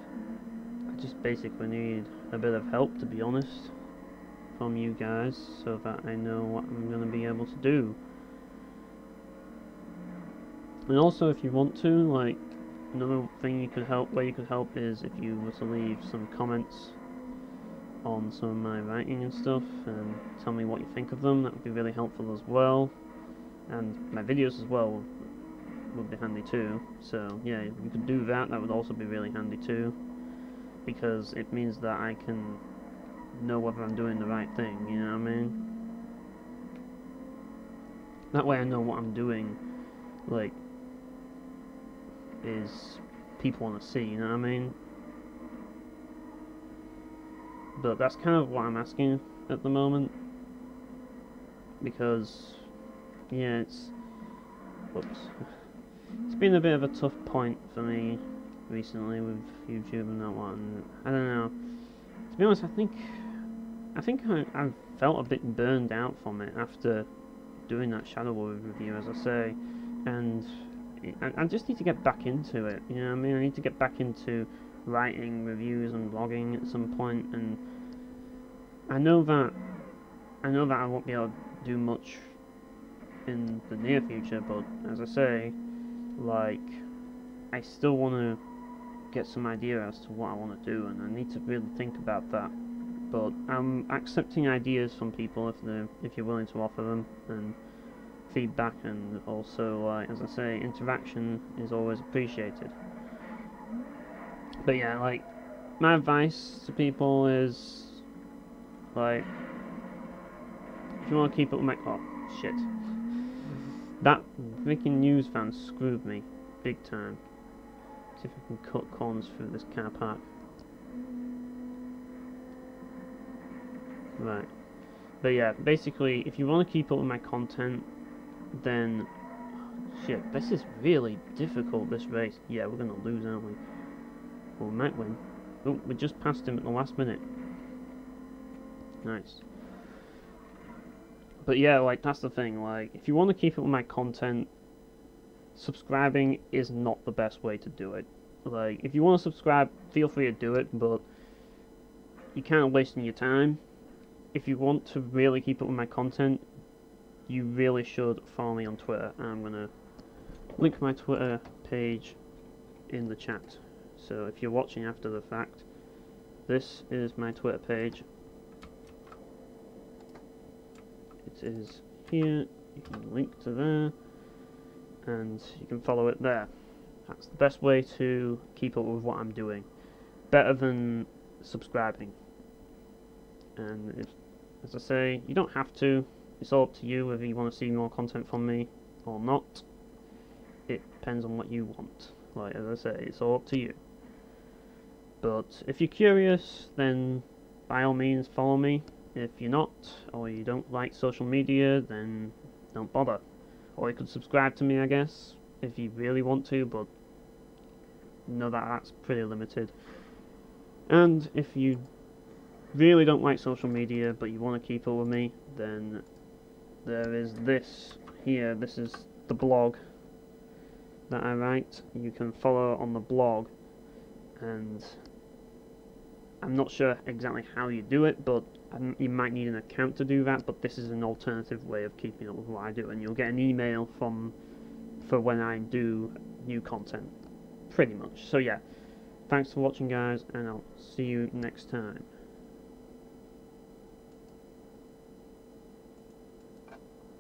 S1: I just basically need a bit of help, to be honest, from you guys, so that I know what I'm going to be able to do. And also, if you want to, like, another thing you could help, where you could help is if you were to leave some comments on some of my writing and stuff, and tell me what you think of them. That would be really helpful as well. And my videos as well would be handy too. So yeah, if you could do that, that would also be really handy too, because it means that I can know whether I'm doing the right thing, you know what I mean? That way I know what I'm doing, like, is people want to see, you know what I mean? But that's kind of what I'm asking at the moment, because yeah, it's been a bit of a tough point for me recently with YouTube and that one. I don't know, to be honest, I think I've felt a bit burned out from it after doing that Shadow Warrior review, as I say, and I just need to get back into it, you know what I mean? I need to get back into writing reviews and blogging at some point, and I know that I won't be able to do much in the near future, but as I say, like, I still want to get some idea as to what I want to do, and I need to really think about that. But I'm accepting ideas from people if you're willing to offer them, and feedback, and also, as I say, interaction is always appreciated. But yeah, like, my advice to people is, like, if you want to keep up with my... Oh, shit. That freaking news van screwed me big time. See if I can cut corners through this car park. Right. But yeah, basically, if you want to keep up with my content, then... Shit, this is really difficult, this race. Yeah, we're gonna lose, aren't we? Well, we might win. Oh, we just passed him at the last minute. Nice. But yeah, like, that's the thing, like, if you want to keep up with my content, subscribing is not the best way to do it. Like, if you want to subscribe, feel free to do it, but you're kind of wasting your time. If you want to really keep up with my content, you really should follow me on Twitter. I'm going to link my Twitter page in the chat. So if you're watching after the fact, this is my Twitter page. It is here. You can link to there, and you can follow it there. That's the best way to keep up with what I'm doing. Better than subscribing. And if, as I say, you don't have to. It's all up to you whether you want to see more content from me or not. It depends on what you want. Like, as I say, it's all up to you. But if you're curious, then by all means follow me. If you're not, or you don't like social media, then don't bother. Or you could subscribe to me, I guess, if you really want to, but know that that's pretty limited. And if you really don't like social media, but you want to keep up with me, then there is this here. This is the blog that I write. You can follow on the blog, and I'm not sure exactly how you do it, but you might need an account to do that, but this is an alternative way of keeping up with what I do, and you'll get an email for when I do new content, pretty much. So yeah, thanks for watching, guys, and I'll see you next time.